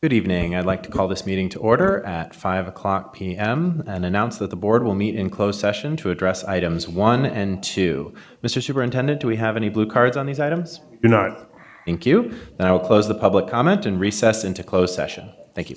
Good evening. I'd like to call this meeting to order at 5:00 p.m. and announce that the board will meet in closed session to address items 1 and 2. Mr. Superintendent, do we have any blue cards on these items? Do not. Thank you. Then I will close the public comment and recess into closed session. Thank you.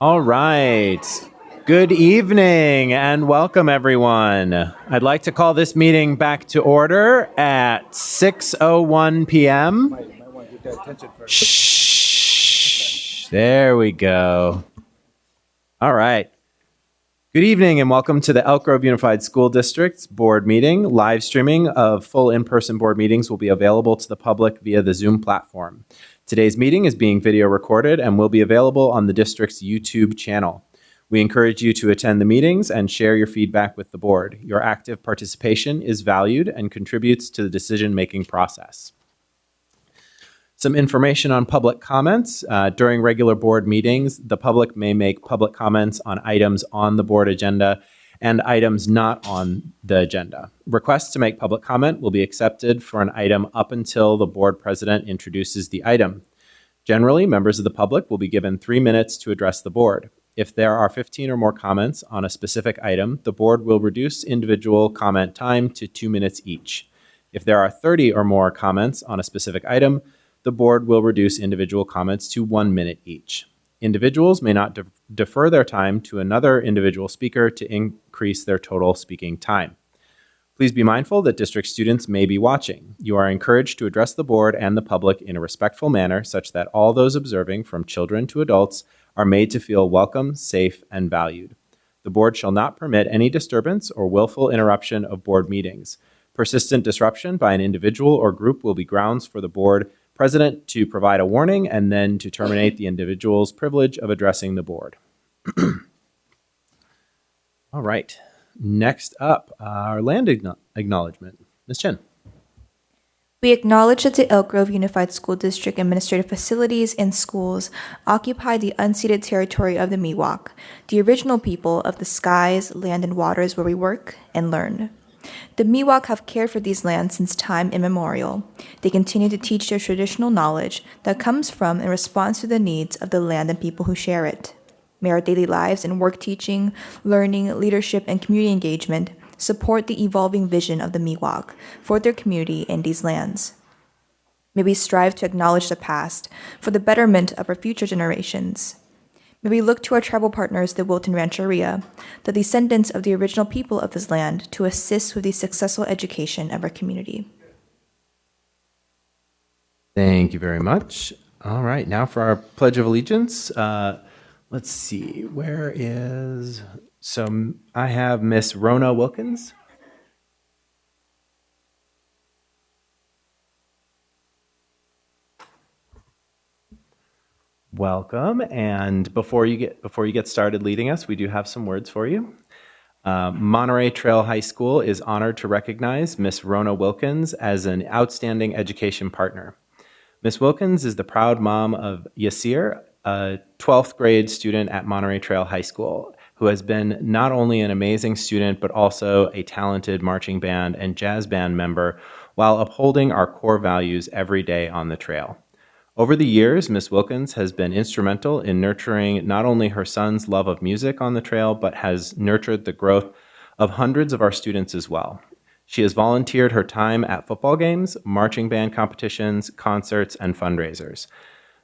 All right. Good evening and welcome, everyone. I'd like to call this meeting back to order at 6:01 p.m. Shh. There we go. All right. Good evening and welcome to the Elk Grove Unified School District's board meeting. Live streaming of full in-person board meetings will be available to the public via the Zoom platform. Today's meeting is being video recorded and will be available on the district's YouTube channel. We encourage you to attend the meetings and share your feedback with the board. Your active participation is valued and contributes to the decision-making process. Some information on public comments. During regular board meetings, the public may make public comments on items on the board agenda and items not on the agenda. Requests to make public comment will be accepted for an item up until the board president introduces the item. Generally, members of the public will be given 3 minutes to address the board. If there are 15 or more comments on a specific item, the board will reduce individual comment time to 2 minutes each. If there are 30 or more comments on a specific item, the board will reduce individual comments to 1 minute each. Individuals may not defer their time to another individual speaker to increase their total speaking time. Please be mindful that district students may be watching. You are encouraged to address the board and the public in a respectful manner such that all those observing, from children to adults, are made to feel welcome, safe, and valued. The board shall not permit any disturbance or willful interruption of board meetings. Persistent disruption by an individual or group will be grounds for the board president to provide a warning and then to terminate the individual's privilege of addressing the board. All right. Next up, our land acknowledgement. Ms. Chen. We acknowledge that the Elk Grove Unified School District administrative facilities and schools occupy the unceded territory of the Miwok, the original people of the skies, land, and waters where we work and learn. The Miwok have cared for these lands since time immemorial. They continue to teach their traditional knowledge that comes from and responds to the needs of the land and people who share it. May our daily lives and work teaching, learning, leadership, and community engagement support the evolving vision of the Miwok for their community and these lands. May we strive to acknowledge the past for the betterment of our future generations. May we look to our tribal partners, the Wilton Rancheria, the descendants of the original people of this land, to assist with the successful education of our community. Thank you very much. All right, now for our Pledge of Allegiance. Let's see, where is... So I have Miss Rona Wilkins. Welcome, and before you get started leading us, we do have some words for you. Monterey Trail High School is honored to recognize Miss Rona Wilkins as an outstanding education partner. Miss Wilkins is the proud mom of Yasir, a 12th grade student at Monterey Trail High School, who has been not only an amazing student, but also a talented marching band and jazz band member while upholding our core values every day on the trail. Over the years, Ms. Wilkins has been instrumental in nurturing not only her son's love of music on the trail, but has nurtured the growth of hundreds of our students as well. She has volunteered her time at football games, marching band competitions, concerts, and fundraisers.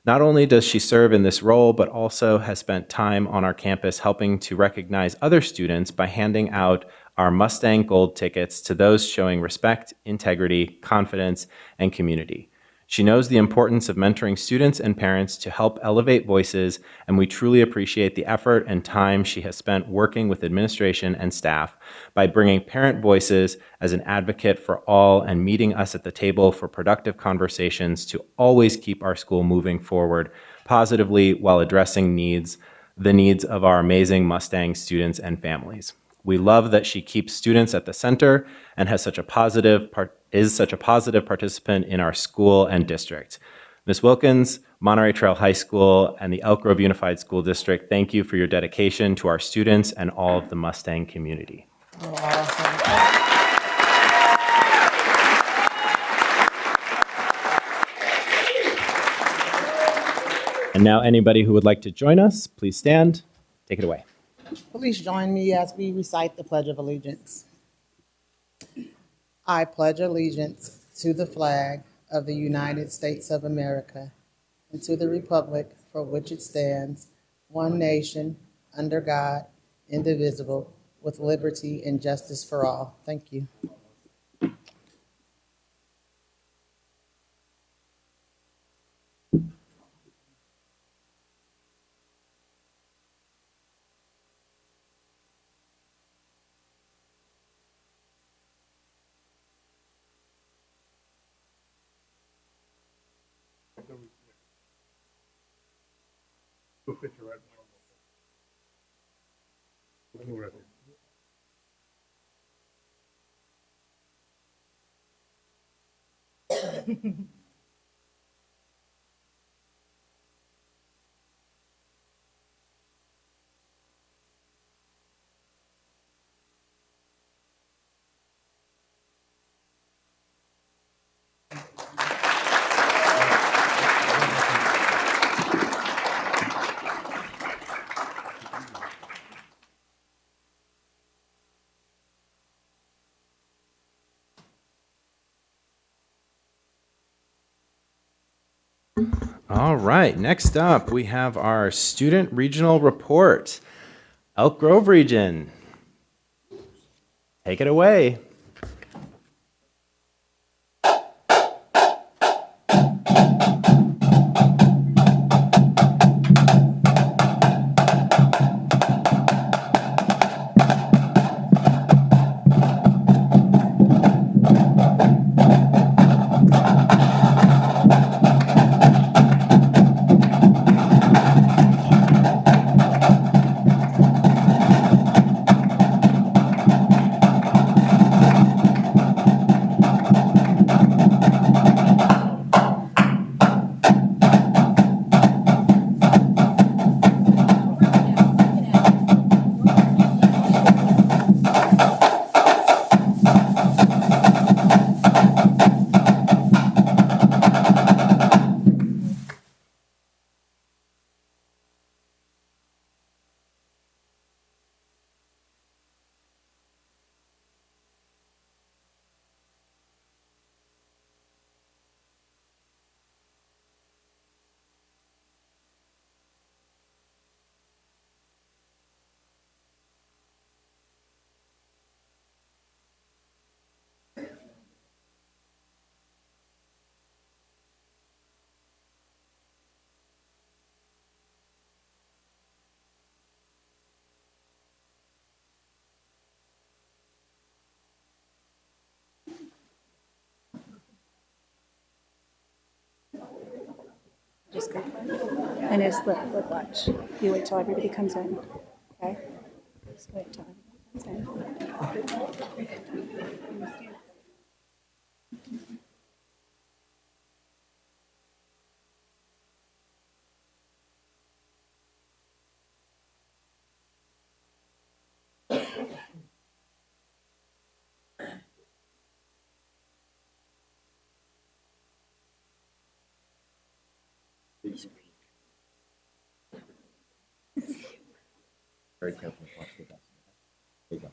Not only does she serve in this role, but also has spent time on our campus helping to recognize other students by handing out our Mustang Gold tickets to those showing respect, integrity, confidence, and community. She knows the importance of mentoring students and parents to help elevate voices, and we truly appreciate the effort and time she has spent working with administration and staff by bringing parent voices as an advocate for all and meeting us at the table for productive conversations to always keep our school moving forward positively while addressing the needs of our amazing Mustang students and families. We love that she keeps students at the center and is such a positive participant in our school and district. Ms. Wilkins, Monterey Trail High School, and the Elk Grove Unified School District, thank you for your dedication to our students and all of the Mustang community. And now anybody who would like to join us, please stand. Take it away. Please join me as we recite the Pledge of Allegiance. I pledge allegiance to the flag of the United States of America and to the republic for which it stands, one nation, under God, indivisible, with liberty and justice for all. Thank you. All right, next up, we have our student regional report. Elk Grove region. Take it away. Just go for it. And just look, watch. You wait till everybody comes in. Okay? Just wait till everybody comes in. Very careful. Watch the dust. There you go.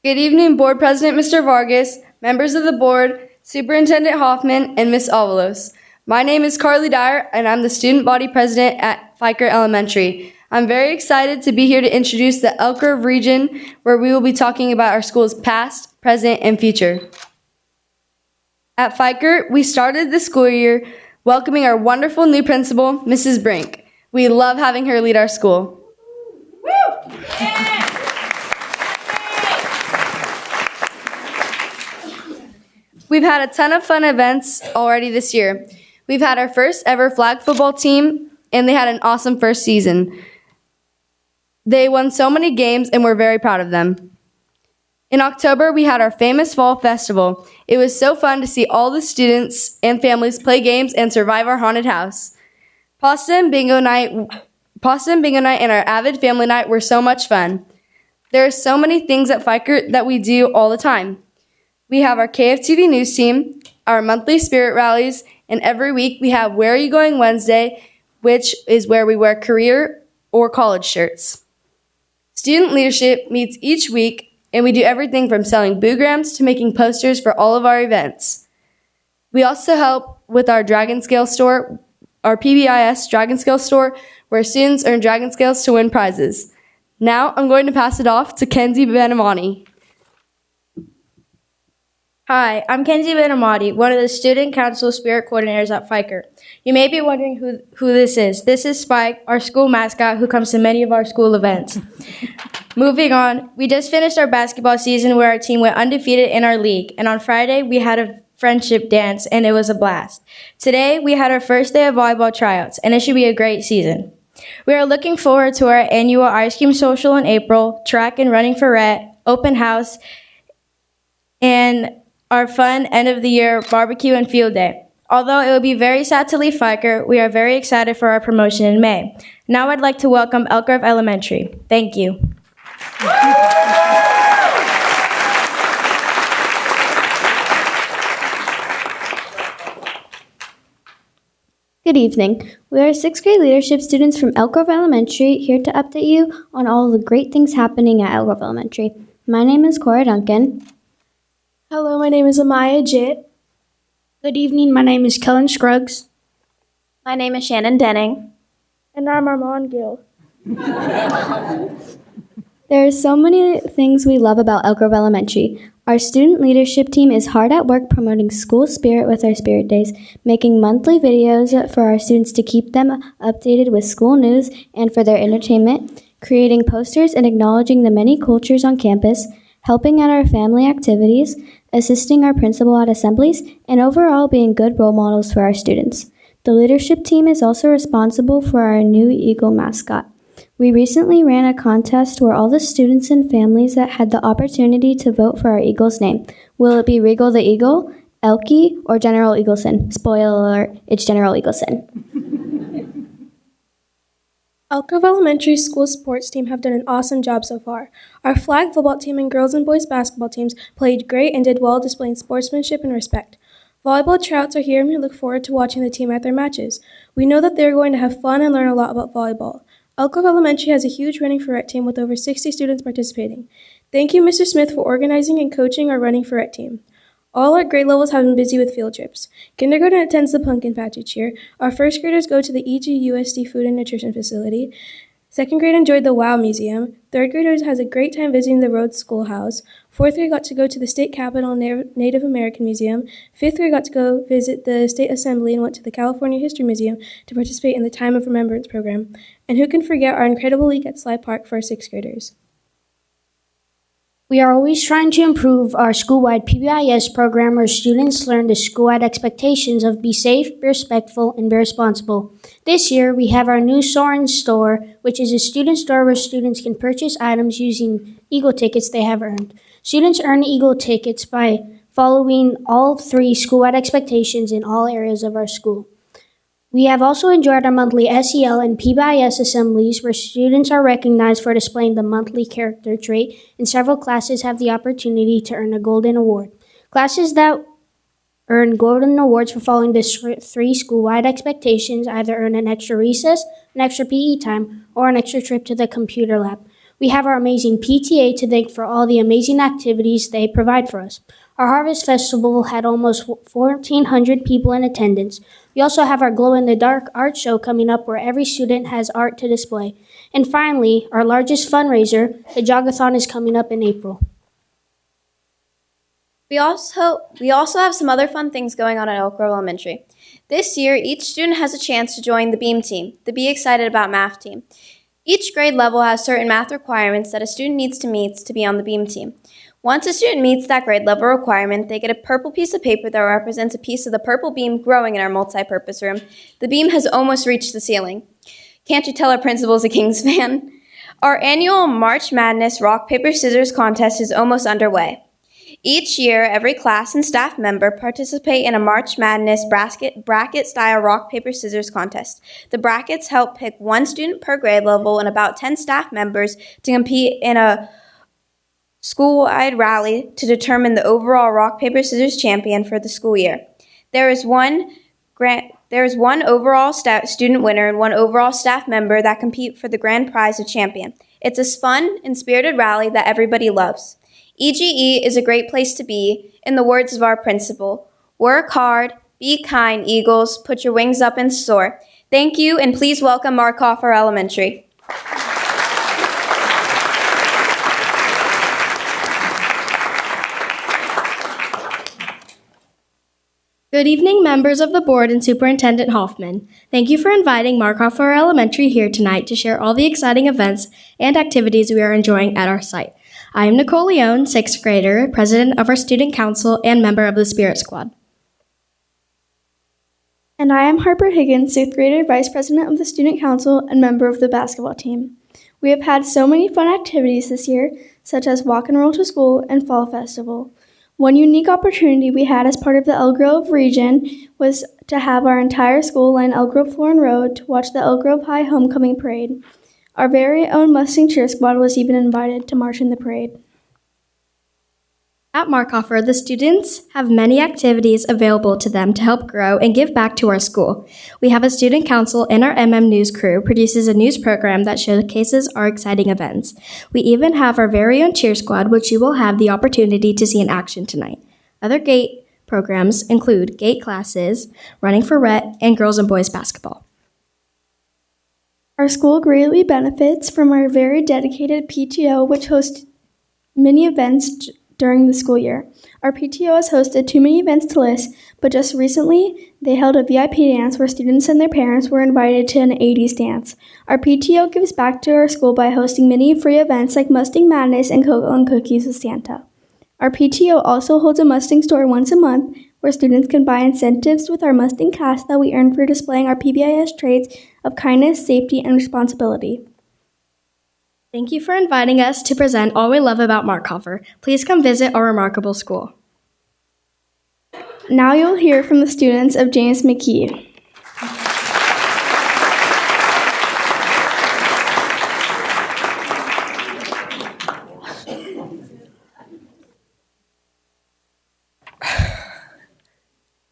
Good evening, Board President Mr. Vargas, members of the board, Superintendent Hoffman, and Ms. Avalos. My name is Carly Dyer, and I'm the student body president at Fiker Elementary. I'm very excited to be here to introduce the Elk Grove region, where we will be talking about our school's past, present, and future. At Fiker, we started the school year welcoming our wonderful new principal, Mrs. Brink. We love having her lead our school. Woo! Yeah! We've had a ton of fun events already this year. We've had our first ever flag football team, and they had an awesome first season. They won so many games, and we're very proud of them. In October, we had our famous fall festival. It was so fun to see all the students and families play games and survive our haunted house. Pasta and bingo night and our avid family night were so much fun. There are so many things at Fiker that we do all the time. We have our KFTV news team, our monthly spirit rallies, And every week we have Where Are You Going Wednesday, which is where we wear career or college shirts. Student leadership meets each week, and we do everything from selling boograms to making posters for all of our events. We also help with our Dragon Scale store, our PBIS Dragon Scale store, where students earn Dragon Scales to win prizes. Now I'm going to pass it off to Kenzie Benamati. Hi, I'm Kenzie Benamati, one of the Student Council Spirit Coordinators at FICR. You may be wondering who this is. This is Spike, our school mascot who comes to many of our school events. Moving on, we just finished our basketball season where our team went undefeated in our league, and on Friday we had a friendship dance and it was a blast. Today we had our first day of volleyball tryouts and it should be a great season. We are looking forward to our annual ice cream social in April, track and running for Rhett, open house, and our fun end of the year barbecue and field day. Although it will be very sad to leave FICR, we are very excited for our promotion in May. Now I'd like to welcome Elk Grove Elementary. Thank you. Good evening. We are 6th grade leadership students from Elk Grove Elementary here to update you on all the great things happening at Elk Grove Elementary. My name is Cora Duncan. Hello, my name is Amaya Jitt. Good evening, my name is Kellen Scruggs. My name is Shannon Denning. And I'm Armand Gill. There are so many things we love about Elk Grove Elementary. Our student leadership team is hard at work promoting school spirit with our Spirit Days, making monthly videos for our students to keep them updated with school news and for their entertainment, creating posters and acknowledging the many cultures on campus, helping at our family activities, assisting our principal at assemblies, and overall being good role models for our students. The leadership team is also responsible for our new Eagle mascot. We recently ran a contest where all the students and families that had the opportunity to vote for our Eagle's name. Will it be Regal the Eagle, Elkie, or General Eagleson? Spoiler alert, it's General Eagleson. Elk Grove Elementary School sports team have done an awesome job so far. Our flag football team and girls and boys basketball teams played great and did well displaying sportsmanship and respect. Volleyball tryouts are here and we look forward to watching the team at their matches. We know that they're going to have fun and learn a lot about volleyball. Elk Grove Elementary has a huge running for Rhett team with over 60 students participating. Thank you, Mr. Smith, for organizing and coaching our running for Rhett team. All our grade levels have been busy with field trips. Kindergarten attends the Pumpkin Patch each year. Our first graders go to the EGUSD Food and Nutrition Facility. Second grade enjoyed the WOW Museum. Third graders has a great time visiting the Rhodes Schoolhouse. Fourth grade got to go to the State Capitol Native American Museum. Fifth grade got to go visit the State Assembly and went to the California History Museum to participate in the Time of Remembrance program. And who can forget our incredible week at Sly Park for our sixth graders? We are always trying to improve our school-wide PBIS program where students learn the school-wide expectations of be safe, be respectful, and be responsible. This year, we have our new Soarin' store, which is a student store where students can purchase items using Eagle tickets they have earned. Students earn Eagle tickets by following all 3 school-wide expectations in all areas of our school. We have also enjoyed our monthly SEL and PBIS assemblies where students are recognized for displaying the monthly character trait, and several classes have the opportunity to earn a golden award. Classes that earn golden awards for following the 3 school-wide expectations either earn an extra recess, an extra PE time, or an extra trip to the computer lab. We have our amazing PTA to thank for all the amazing activities they provide for us. Our Harvest Festival had almost 1,400 people in attendance. We also have our glow-in-the-dark art show coming up where every student has art to display. And finally, our largest fundraiser, the Jogathon, is coming up in April. We also have some other fun things going on at Elk Grove Elementary. This year, each student has a chance to join the BEAM team, the Be Excited About Math team. Each grade level has certain math requirements that a student needs to meet to be on the BEAM team. Once a student meets that grade level requirement, they get a purple piece of paper that represents a piece of the purple beam growing in our multi-purpose room. The beam has almost reached the ceiling. Can't you tell our principal's a Kings fan? Our annual March Madness Rock, Paper, Scissors contest is almost underway. Each year, every class and staff member participate in a March Madness bracket-style rock, paper, scissors contest. The brackets help pick 1 student per grade level and about 10 staff members to compete in a school-wide rally to determine the overall rock, paper, scissors champion for the school year. There is one There's one overall student winner and one overall staff member that compete for the grand prize of champion. It's a fun and spirited rally that everybody loves. EGE is a great place to be, in the words of our principal. Work hard, be kind, Eagles, put your wings up and soar. Thank you, and please welcome Markhofer Elementary. Good evening, members of the board and Superintendent Hoffman. Thank you for inviting Markhofer Elementary here tonight to share all the exciting events and activities we are enjoying at our site. I am Nicole Leone, 6th grader, president of our student council, and member of the Spirit Squad. And I am Harper Higgins, 6th grader, vice president of the student council, and member of the basketball team. We have had so many fun activities this year, such as Walk and Roll to School and Fall Festival. One unique opportunity we had as part of the Elk Grove region was to have our entire school line Elk Grove Florin Road to watch the Elk Grove High Homecoming Parade. Our very own Mustang Cheer Squad was even invited to march in the parade. At Markhofer, the students have many activities available to them to help grow and give back to our school. We have a student council, and our News crew produces a news program that showcases our exciting events. We even have our very own cheer squad, which you will have the opportunity to see in action tonight. Other GATE programs include GATE classes, running for RET, and girls and boys basketball. Our school greatly benefits from our very dedicated PTO, which hosts many events during the school year. Our PTO has hosted too many events to list, but just recently, they held a VIP dance where students and their parents were invited to an 80s dance. Our PTO gives back to our school by hosting many free events like Mustang Madness and Cocoa and Cookies with Santa. Our PTO also holds a Mustang store once a month where students can buy incentives with our Mustang cash that we earn for displaying our PBIS traits of kindness, safety, and responsibility. Thank you for inviting us to present all we love about Markhofer. Please come visit our remarkable school. Now you'll hear from the students of James McKee.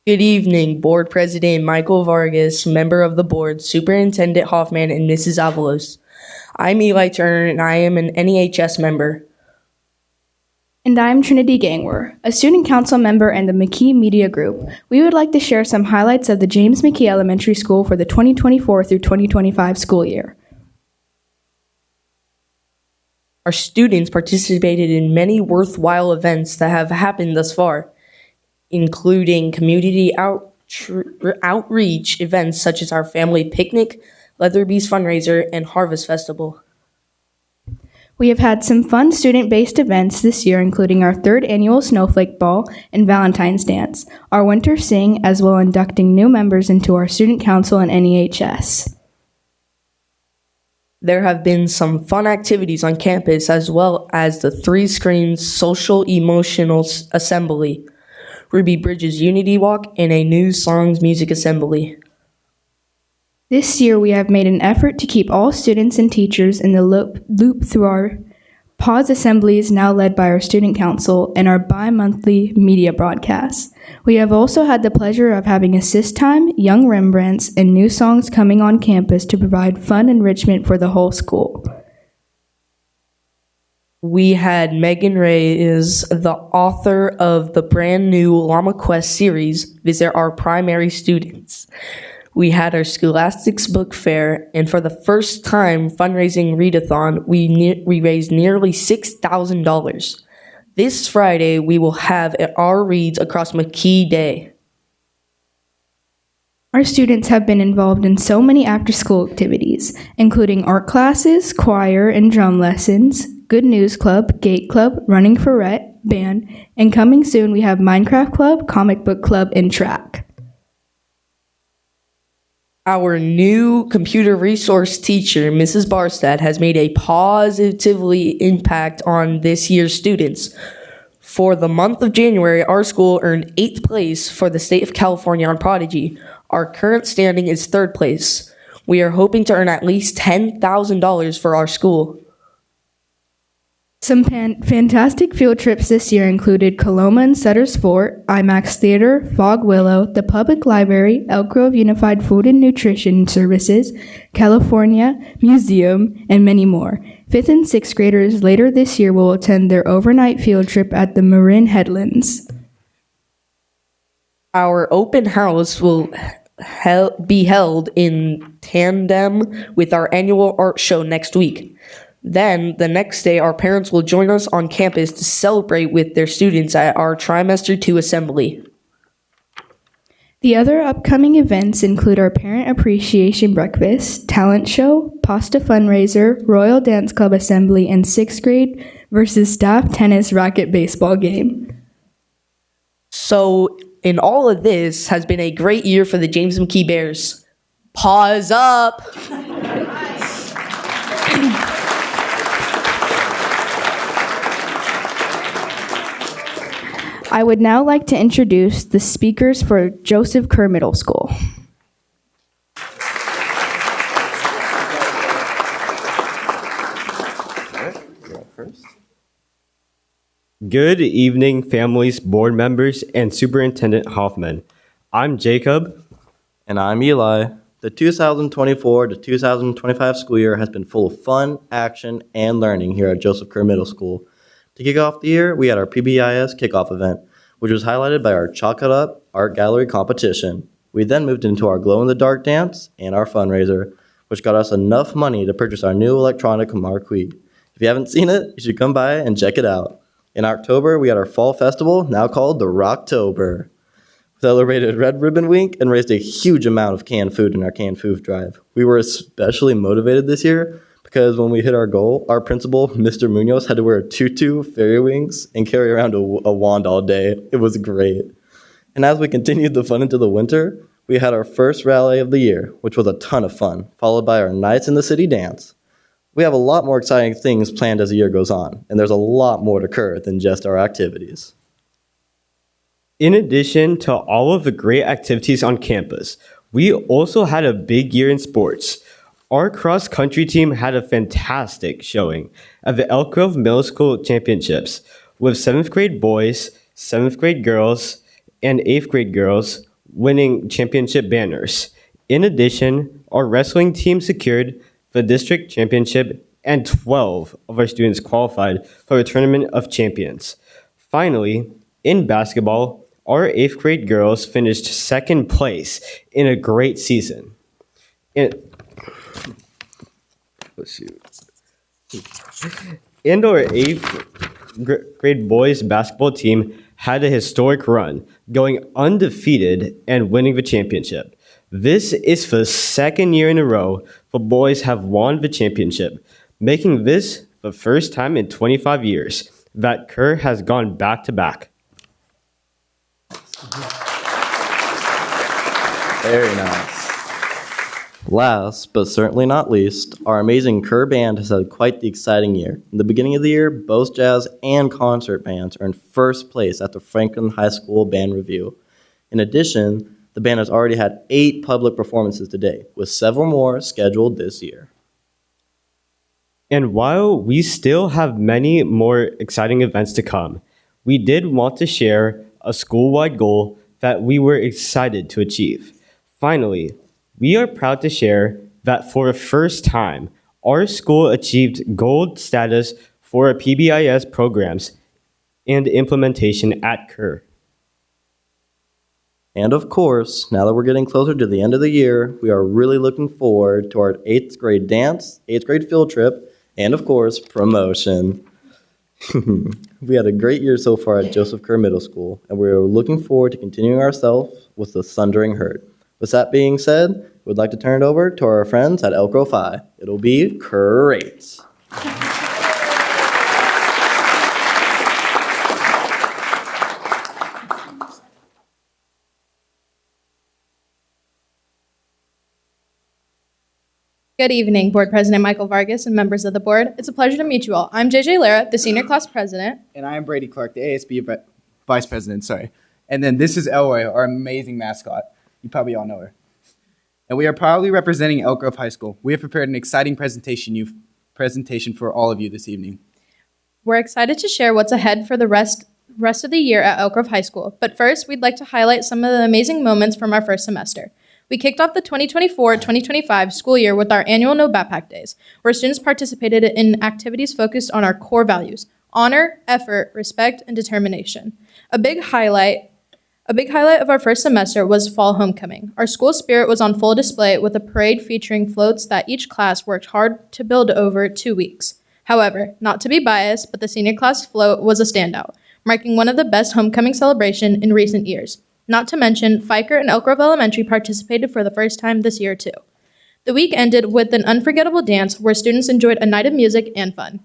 Good evening, Board President Michael Vargas, member of the board, Superintendent Hoffman, and Mrs. Avalos. I'm Eli Turner, and I am an NEHS member. And I'm Trinity Gangwer, a student council member and the McKee Media Group. We would like to share some highlights of the James McKee Elementary School for the 2024 through 2025 school year. Our students participated in many worthwhile events that have happened thus far, including community outreach events such as our family picnic, Leatherby's fundraiser, and Harvest Festival. We have had some fun student-based events this year, including our 3rd annual Snowflake Ball and Valentine's Dance, our Winter Sing, as well as inducting new members into our student council and NEHS. There have been some fun activities on campus, as well as the 3-screen social emotional assembly, Ruby Bridges Unity Walk, and a new songs music assembly. This year, we have made an effort to keep all students and teachers in the loop through our pause assemblies, now led by our student council, and our bi-monthly media broadcasts. We have also had the pleasure of having Assist Time, Young Rembrandts, and new songs coming on campus to provide fun enrichment for the whole school. We had Megan Ray, is the author of the brand new Llama Quest series, visit our primary students. We had our Scholastics Book Fair, and for the first time fundraising readathon, we raised nearly $6,000. This Friday, we will have our reads across McKee Day. Our students have been involved in so many after-school activities, including art classes, choir and drum lessons, Good News Club, Gate Club, Running for Rhett, band, and coming soon we have Minecraft Club, Comic Book Club, and track. Our new computer resource teacher, Mrs. Barstad, has made a positively impact on this year's students. For the month of January, our school earned 8th place for the state of California on Prodigy. Our current standing is 3rd place. We are hoping to earn at least $10,000 for our school. Some fantastic field trips this year included Coloma and Sutter's Fort, IMAX Theater, Fog Willow, the Public Library, Elk Grove Unified Food and Nutrition Services, California Museum, and many more. 5th and 6th graders later this year will attend their overnight field trip at the Marin Headlands. Our open house will be held in tandem with our annual art show next week. Then, the next day, our parents will join us on campus to celebrate with their students at our Trimester 2 assembly. The other upcoming events include our Parent Appreciation Breakfast, Talent Show, Pasta Fundraiser, Royal Dance Club Assembly, and 6th grade versus staff tennis racket baseball game. So, in all of this has been a great year for the James McKee Bears. Pause up! I would now like to introduce the speakers for Joseph Kerr Middle School. Good evening, families, board members, and Superintendent Hoffman. I'm Jacob. And I'm Eli. The 2024 to 2025 school year has been full of fun, action, and learning here at Joseph Kerr Middle School. To kick off the year, we had our PBIS kickoff event, which was highlighted by our Chalk It Up art gallery competition. We then moved into our glow-in-the-dark dance and our fundraiser, which got us enough money to purchase our new electronic marquee. If you haven't seen it, you should come by and check it out. In October, we had our fall festival, now called the Rocktober. We celebrated Red Ribbon Week and raised a huge amount of canned food in our canned food drive. We were especially motivated this year because when we hit our goal, our principal, Mr. Munoz, had to wear a tutu, fairy wings, and carry around a wand all day. It was great. And as we continued the fun into the winter, we had our first rally of the year, which was a ton of fun, followed by our Nights in the City dance. We have a lot more exciting things planned as the year goes on, and there's a lot more to occur than just our activities. In addition to all of the great activities on campus, we also had a big year in sports. Our cross-country team had a fantastic showing at the Elk Grove Middle School Championships with 7th grade boys, 7th grade girls, and 8th grade girls winning championship banners. In addition, our wrestling team secured the district championship and 12 of our students qualified for the Tournament of Champions. Finally, in basketball, our 8th grade girls finished second place in a great season. And our 8th grade boys basketball team had a historic run, going undefeated and winning the championship. This is the second year in a row the boys have won the championship, making this the first time in 25 years that Kerr has gone back-to-back. Very nice. Last, but certainly not least, our amazing Kerr Band has had quite the exciting year. In the beginning of the year, both jazz and concert bands earned first place at the Franklin High School Band Review. In addition, the band has already had 8 public performances to date, with several more scheduled this year. And while we still have many more exciting events to come, we did want to share a school-wide goal that we were excited to achieve. Finally, we are proud to share that for the first time, our school achieved gold status for our PBIS programs and implementation at Kerr. And of course, now that we're getting closer to the end of the year, we are really looking forward to our 8th grade dance, 8th grade field trip, and of course, promotion. We had a great year so far at Joseph Kerr Middle School, and we are looking forward to continuing ourselves with the thundering herd. With that being said, we'd like to turn it over to our friends at Elk Grove High. It'll be great. Good evening, Board President Michael Vargas and members of the board. It's a pleasure to meet you all. I'm JJ Lara, the senior class president. And I am Brady Clark, the ASB vice president, And then this is Elroy, our amazing mascot. You probably all know her. And we are proudly representing Elk Grove High School. We have prepared an exciting presentation for all of you this evening. We're excited to share what's ahead for the rest of the year at Elk Grove High School. But first, we'd like to highlight some of the amazing moments from our first semester. We kicked off the 2024-2025 school year with our annual No Backpack Days, where students participated in activities focused on our core values: honor, effort, respect, and determination. A big highlight of our first semester was fall homecoming. Our school spirit was on full display with a parade featuring floats that each class worked hard to build over 2 weeks. However, not to be biased, but the senior class float was a standout, marking one of the best homecoming celebrations in recent years. Not to mention, Fiker and Elk Grove Elementary participated for the first time this year too. The week ended with an unforgettable dance where students enjoyed a night of music and fun.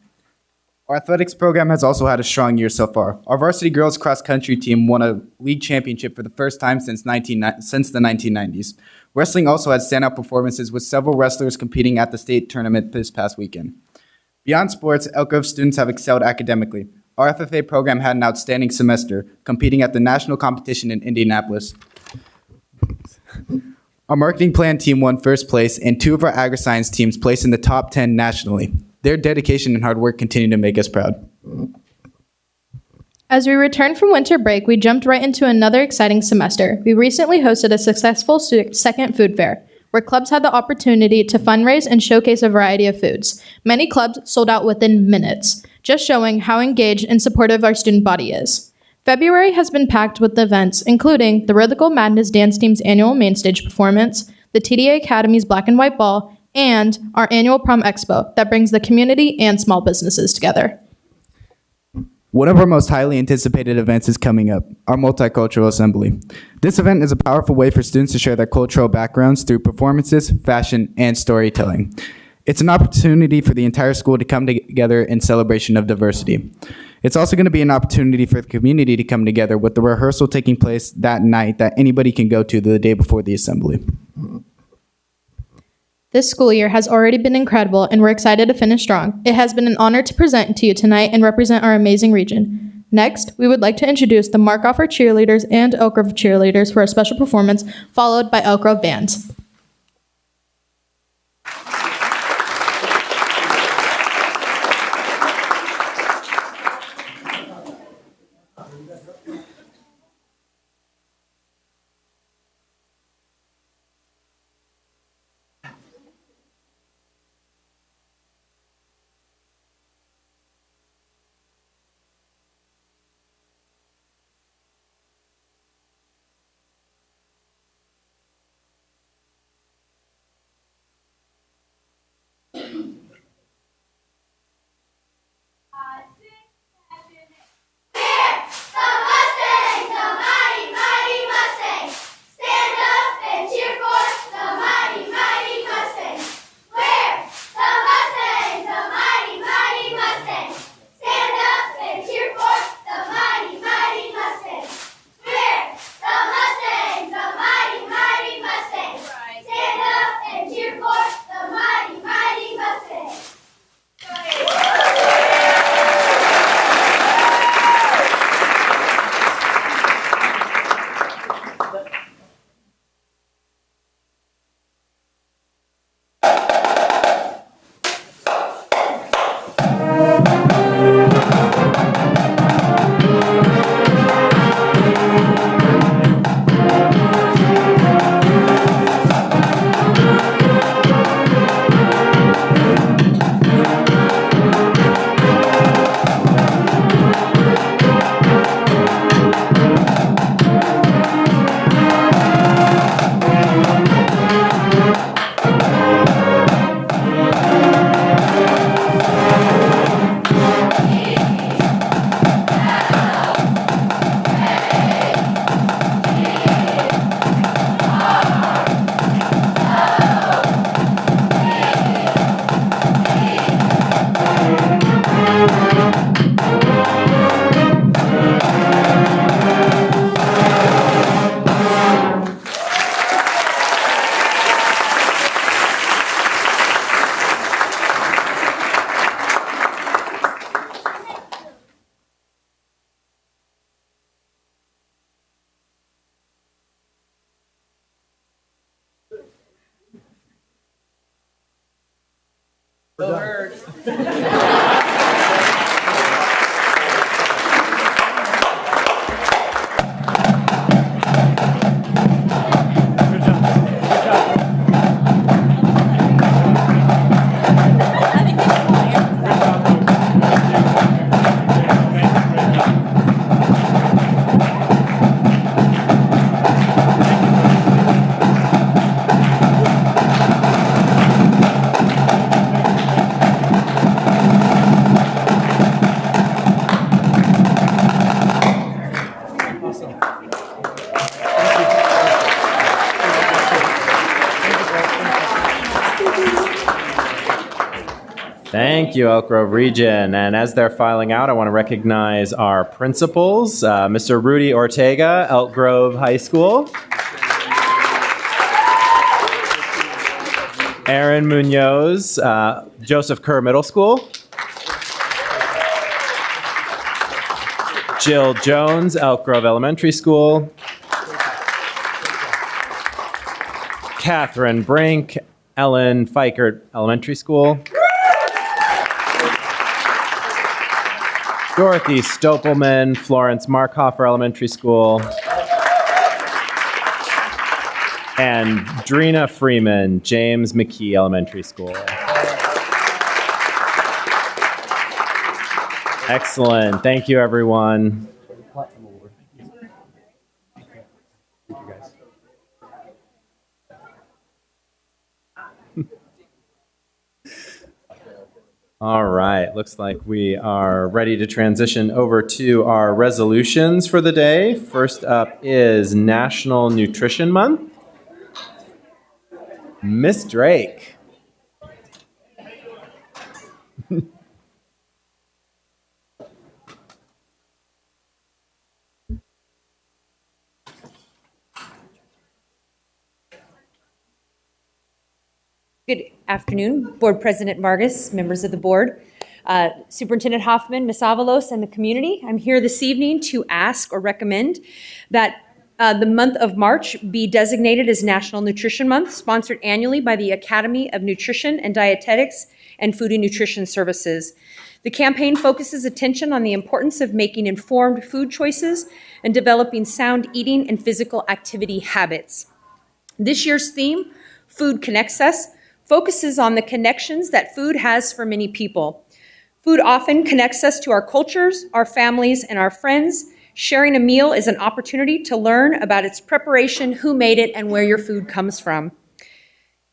Our athletics program has also had a strong year so far. Our varsity girls cross country team won a league championship for the first time since the 1990s. Wrestling also had standout performances with several wrestlers competing at the state tournament this past weekend. Beyond sports, Elk Grove students have excelled academically. Our FFA program had an outstanding semester, competing at the national competition in Indianapolis. Our marketing plan team won first place, and 2 of our agri-science teams placed in the top 10 nationally. Their dedication and hard work continue to make us proud. As we returned from winter break, we jumped right into another exciting semester. We recently hosted a successful second food fair, where clubs had the opportunity to fundraise and showcase a variety of foods. Many clubs sold out within minutes, just showing how engaged and supportive our student body is. February has been packed with events, including the Rhythmical Madness Dance Team's annual main stage performance, the TDA Academy's Black and White Ball, and our annual Prom Expo that brings the community and small businesses together. One of our most highly anticipated events is coming up, our Multicultural Assembly. This event is a powerful way for students to share their cultural backgrounds through performances, fashion, and storytelling. It's an opportunity for the entire school to come together in celebration of diversity. It's also going to be an opportunity for the community to come together with the rehearsal taking place that night that anybody can go to the day before the assembly. This school year has already been incredible, and we're excited to finish strong. It has been an honor to present to you tonight and represent our amazing region. Next, we would like to introduce the Markoffer cheerleaders and Elk Grove cheerleaders for a special performance, followed by Elk Grove bands. Thank you, Elk Grove Region. And as they're filing out, I want to recognize our principals, Mr. Rudy Ortega, Elk Grove High School. Aaron Munoz, Joseph Kerr Middle School. Jill Jones, Elk Grove Elementary School. Catherine Brink, Ellen Fikert Elementary School. Dorothy Stopelman, Florence Markhofer Elementary School. And Drina Freeman, James McKee Elementary School. Excellent. Thank you, everyone. All right, looks like we are ready to transition over to our resolutions for the day. First up is National Nutrition Month. Miss Drake. Good afternoon, Board President Vargas, members of the board, Superintendent Hoffman, Ms. Avalos, and the community. I'm here this evening to ask or recommend that the month of March be designated as National Nutrition Month, sponsored annually by the Academy of Nutrition and Dietetics and Food and Nutrition Services. The campaign focuses attention on the importance of making informed food choices and developing sound eating and physical activity habits. This year's theme, Food Connects Us, focuses on the connections that food has for many people. Food often connects us to our cultures, our families, and our friends. Sharing a meal is an opportunity to learn about its preparation, who made it, and where your food comes from.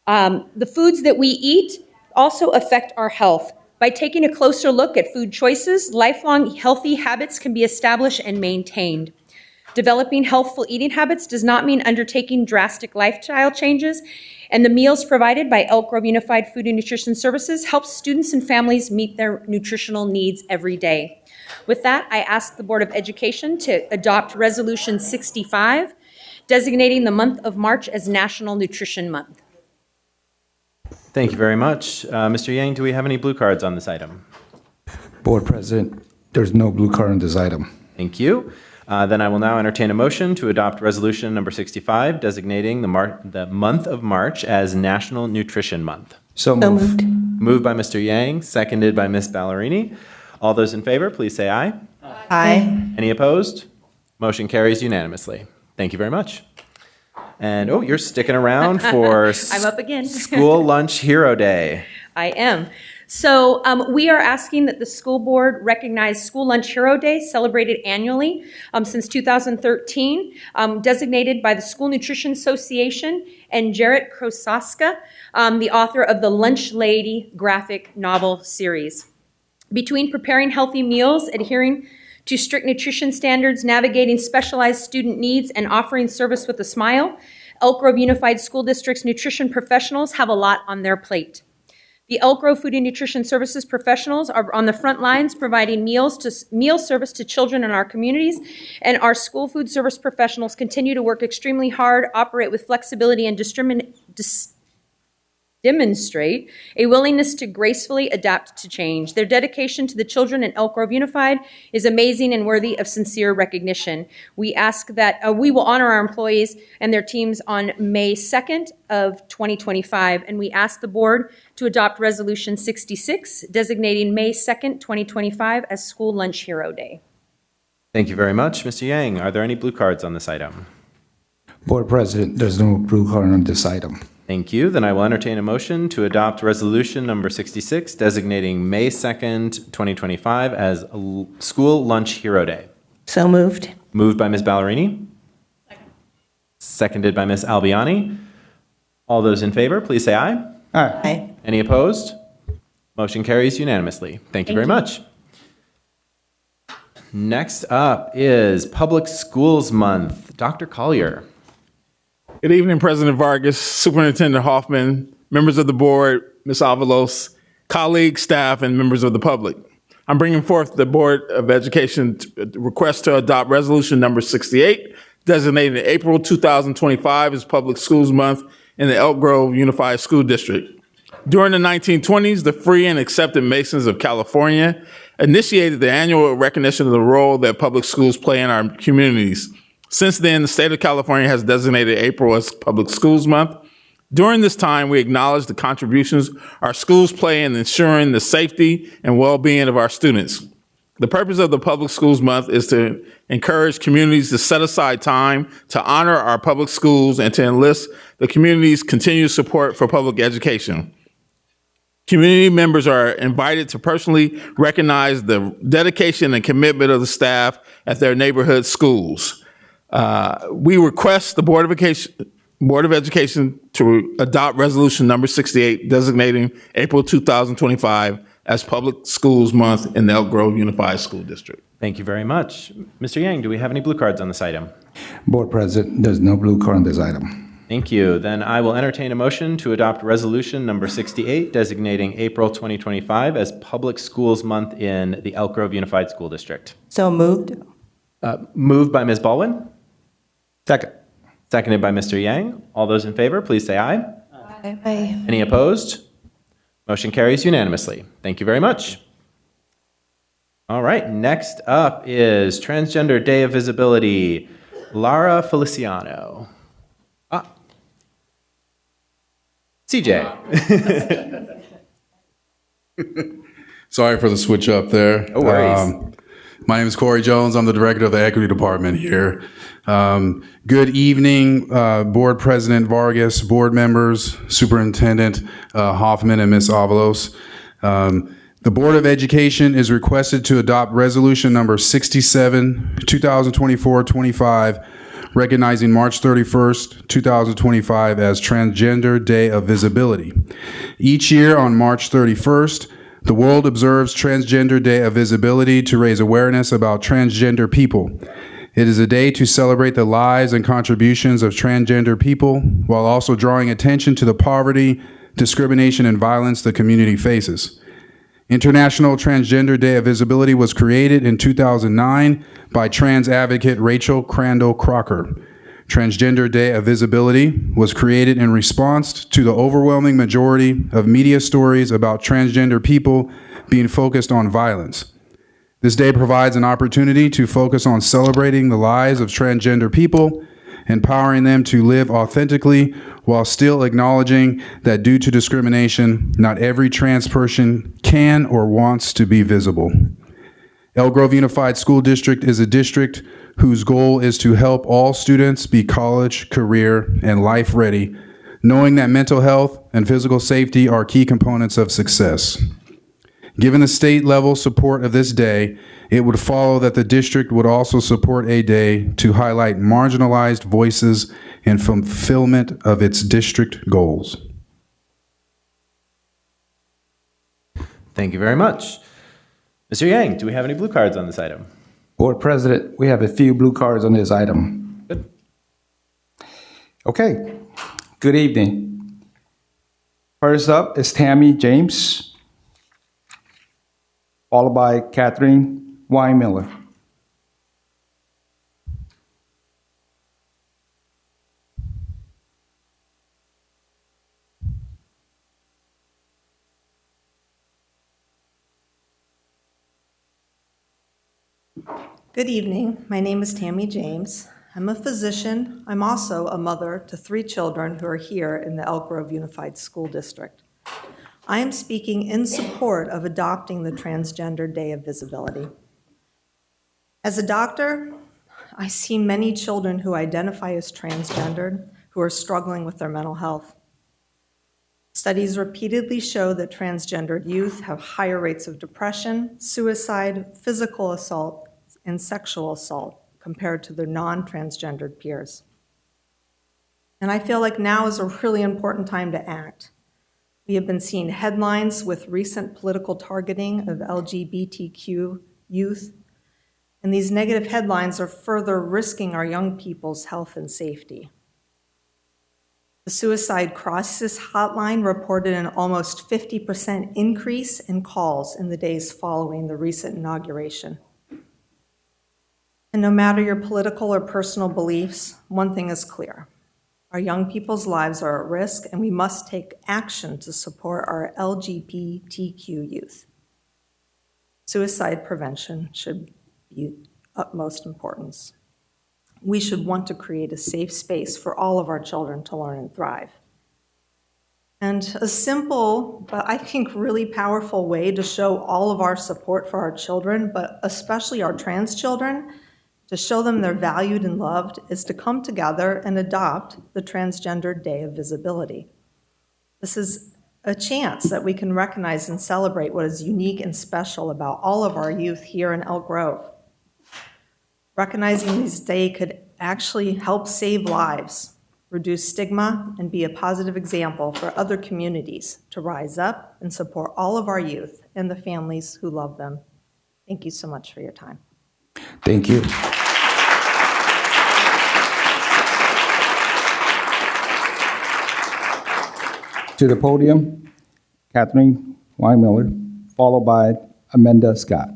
The foods that we eat also affect our health. By taking a closer look at food choices, lifelong healthy habits can be established and maintained. Developing healthful eating habits does not mean undertaking drastic lifestyle changes, and the meals provided by Elk Grove Unified Food and Nutrition Services help students and families meet their nutritional needs every day. With that, I ask the Board of Education to adopt Resolution 65, designating the month of March as National Nutrition Month. Thank you very much. Mr. Yang, do we have any blue cards on this item? Board President, there's no blue card on this item. Thank you. Then I will now entertain a motion to adopt Resolution number 65, designating the month of March as National Nutrition Month. So moved. Moved by Mr. Yang, seconded by Ms. Ballerini. All those in favor, please say aye. Aye. Any opposed? Motion carries unanimously. Thank you very much. And oh, you're sticking around for I'm up again. School Lunch Hero Day. I am. So we are asking that the school board recognize School Lunch Hero Day, celebrated annually since 2013, designated by the School Nutrition Association and Jarrett Krosaska, the author of the Lunch Lady graphic novel series. Between preparing healthy meals, adhering to strict nutrition standards, navigating specialized student needs, and offering service with a smile, Elk Grove Unified School District's nutrition professionals have a lot on their plate. The Elk Grove Food and Nutrition Services professionals are on the front lines providing meal service to children in our communities, and our school food service professionals continue to work extremely hard, operate with flexibility, and demonstrate a willingness to gracefully adapt to change. Their dedication to the children in Elk Grove Unified is amazing and worthy of sincere recognition. We ask that we will honor our employees and their teams on May 2nd of 2025, and we ask the board to adopt Resolution 66, designating May 2nd, 2025 as School Lunch Hero Day. Thank you very much. Mr. Yang, are there any blue cards on this item? Board President, there's no blue card on this item. Thank you. Then I will entertain a motion to adopt Resolution number 66, designating May 2nd, 2025 as School Lunch Hero Day. So moved. Moved by Ms. Ballerini. Seconded by Ms. Albiani. All those in favor, please say aye. Aye. Any opposed? Motion carries unanimously. Thank you very much. Next up is Public Schools Month. Dr. Collier. Good evening, President Vargas, Superintendent Hoffman, members of the board, Ms. Avalos, colleagues, staff, and members of the public. I'm bringing forth the Board of Education request to adopt resolution number 68, designating April 2025 as Public Schools Month in the Elk Grove Unified School District. During the 1920s, the Free and Accepted Masons of California initiated the annual recognition of the role that public schools play in our communities. Since then, the state of California has designated April as Public Schools Month. During this time, we acknowledge the contributions our schools play in ensuring the safety and well-being of our students. The purpose of the Public Schools Month is to encourage communities to set aside time to honor our public schools and to enlist the community's continued support for public education. Community members are invited to personally recognize the dedication and commitment of the staff at their neighborhood schools. We request the Board of Education to adopt resolution number 68, designating April 2025 as Public Schools Month in the Elk Grove Unified School District. Thank you very much. Mr. Yang, do we have any blue cards on this item? Board President, there's no blue card on this item. Thank you. Then I will entertain a motion to adopt resolution number 68, designating April 2025 as Public Schools Month in the Elk Grove Unified School District. So moved. Moved by Ms. Baldwin. Second. Seconded by Mr. Yang. All those in favor, please say aye. Aye. Any opposed? Motion carries unanimously. Thank you very much. All right, next up is Transgender Day of Visibility. Lara Feliciano. CJ. Sorry for the switch up there. No worries. My name is Corey Jones. I'm the director of the equity department here. Good evening, Board President Vargas, board members, Superintendent Hoffman, and Ms. Avalos. The Board of Education is requested to adopt resolution number 67, 2024-25, recognizing March 31st, 2025 as Transgender Day of Visibility. Each year on March 31st, the world observes Transgender Day of Visibility to raise awareness about transgender people. It is a day to celebrate the lives and contributions of transgender people while also drawing attention to the poverty, discrimination, and violence the community faces. International Transgender Day of Visibility was created in 2009 by trans advocate Rachel Crandall Crocker. Transgender Day of Visibility was created in response to the overwhelming majority of media stories about transgender people being focused on violence. This day provides an opportunity to focus on celebrating the lives of transgender people, empowering them to live authentically while still acknowledging that due to discrimination, not every trans person can or wants to be visible. Elk Grove Unified School District is a district whose goal is to help all students be college, career, and life ready, knowing that mental health and physical safety are key components of success. Given the state level support of this day, it would follow that the district would also support a day to highlight marginalized voices and fulfillment of its district goals. Thank you very much. Mr. Yang, do we have any blue cards on this item? Board President, we have a few blue cards on this item. Good. Okay. Good evening. First up is Tammy James, followed by Catherine Weinmiller. Good evening. My name is Tammy James. I'm a physician. I'm also a mother to 3 children who are here in the Elk Grove Unified School District. I am speaking in support of adopting the Transgender Day of Visibility. As a doctor, I see many children who identify as transgendered who are struggling with their mental health. Studies repeatedly show that transgendered youth have higher rates of depression, suicide, physical assault, and sexual assault compared to their non-transgendered peers. And I feel like now is a really important time to act. We have been seeing headlines with recent political targeting of LGBTQ youth, and these negative headlines are further risking our young people's health and safety. The Suicide Crisis Hotline reported an almost 50% increase in calls in the days following the recent inauguration. And no matter your political or personal beliefs, one thing is clear. Our young people's lives are at risk, and we must take action to support our LGBTQ youth. Suicide prevention should be utmost importance. We should want to create a safe space for all of our children to learn and thrive. And a simple, but I think really powerful way to show all of our support for our children, but especially our trans children, to show them they're valued and loved, is to come together and adopt the Transgender Day of Visibility. This is a chance that we can recognize and celebrate what is unique and special about all of our youth here in Elk Grove. Recognizing this day could actually help save lives, reduce stigma, and be a positive example for other communities to rise up and support all of our youth and the families who love them. Thank you so much for your time. Thank you. To the podium, Catherine Weinmiller, followed by Amanda Scott.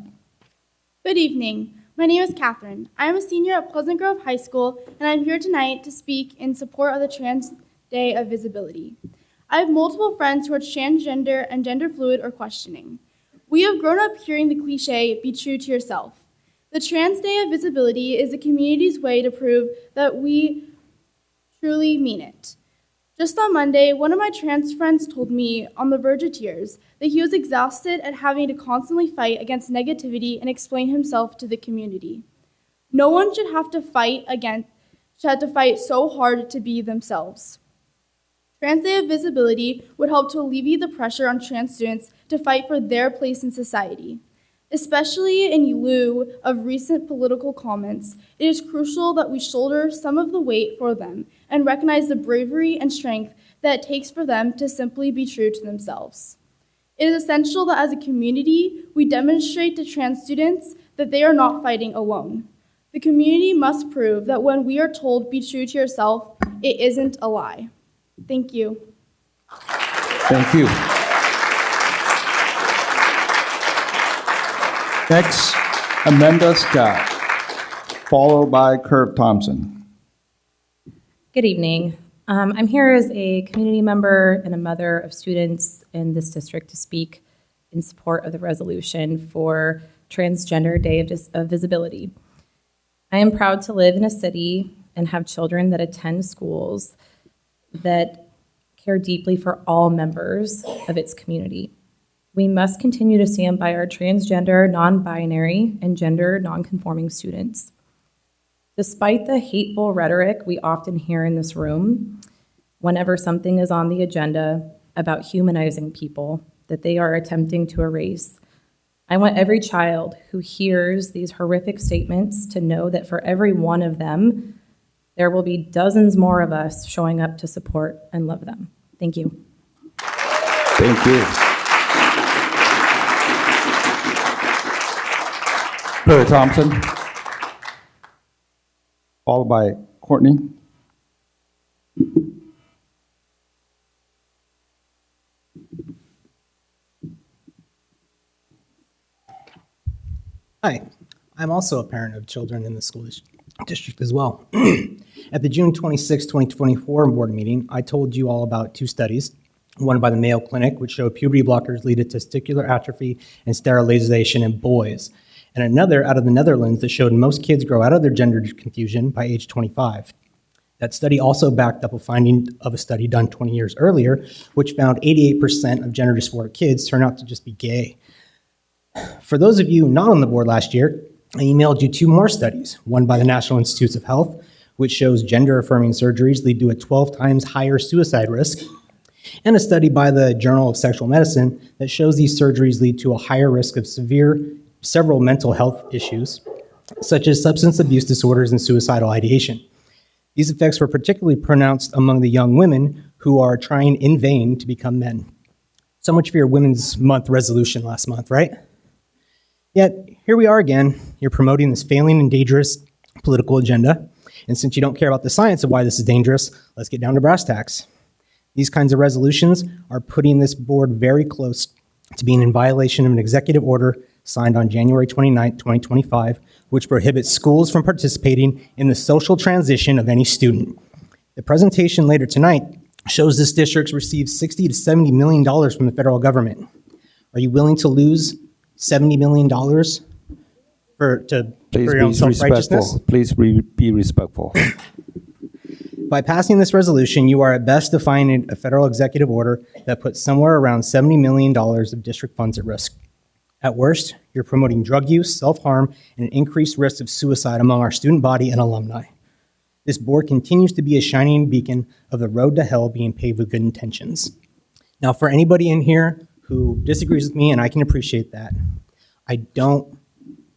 Good evening. My name is Catherine. I am a senior at Pleasant Grove High School, and I'm here tonight to speak in support of the Trans Day of Visibility. I have multiple friends who are transgender and gender fluid or questioning. We have grown up hearing the cliche, be true to yourself. The Trans Day of Visibility is the community's way to prove that we truly mean it. Just on Monday, one of my trans friends told me, on the verge of tears, that he was exhausted at having to constantly fight against negativity and explain himself to the community. No one should have to fight so hard to be themselves. Trans Day of Visibility would help to alleviate the pressure on trans students to fight for their place in society. Especially in lieu of recent political comments, it is crucial that we shoulder some of the weight for them and recognize the bravery and strength that it takes for them to simply be true to themselves. It is essential that as a community, we demonstrate to trans students that they are not fighting alone. The community must prove that when we are told be true to yourself, it isn't a lie. Thank you. Thank you. Next, Amanda Scott, followed by Kurt Thompson. Good evening. I'm here as a community member and a mother of students in this district to speak in support of the resolution for Transgender Day of Visibility. I am proud to live in a city and have children that attend schools that care deeply for all members of its community. We must continue to stand by our transgender, non-binary, and gender non-conforming students. Despite the hateful rhetoric we often hear in this room, whenever something is on the agenda about humanizing people that they are attempting to erase, I want every child who hears these horrific statements to know that for every one of them, there will be dozens more of us showing up to support and love them. Thank you. Thank you. Kurt Thompson, followed by Courtney. Hi, I'm also a parent of children in the school district as well. At the June 26, 2024 board meeting, I told you all about two studies, one by the Mayo Clinic, which showed puberty blockers lead to testicular atrophy and sterilization in boys, and another out of the Netherlands that showed most kids grow out of their gender confusion by age 25. That study also backed up a finding of a study done 20 years earlier, which found 88% of gender dysphoric kids turn out to just be gay. For those of you not on the board last year, I emailed you two more studies, one by the National Institutes of Health, which shows gender-affirming surgeries lead to a 12 times higher suicide risk, and a study by the Journal of Sexual Medicine that shows these surgeries lead to a higher risk of several mental health issues, such as substance abuse disorders and suicidal ideation. These effects were particularly pronounced among the young women who are trying in vain to become men. So much for your Women's Month resolution last month, right? Yet, here we are again. You're promoting this failing and dangerous political agenda. And since you don't care about the science of why this is dangerous, let's get down to brass tacks. These kinds of resolutions are putting this board very close to being in violation of an executive order signed on January 29, 2025, which prohibits schools from participating in the social transition of any student. The presentation later tonight shows this district receives $60 to $70 million from the federal government. Are you willing to lose $70 million for your own self-righteousness? Please be respectful. By passing this resolution, you are at best defying a federal executive order that puts somewhere around $70 million of district funds at risk. At worst, you're promoting drug use, self-harm, and an increased risk of suicide among our student body and alumni. This board continues to be a shining beacon of the road to hell being paved with good intentions. Now, for anybody in here who disagrees with me, and I can appreciate that, I don't,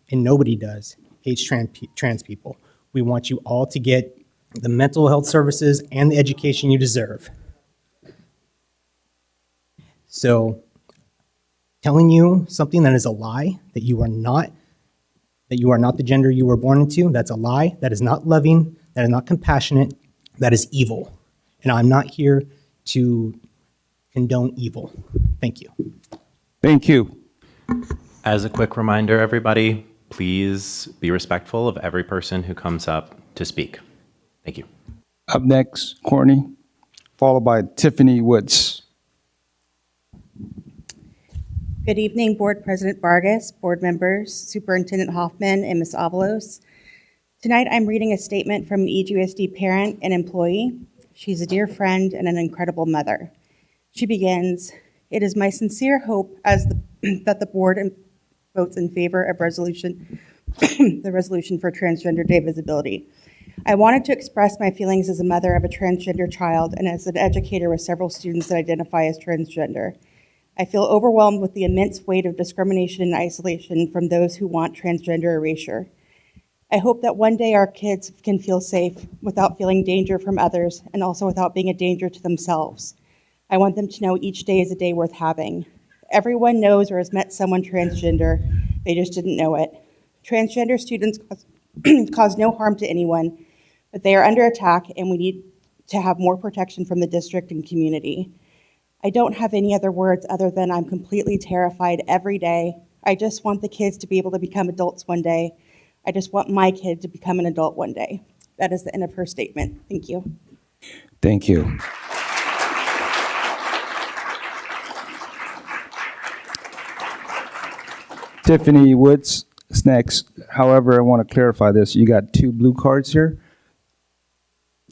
and nobody does, hate trans people. We want you all to get the mental health services and the education you deserve. So, telling you something that is a lie, that you are not the gender you were born into, that's a lie, that is not loving, that is not compassionate, that is evil. And I'm not here to condone evil. Thank you. Thank you. As a quick reminder, everybody, please be respectful of every person who comes up to speak. Thank you. Up next, Courtney, followed by Tiffany Woods. Good evening, Board President Vargas, board members, Superintendent Hoffman, and Ms. Avalos. Tonight, I'm reading a statement from an EGUSD parent and employee. She's a dear friend and an incredible mother. She begins, "It is my sincere hope that the board votes in favor of the resolution for Transgender Day of Visibility. I wanted to express my feelings as a mother of a transgender child and as an educator with several students that identify as transgender. I feel overwhelmed with the immense weight of discrimination and isolation from those who want transgender erasure. I hope that one day our kids can feel safe without feeling danger from others and also without being a danger to themselves. I want them to know each day is a day worth having. Everyone knows or has met someone transgender, they just didn't know it. Transgender students cause no harm to anyone, but they are under attack and we need to have more protection from the district and community. I don't have any other words other than I'm completely terrified every day. I just want the kids to be able to become adults one day. I just want my kid to become an adult one day." That is the end of her statement. Thank you. Thank you. Tiffany Woods is next. However, I want to clarify this. You got 2 blue cards here.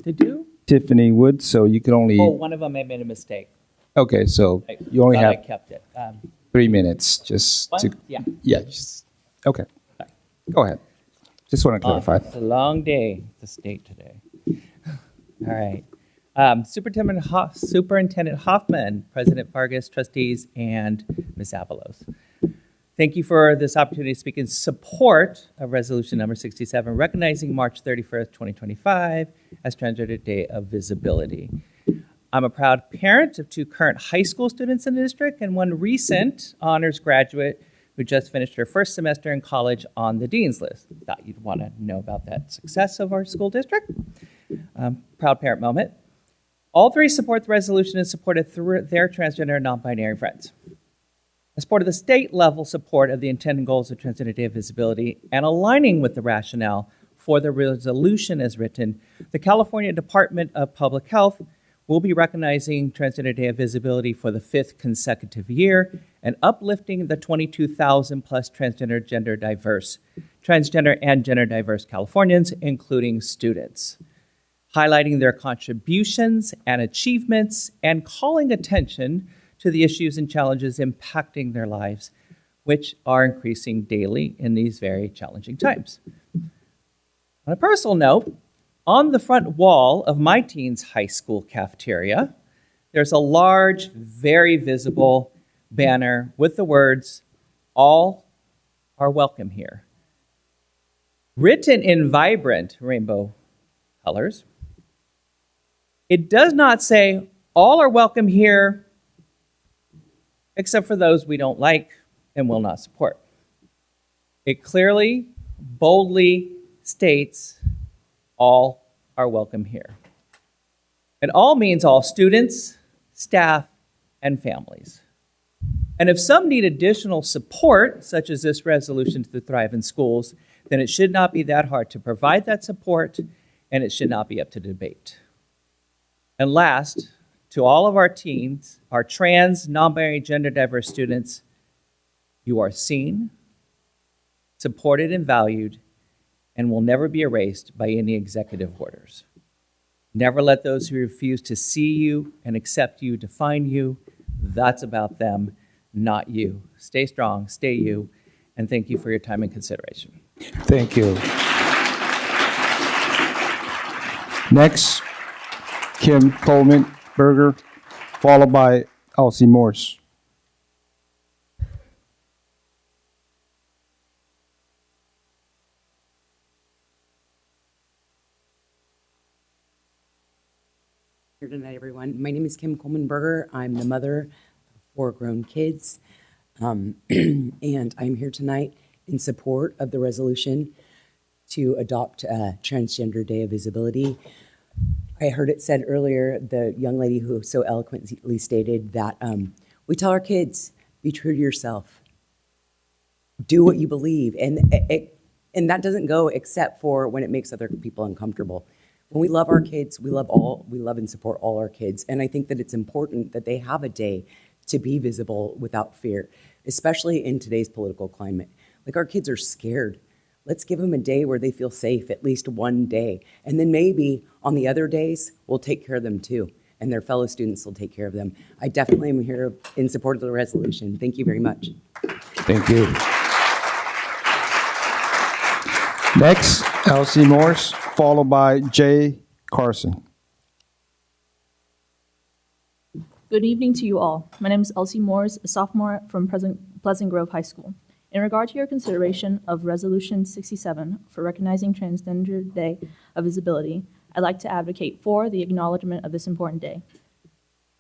To do? Tiffany Woods, so you can only... Oh, one of them I made a mistake. Okay, so you only Thought I have kept it. 3 minutes just What? to... Yeah. Yeah, just... Okay. Go ahead. Just want to clarify. It's a long day at the state today. All right. Superintendent Hoffman, President Vargas, trustees, and Ms. Avalos. Thank you for this opportunity to speak in support of Resolution Number 67, recognizing March 31st, 2025 as Transgender Day of Visibility. I'm a proud parent of 2 current high school students in the district and 1 recent honors graduate who just finished her first semester in college on the Dean's List. Thought you'd want to know about that success of our school district. Proud parent moment. All 3 support the resolution and supported through their transgender and non-binary friends. As part of the state-level support of the intent and goals of Transgender Day of Visibility and aligning with the rationale for the resolution as written, the California Department of Public Health will be recognizing Transgender Day of Visibility for the 5th consecutive year and uplifting the 22,000 plus transgender and gender diverse Californians, including students, highlighting their contributions and achievements and calling attention to the issues and challenges impacting their lives, which are increasing daily in these very challenging times. On a personal note, on the front wall of my teen's high school cafeteria, there's a large, very visible banner with the words, "All are welcome here." Written in vibrant rainbow colors. It does not say, "All are welcome here," except for those we don't like and will not support. It clearly, boldly states, all are welcome here. And all means all students, staff, and families. And if some need additional support, such as this resolution to thrive in schools, then it should not be that hard to provide that support, and it should not be up to debate. And last, to all of our teens, our trans, non-binary, gender diverse students, you are seen, supported, and valued, and will never be erased by any executive orders. Never let those who refuse to see you and accept you define you. That's about them, not you. Stay strong, stay you, and thank you for your time and consideration. Thank you. Next, Kim Coleman Berger, followed by Elsie Morse. Here tonight, everyone. My name is Kim Coleman Berger. I'm the mother of 4 grown kids, and I'm here tonight in support of the resolution to adopt Transgender Day of Visibility. I heard it said earlier, the young lady who so eloquently stated that we tell our kids, be true to yourself, do what you believe, and that doesn't go except for when it makes other people uncomfortable. When we love our kids, we love and support all our kids. And I think that it's important that they have a day to be visible without fear, especially in today's political climate. Like, our kids are scared. Let's give them a day where they feel safe, at least one day. And then maybe on the other days, we'll take care of them too. And their fellow students will take care of them. I definitely am here in support of the resolution. Thank you very much. Thank you. Next, Elsie Morse, followed by Jay Carson. Good evening to you all. My name is Elsie Morse, a sophomore from Pleasant Grove High School. In regard to your consideration of Resolution 67 for recognizing Transgender Day of Visibility, I'd like to advocate for the acknowledgement of this important day.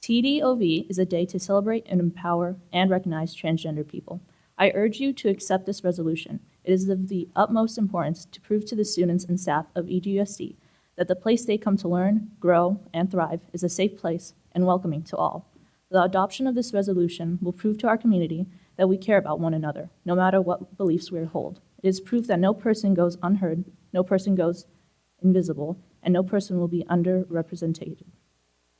TDOV is a day to celebrate and empower and recognize transgender people. I urge you to accept this resolution. It is of the utmost importance to prove to the students and staff of EGUSD that the place they come to learn, grow, and thrive is a safe place and welcoming to all. The adoption of this resolution will prove to our community that we care about one another, no matter what beliefs we hold. It is proof that no person goes unheard, no person goes invisible, and no person will be underrepresented.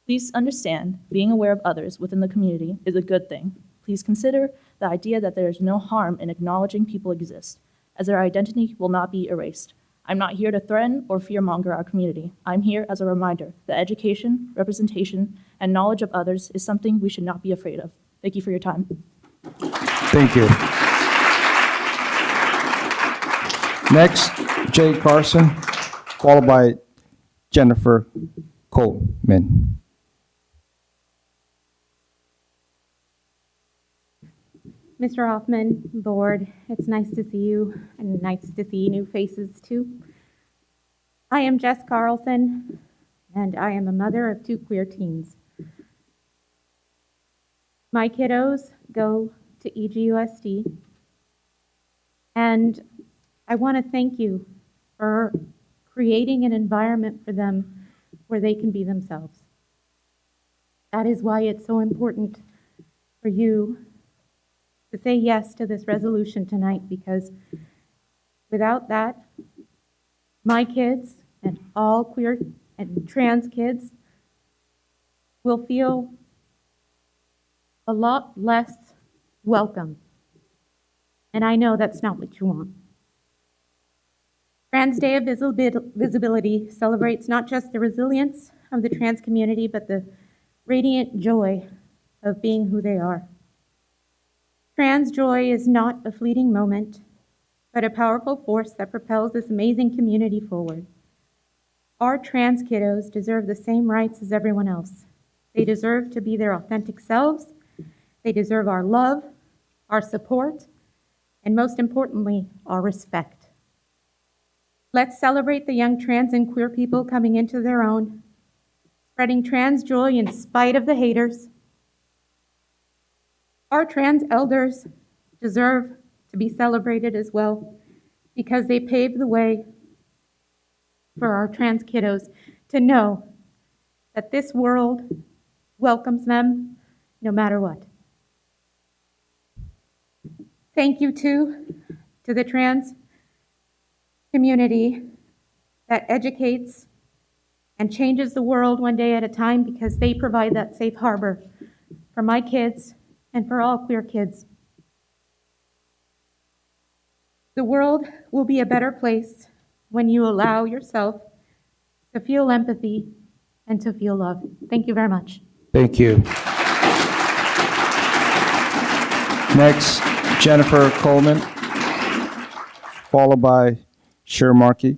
Please understand, being aware of others within the community is a good thing. Please consider the idea that there is no harm in acknowledging people exist, as their identity will not be erased. I'm not here to threaten or fearmonger our community. I'm here as a reminder that education, representation, and knowledge of others is something we should not be afraid of. Thank you for your time. Thank you. Next, Jay Carson, followed by Jennifer Coleman. Mr. Hoffman, board, it's nice to see you and nice to see new faces too. I am Jess Carlson, and I am a mother of 2 queer teens. My kiddos go to EGUSD, and I want to thank you for creating an environment for them where they can be themselves. That is why it's so important for you to say yes to this resolution tonight, because without that, my kids and all queer and trans kids will feel a lot less welcome. And I know that's not what you want. Trans Day of Visibility celebrates not just the resilience of the trans community, but the radiant joy of being who they are. Trans joy is not a fleeting moment, but a powerful force that propels this amazing community forward. Our trans kiddos deserve the same rights as everyone else. They deserve to be their authentic selves. They deserve our love, our support, and most importantly, our respect. Let's celebrate the young trans and queer people coming into their own, spreading trans joy in spite of the haters. Our trans elders deserve to be celebrated as well, because they paved the way for our trans kiddos to know that this world welcomes them no matter what. Thank you to the trans community that educates and changes the world one day at a time, because they provide that safe harbor for my kids and for all queer kids. The world will be a better place when you allow yourself to feel empathy and to feel love. Thank you very much. Thank you. Next, Jennifer Coleman, followed by Sher Markey.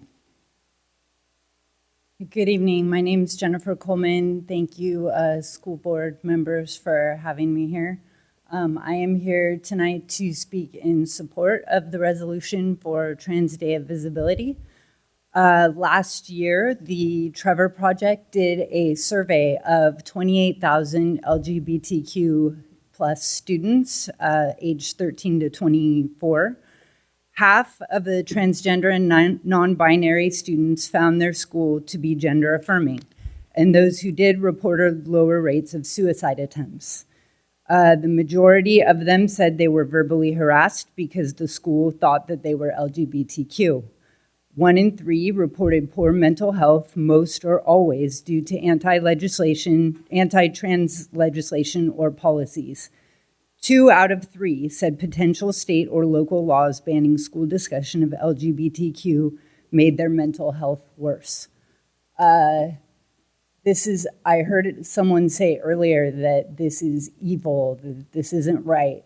Good evening. My name is Jennifer Coleman. Thank you, school board members, for having me here. I am here tonight to speak in support of the resolution for Trans Day of Visibility. Last year, the Trevor Project did a survey of 28,000 LGBTQ plus students aged 13 to 24. Half of the transgender and non-binary students found their school to be gender affirming, and those who did reported lower rates of suicide attempts. The majority of them said they were verbally harassed because the school thought that they were LGBTQ. 1 in 3 reported poor mental health, most or always due to anti-trans legislation or policies. 2 out of 3 said potential state or local laws banning school discussion of LGBTQ made their mental health worse. I heard someone say earlier that this is evil, that this isn't right.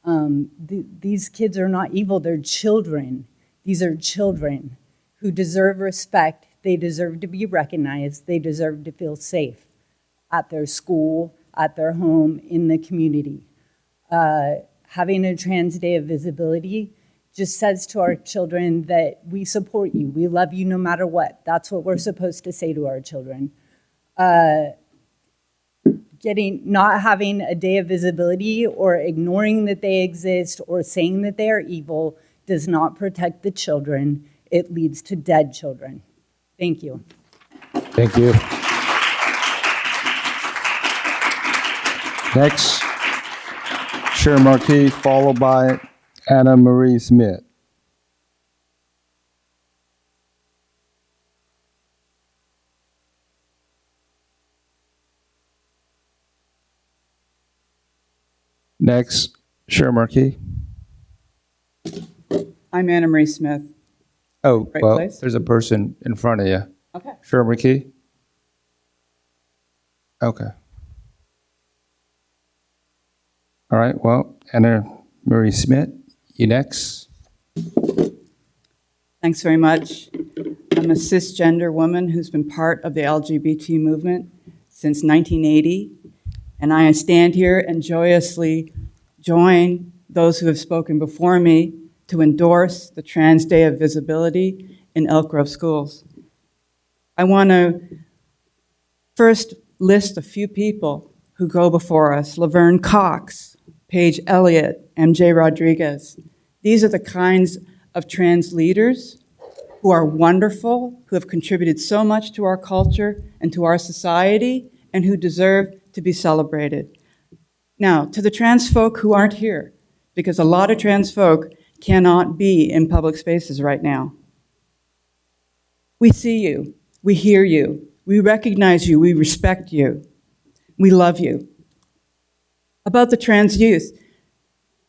These kids are not evil, they're children. These are children who deserve respect. They deserve to be recognized. They deserve to feel safe at their school, at their home, in the community. Having a Trans Day of Visibility just says to our children that we support you, we love you no matter what. That's what we're supposed to say to our children. Not having a day of visibility or ignoring that they exist or saying that they are evil does not protect the children. It leads to dead children. Thank you. Thank you. Next, Sher Markey, followed by Anna Marie Smith. Next, Sher Markey. I'm Anna Marie Smith. Oh, Right well, place? there's a person in front of you. Okay. Sher Markey. Okay. All right, well, Anna Marie Smith, you next. Thanks very much. I'm a cisgender woman who's been part of the LGBT movement since 1980, and I stand here and joyously join those who have spoken before me to endorse the Trans Day of Visibility in Elk Grove schools. I want to first list a few people who go before us: Laverne Cox, Paige Elliott, MJ Rodriguez. These are the kinds of trans leaders who are wonderful, who have contributed so much to our culture and to our society, and who deserve to be celebrated. Now, to the trans folk who aren't here, because a lot of trans folk cannot be in public spaces right now. We see you, we hear you, we recognize you, we respect you, we love you. About the trans youth,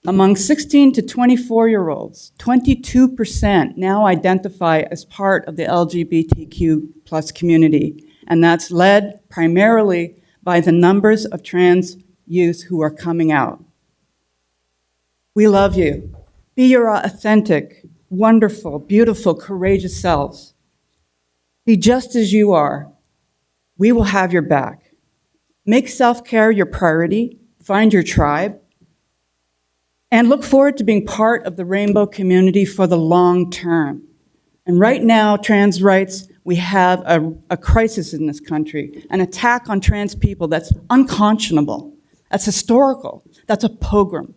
among 16 to 24-year-olds, 22% now identify as part of the LGBTQ plus community, and that's led primarily by the numbers of trans youth who are coming out. We love you. Be your authentic, wonderful, beautiful, courageous selves. Be just as you are. We will have your back. Make self-care your priority. Find your tribe. And look forward to being part of the rainbow community for the long term. And right now, trans rights, we have a crisis in this country, an attack on trans people that's unconscionable, that's historical, that's a pogrom.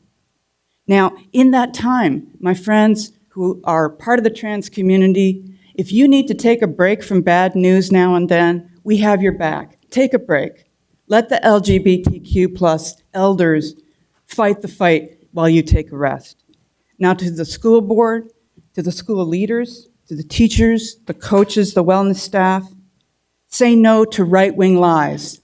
Now, in that time, my friends who are part of the trans community, if you need to take a break from bad news now and then, we have your back. Take a break. Let the LGBTQ plus elders fight the fight while you take a rest. Now to the school board, to the school leaders, to the teachers, the coaches, the wellness staff, say no to right-wing lies.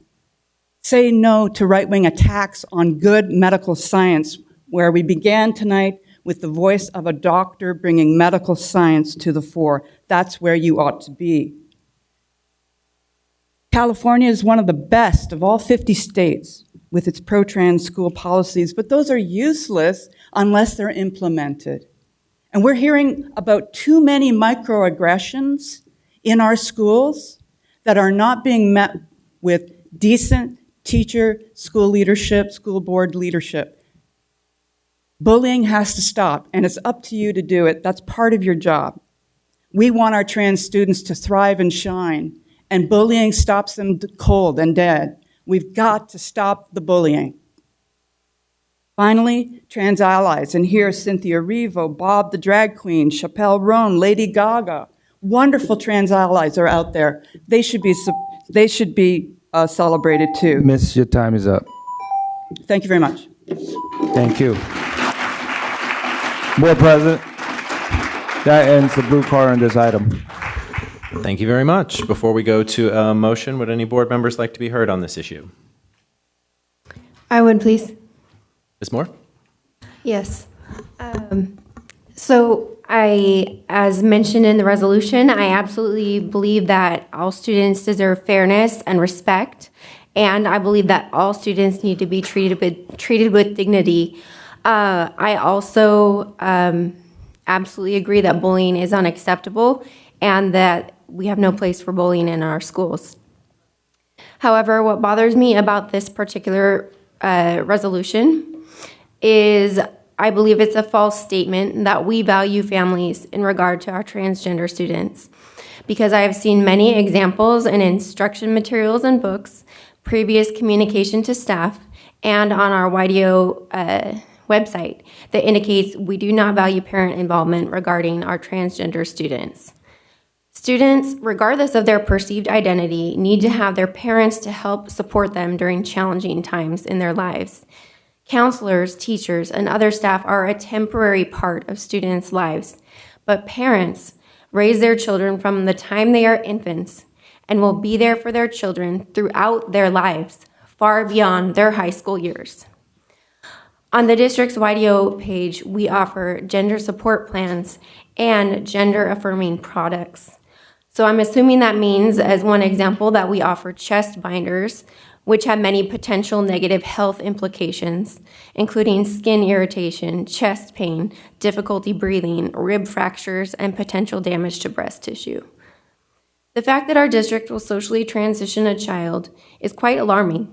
Say no to right-wing attacks on good medical science, where we began tonight with the voice of a doctor bringing medical science to the fore. That's where you ought to be. California is one of the best of all 50 states with its pro-trans school policies, but those are useless unless they're implemented. And we're hearing about too many microaggressions in our schools that are not being met with decent teacher, school leadership, school board leadership. Bullying has to stop, and it's up to you to do it. That's part of your job. We want our trans students to thrive and shine, and bullying stops them cold and dead. We've got to stop the bullying. Finally, trans allies, and here Cynthia Erivo, Bob the drag queen, Chappelle Roan, Lady Gaga, wonderful trans allies are out there. They should be celebrated too. Miss, your time is up. Thank you very much. Thank you. Board President, that ends the blue card on this item. Thank you very much. Before we go to a motion, would any board members like to be heard on this issue? I would, please. Ms. Moore? Yes. So as mentioned in the resolution, I absolutely believe that all students deserve fairness and respect, and I believe that all students need to be treated with dignity. I also absolutely agree that bullying is unacceptable and that we have no place for bullying in our schools. However, what bothers me about this particular resolution is I believe it's a false statement that we value families in regard to our transgender students, because I have seen many examples in instruction materials and books, previous communication to staff, and on our YDO website that indicates we do not value parent involvement regarding our transgender students. Students, regardless of their perceived identity, need to have their parents to help support them during challenging times in their lives. Counselors, teachers, and other staff are a temporary part of students' lives, but parents raise their children from the time they are infants and will be there for their children throughout their lives, far beyond their high school years. On the district's YDO page, we offer gender support plans and gender-affirming products. So I'm assuming that means, as one example, that we offer chest binders, which have many potential negative health implications, including skin irritation, chest pain, difficulty breathing, rib fractures, and potential damage to breast tissue. The fact that our district will socially transition a child is quite alarming.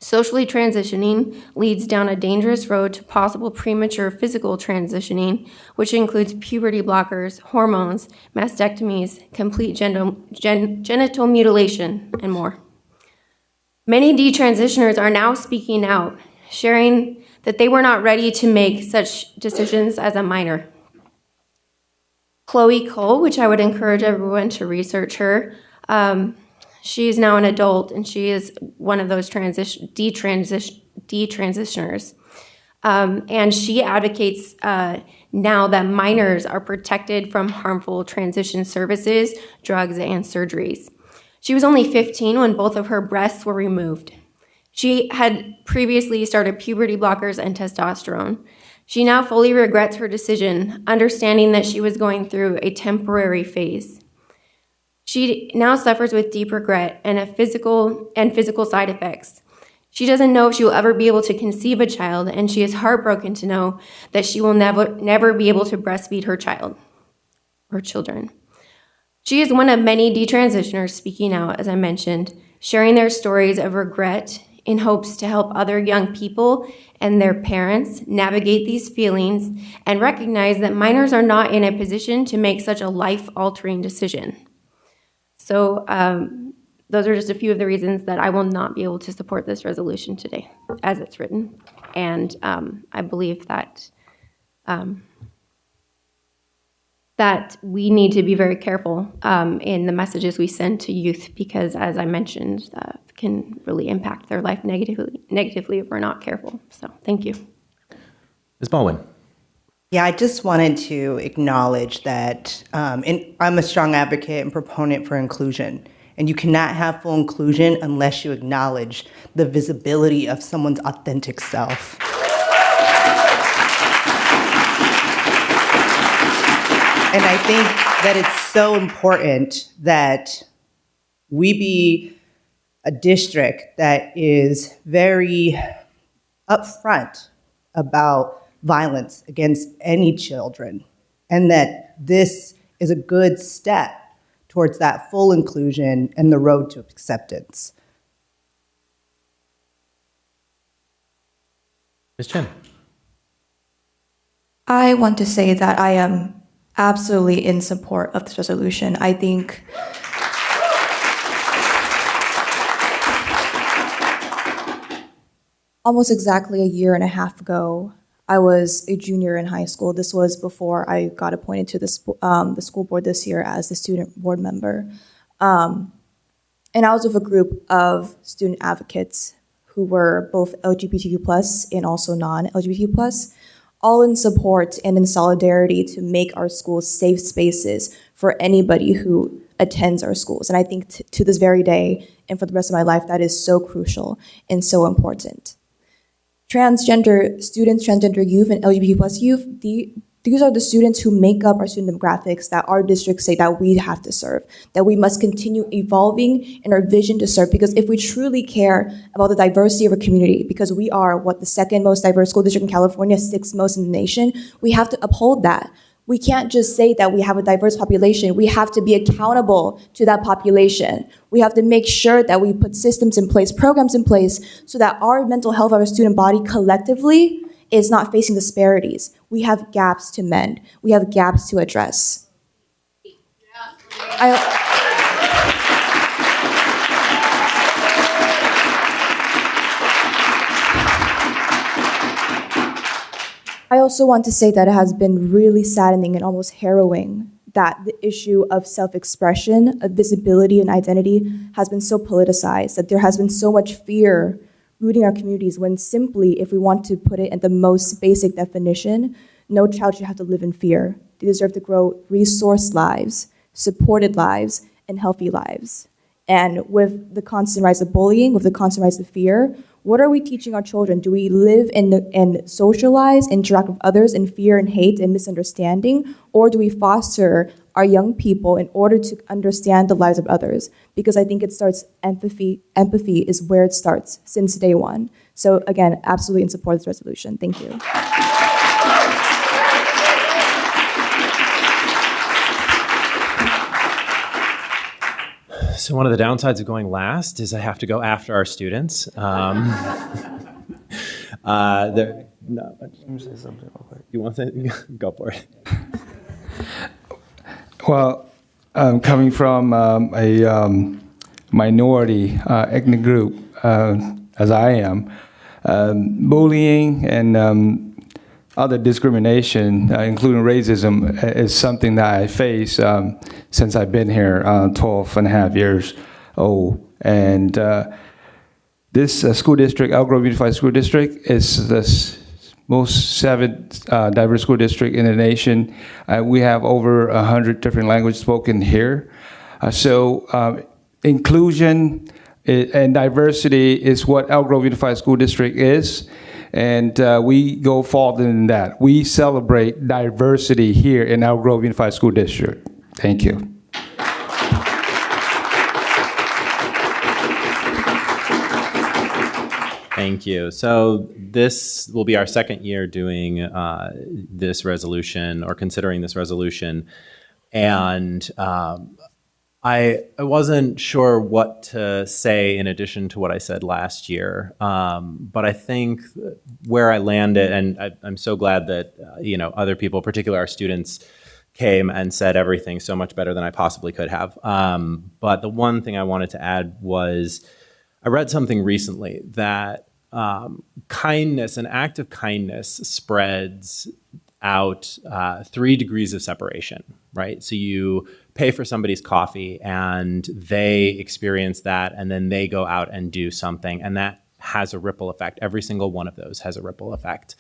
Socially transitioning leads down a dangerous road to possible premature physical transitioning, which includes puberty blockers, hormones, mastectomies, complete genital mutilation, and more. Many detransitioners are now speaking out, sharing that they were not ready to make such decisions as a minor. Chloe Cole, which I would encourage everyone to research her, she is now an adult, and she is one of those detransitioners. And she advocates now that minors are protected from harmful transition services, drugs, and surgeries. She was only 15 when both of her breasts were removed. She had previously started puberty blockers and testosterone. She now fully regrets her decision, understanding that she was going through a temporary phase. She now suffers with deep regret and physical side effects. She doesn't know if she will ever be able to conceive a child, and she is heartbroken to know that she will never be able to breastfeed her child or children. She is one of many detransitioners speaking out, as I mentioned, sharing their stories of regret in hopes to help other young people and their parents navigate these feelings and recognize that minors are not in a position to make such a life-altering decision. So those are just a few of the reasons that I will not be able to support this resolution today as it's written. And I believe that that we need to be very careful in the messages we send to youth because, as I mentioned, that can really impact their life negatively if we're not careful. So thank you. Ms. Baldwin. Yeah, I just wanted to acknowledge that and I'm a strong advocate and proponent for inclusion. And you cannot have full inclusion unless you acknowledge the visibility of someone's authentic self. And I think that it's so important that we be a district that is very upfront about violence against any children, and that this is a good step towards that full inclusion and the road to acceptance. Ms. Chen. I want to say that I am absolutely in support of this resolution. I think almost exactly a year and a half ago, I was a junior in high school. This was before I got appointed to the school board this year as the student board member. And I was with a group of student advocates who were both LGBTQ+ and also non-LGBTQ+, all in support and in solidarity to make our schools safe spaces for anybody who attends our schools. And I think to this very day and for the rest of my life, that is so crucial and so important. Transgender students, transgender youth, and LGBT+ youth, these are the students who make up our student demographics that our districts say that we have to serve, that we must continue evolving in our vision to serve. Because if we truly care about the diversity of our community, because we are, the second most diverse school district in California, 6th most in the nation, we have to uphold that. We can't just say that we have a diverse population. We have to be accountable to that population. We have to make sure that we put systems in place, programs in place, so that our mental health of our student body collectively is not facing disparities. We have gaps to mend. We have gaps to address. I also want to say that it has been really saddening and almost harrowing that the issue of self-expression, of visibility and identity has been so politicized, that there has been so much fear rooting our communities when simply, if we want to put it in the most basic definition, no child should have to live in fear. They deserve to grow resourced lives, supported lives, and healthy lives. And with the constant rise of bullying, with the constant rise of fear, what are we teaching our children? Do we live and socialize, interact with others in fear and hate and misunderstanding? Or do we foster our young people in order to understand the lives of others? Because I think it starts empathy. Empathy is where it starts since day one. So again, absolutely in support of this resolution. Thank you. So one of the downsides of going last is I have to go after our students. You want to say? Go for it. Well, coming from a minority ethnic group, as I am, bullying and other discrimination, including racism, is something that I face since I've been here 12 and a half years old. And this school district, Elk Grove Unified School District, is the most seventh diverse school district in the nation. We have over 100 different languages spoken here. So inclusion and diversity is what Elk Grove Unified School District is. And we go farther than that. We celebrate diversity here in Elk Grove Unified School District. Thank you. Thank you. So this will be our second year doing this resolution or considering this resolution. And I wasn't sure what to say in addition to what I said last year, but I think where I landed, and I'm so glad that other people, particularly our students, came and said everything so much better than I possibly could have. But the one thing I wanted to add was I read something recently that kindness, an act of kindness, spreads out 3 degrees of separation, right? So you pay for somebody's coffee and they experience that, and then they go out and do something, and that has a ripple effect. Every single one of those has a ripple effect.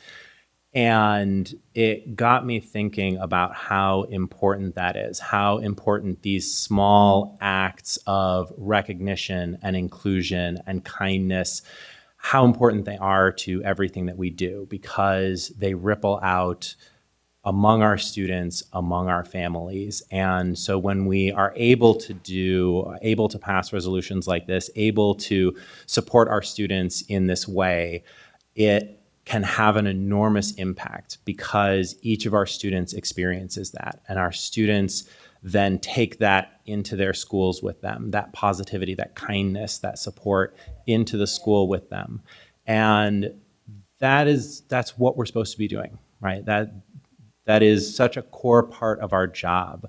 And it got me thinking about how important that is, how important these small acts of recognition and inclusion and kindness, how important they are to everything that we do, because they ripple out among our students, among our families. And so when we are able to pass resolutions like this, able to support our students in this way, it can have an enormous impact, because each of our students experiences that, and our students then take that into their schools with them, that positivity, that kindness, that support into the school with them. And that's what we're supposed to be doing, right? That is such a core part of our job,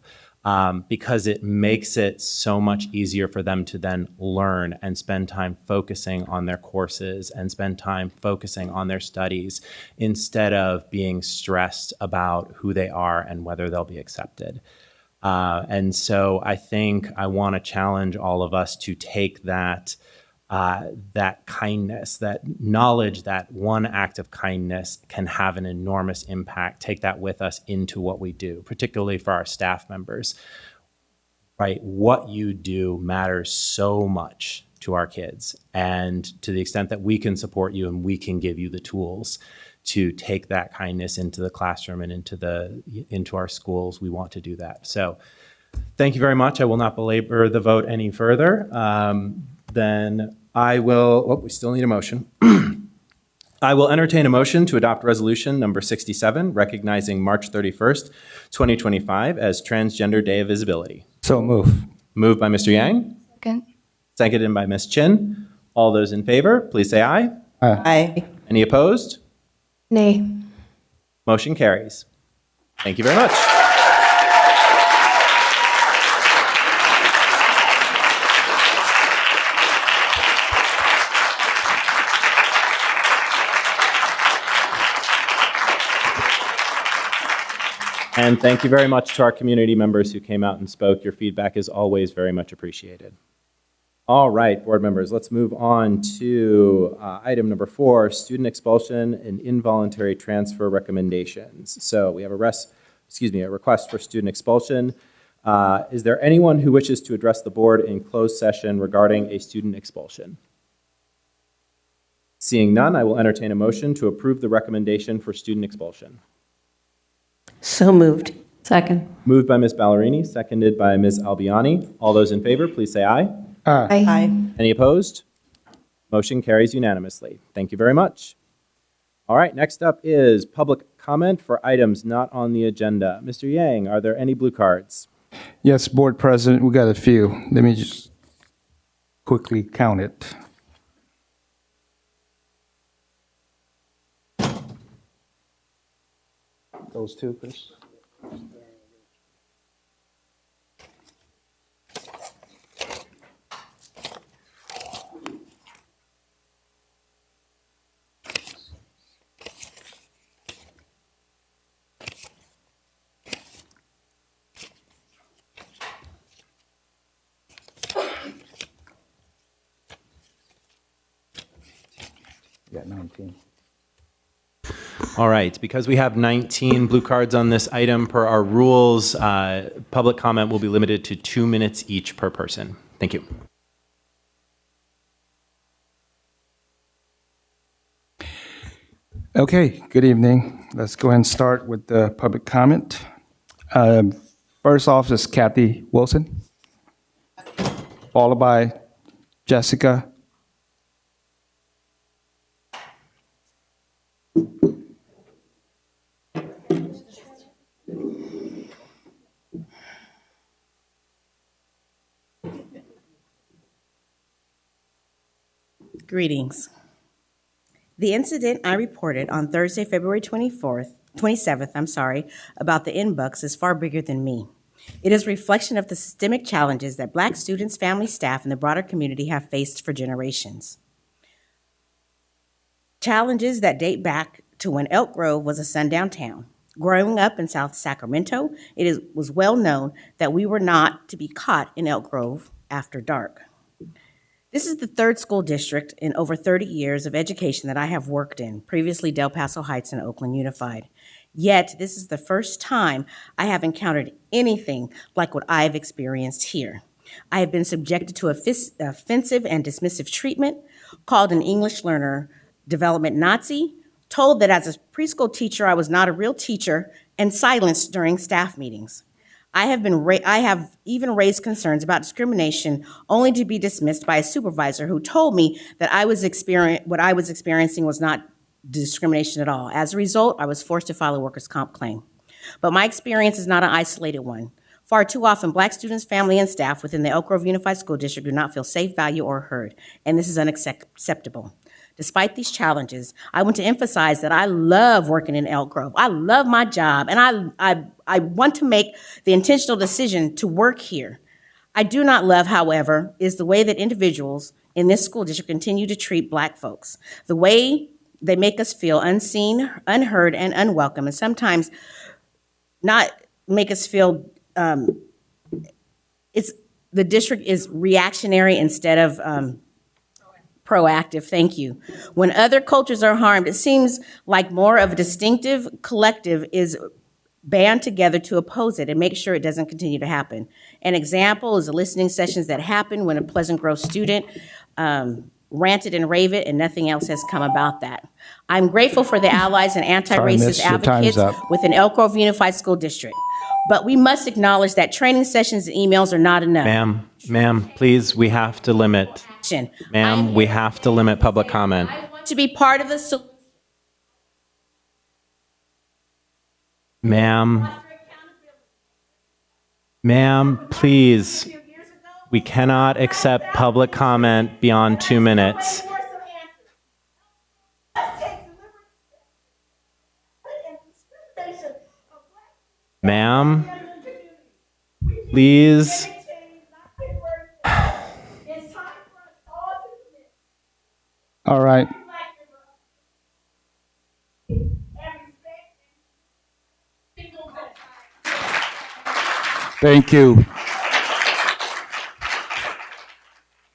because it makes it so much easier for them to then learn and spend time focusing on their courses and spend time focusing on their studies, instead of being stressed about who they are and whether they'll be accepted. And so I think I want to challenge all of us to take that kindness, that knowledge that one act of kindness can have an enormous impact, take that with us into what we do, particularly for our staff members, right? What you do matters so much to our kids, and to the extent that we can support you and we can give you the tools to take that kindness into the classroom and into our schools, we want to do that. So thank you very much. I will not belabor the vote any further. Then I will, we still need a motion. I will entertain a motion to adopt resolution number 67, recognizing March 31st, 2025 as Transgender Day of Visibility. So move. Moved by Mr. Yang. Second. Seconded by Ms. Chin. All those in favor, please say aye. Aye. Any opposed? Nay. Motion carries. Thank you very much. And thank you very much to our community members who came out and spoke. Your feedback is always very much appreciated. All right, board members, let's move on to item number 4, student expulsion and involuntary transfer recommendations. So we have a request for student expulsion. Is there anyone who wishes to address the board in closed session regarding a student expulsion? Seeing none, I will entertain a motion to approve the recommendation for student expulsion. So moved. Second. Moved by Ms. Ballerini, seconded by Ms. Albiani. All those in favor, please say aye. Aye. Aye. Any opposed? Motion carries unanimously. Thank you very much. All right, next up is public comment for items not on the agenda. Mr. Yang, are there any blue cards? Yes, Board President, we got a few. Let me just quickly count it. Those two, Chris? Got 19. All right, because we have 19 blue cards on this item per our rules, public comment will be limited to 2 minutes each per person. Thank you. Okay, good evening. Let's go ahead and start with the public comment. First off is Kathy Wilson, followed by Jessica. Greetings. The incident I reported on Thursday, February 27th, about the inbox is far bigger than me. It is a reflection of the systemic challenges that Black students, family, staff, and the broader community have faced for generations. Challenges that date back to when Elk Grove was a sundown town. Growing up in South Sacramento, was well known that we were not to be caught in Elk Grove after dark. This is the third school district in over 30 years of education that I have worked in, previously Del Paso Heights and Oakland Unified. Yet, this is the first time I have encountered anything like what I have experienced here. I have been subjected to offensive and dismissive treatment, called an English learner development Nazi, told that as a preschool teacher I was not a real teacher, and silenced during staff meetings. I have even raised concerns about discrimination only to be dismissed by a supervisor who told me that what I was experiencing was not discrimination at all. As a result, I was forced to file a workers' comp claim. But my experience is not an isolated one. Far too often, Black students, family, and staff within the Elk Grove Unified School District do not feel safe, valued, or heard, and this is unacceptable. Despite these challenges, I want to emphasize that I love working in Elk Grove. I love my job, and I want to make the intentional decision to work here. I do not love, however, is the way that individuals in this school district continue to treat Black folks. The way they make us feel unseen, unheard, and unwelcome, and sometimes not make us feel the district is reactionary instead of proactive. Thank you. When other cultures are harmed, it seems like more of a distinctive collective is band together to oppose it and make sure it doesn't continue to happen. An example is the listening sessions that happened when a Pleasant Grove student ranted and raved, and nothing else has come about that. I'm grateful for the allies and anti-racist advocates within Elk Grove Unified School District. But we must acknowledge that training sessions and emails are not enough. Ma'am, please, we have to limit. Ma'am, we have to limit public comment. I want to be part of the solution. Ma'am, please. We cannot accept public comment beyond 2 minutes. Ma'am, please. All right. Thank you.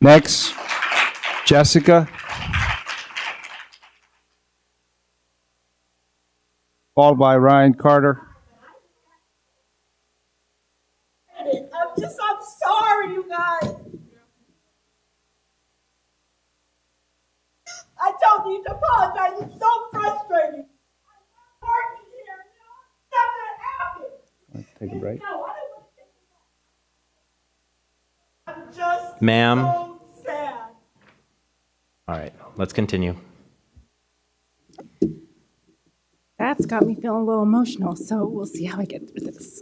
Next, Jessica. Followed by Ryan Carter. I'm sorry, you guys. I don't need to apologize. It's so frustrating. I'm working here. Nothing happened. Take a break. No, I'm just Ma'am. so sad. All right, let's continue. That's got me feeling a little emotional, so we'll see how I get through this.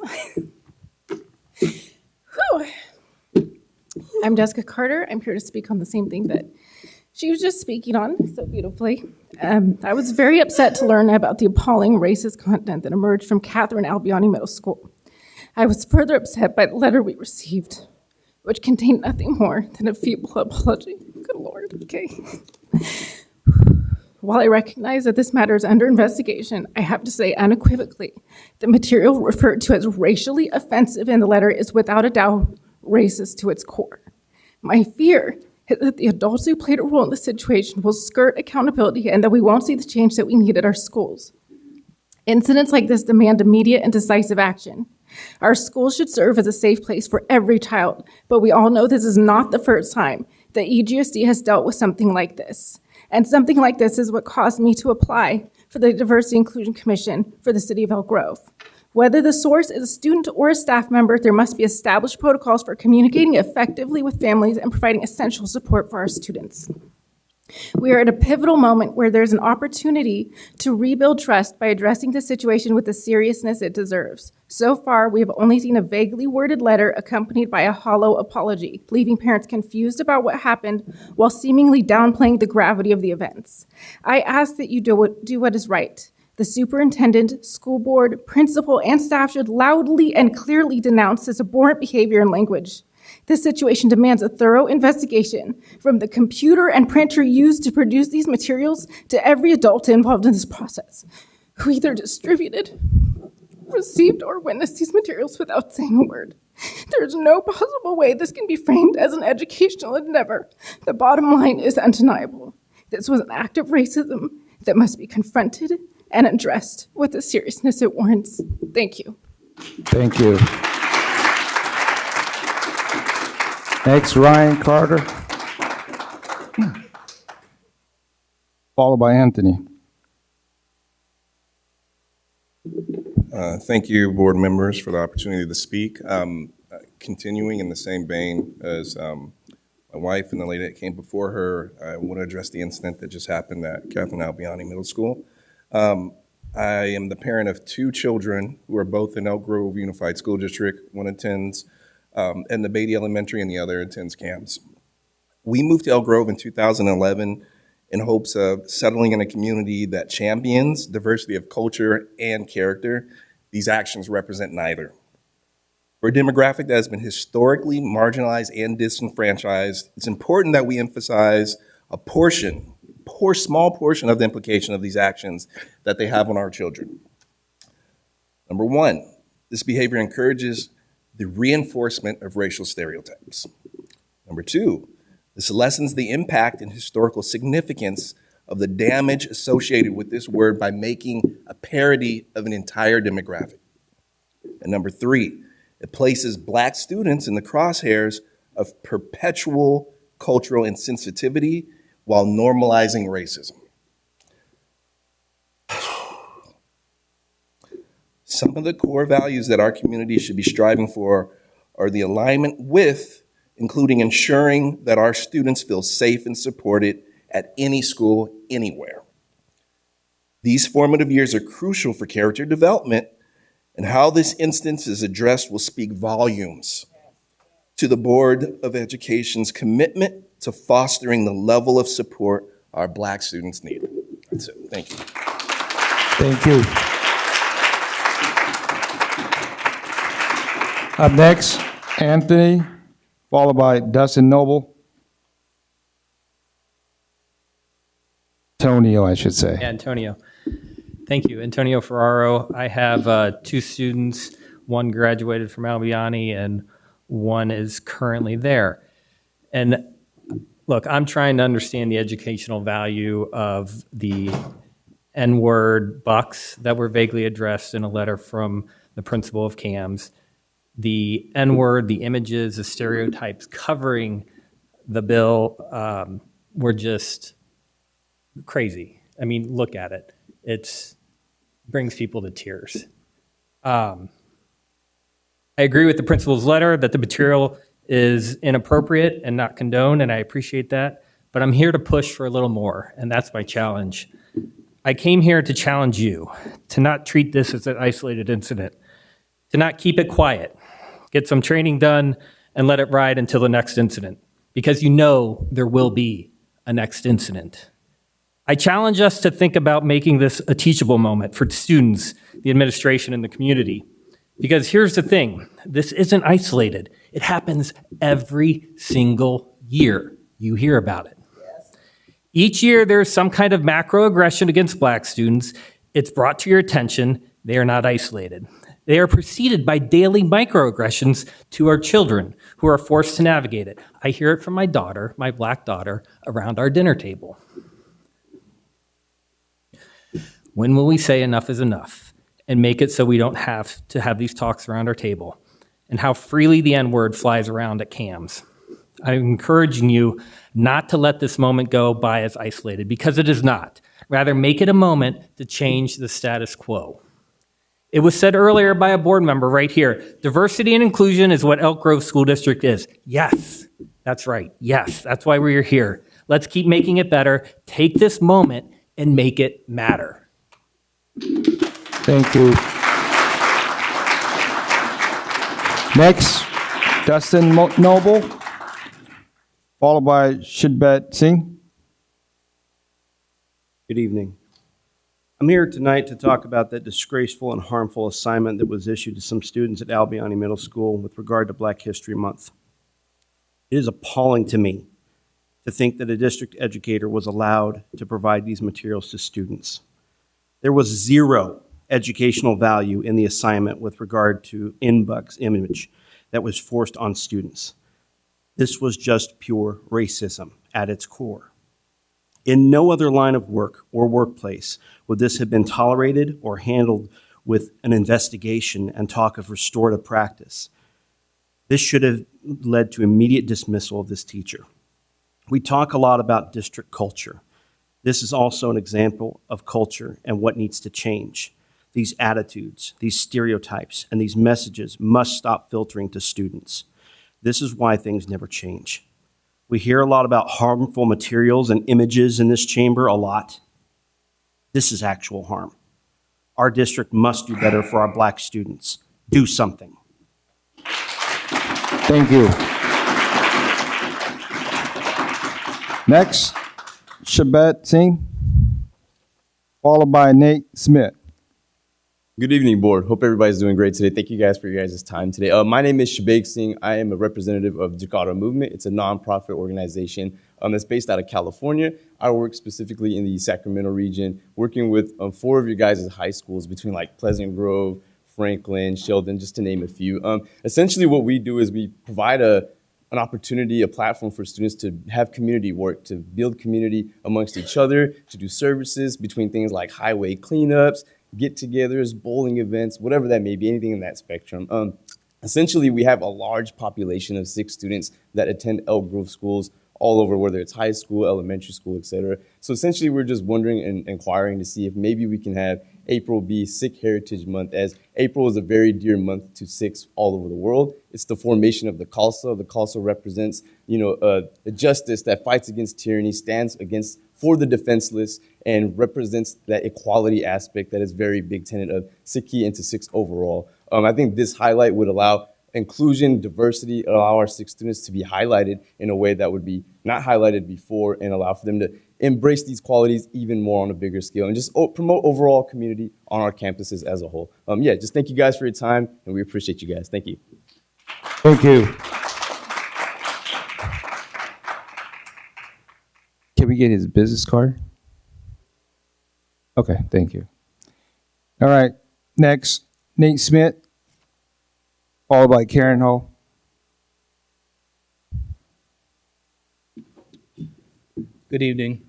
I'm Jessica Carter. I'm here to speak on the same thing that she was just speaking on so beautifully. I was very upset to learn about the appalling racist content that emerged from Catherine Albiani Middle School. I was further upset by the letter we received, which contained nothing more than a feeble apology. Good Lord, okay. While I recognize that this matter is under investigation, I have to say unequivocally, the material referred to as racially offensive in the letter is without a doubt racist to its core. My fear is that the adults who played a role in the situation will skirt accountability and that we won't see the change that we need at our schools. Incidents like this demand immediate and decisive action. Our schools should serve as a safe place for every child, but we all know this is not the first time that EGSD has dealt with something like this. And something like this is what caused me to apply for the Diversity Inclusion Commission for the City of Elk Grove. Whether the source is a student or a staff member, there must be established protocols for communicating effectively with families and providing essential support for our students. We are at a pivotal moment where there's an opportunity to rebuild trust by addressing the situation with the seriousness it deserves. So far, we have only seen a vaguely worded letter accompanied by a hollow apology, leaving parents confused about what happened while seemingly downplaying the gravity of the events. I ask that you do what is right. The superintendent, school board, principal, and staff should loudly and clearly denounce this abhorrent behavior and language. This situation demands a thorough investigation from the computer and printer used to produce these materials to every adult involved in this process, who either distributed received or witnessed these materials without saying a word. There is no possible way this can be framed as an educational endeavor. The bottom line is undeniable. This was an act of racism that must be confronted and addressed with the seriousness it warrants. Thank you. Thank you. Next, Ryan Carter, followed by Anthony. Thank you, board members, for the opportunity to speak. Continuing in the same vein as my wife and the lady that came before her, I want to address the incident that just happened at Catherine Albiani Middle School. I am the parent of 2 children who are both in Elk Grove Unified School District. One attends in the Beatty Elementary and the other attends CAMS. We moved to Elk Grove in 2011 in hopes of settling in a community that champions diversity of culture and character. These actions represent neither. For a demographic that has been historically marginalized and disenfranchised, it's important that we emphasize a small portion of the implication of these actions that they have on our children. Number 1, this behavior encourages the reinforcement of racial stereotypes. Number 2, this lessens the impact and historical significance of the damage associated with this word by making a parody of an entire demographic. And number 3, it places Black students in the crosshairs of perpetual cultural insensitivity while normalizing racism. Some of the core values that our community should be striving for are the alignment with, including ensuring that our students feel safe and supported at any school, anywhere. These formative years are crucial for character development, and how this instance is addressed will speak volumes to the Board of Education's commitment to fostering the level of support our Black students need. That's it. Thank you. Thank you. Up next, Anthony, followed by Dustin Noble. Antonio, I should say. Yeah, Antonio. Thank you. Antonio Ferraro. I have 2 students. One graduated from Albiani and one is currently there. And look, I'm trying to understand the educational value of the N-word bucks that were vaguely addressed in a letter from the principal of CAMS. The N-word, the images, the stereotypes covering the bill were just crazy. I mean, look at it. It brings people to tears. I agree with the principal's letter that the material is inappropriate and not condoned, and I appreciate that. But I'm here to push for a little more, and that's my challenge. I came here to challenge you to not treat this as an isolated incident, to not keep it quiet, get some training done, and let it ride until the next incident, because you know there will be a next incident. I challenge us to think about making this a teachable moment for students, the administration, and the community. Because here's the thing, this isn't isolated. It happens every single year. You hear about it. Each year there's some kind of macroaggression against Black students. It's brought to your attention. They are not isolated. They are preceded by daily microaggressions to our children who are forced to navigate it. I hear it from my daughter, my Black daughter, around our dinner table. When will we say enough is enough and make it so we don't have to have these talks around our table? And how freely the N-word flies around at CAMS. I'm encouraging you not to let this moment go by as isolated, because it is not. Rather, make it a moment to change the status quo. It was said earlier by a board member right here, diversity and inclusion is what Elk Grove School District is. Yes, that's right. Yes, that's why we're here. Let's keep making it better. Take this moment and make it matter. Thank you. Next, Dustin Noble, followed by Shidbet Singh. Good evening. I'm here tonight to talk about that disgraceful and harmful assignment that was issued to some students at Albiani Middle School with regard to Black History Month. It is appalling to me to think that a district educator was allowed to provide these materials to students. There was zero educational value in the assignment with regard to in-box image that was forced on students. This was just pure racism at its core. In no other line of work or workplace would this have been tolerated or handled with an investigation and talk of restorative practice. This should have led to immediate dismissal of this teacher. We talk a lot about district culture. This is also an example of culture and what needs to change. These attitudes, these stereotypes, and these messages must stop filtering to students. This is why things never change. We hear a lot about harmful materials and images in this chamber a lot. This is actual harm. Our district must do better for our Black students. Do something. Thank you. Next, Shabbat Singh, followed by Nate Smith. Good evening, board. Hope everybody's doing great today. Thank you guys for your guys' time today. My name is Shabbat Singh. I am a representative of Jakarta Movement. It's a nonprofit organization that's based out of California. I work specifically in the Sacramento region, working with 4 of your guys' high schools between like Pleasant Grove, Franklin, Sheldon, just to name a few. Essentially what we do is we provide an opportunity, a platform for students to have community work, to build community amongst each other, to do services between things like highway cleanups, get-togethers, bowling events, whatever that may be, anything in that spectrum. Essentially, we have a large population of 6 students that attend Elk Grove schools all over, whether it's high school, elementary school, et cetera. So essentially, we're just wondering and inquiring to see if maybe we can have April be Sikh Heritage Month, as April is a very dear month to Sikhs all over the world. It's the formation of the Khalsa. The Khalsa represents, a justice that fights against tyranny, stands for the defenseless, and represents that equality aspect that is very big tenet of Sikhi and to Sikhs overall. I think this highlight would allow inclusion, diversity, allow our Sikh students to be highlighted in a way that would be not highlighted before, and allow for them to embrace these qualities even more on a bigger scale, and just promote overall community on our campuses as a whole. Just thank you guys for your time, and we appreciate you guys. Thank you. Thank you. Can we get his business card? Okay, thank you. All right, next, Nate Smith, followed by Karen Hall. Good evening.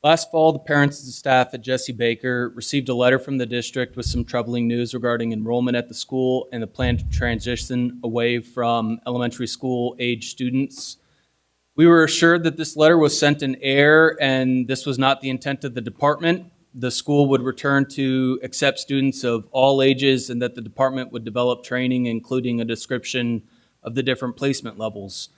Last fall, the parents and staff at Jesse Baker received a letter from the district with some troubling news regarding enrollment at the school and the plan to transition away from elementary school age students. We were assured that this letter was sent in error and this was not the intent of the department. The school would return to accept students of all ages, and that the department would develop training, including a description of the different placement levels.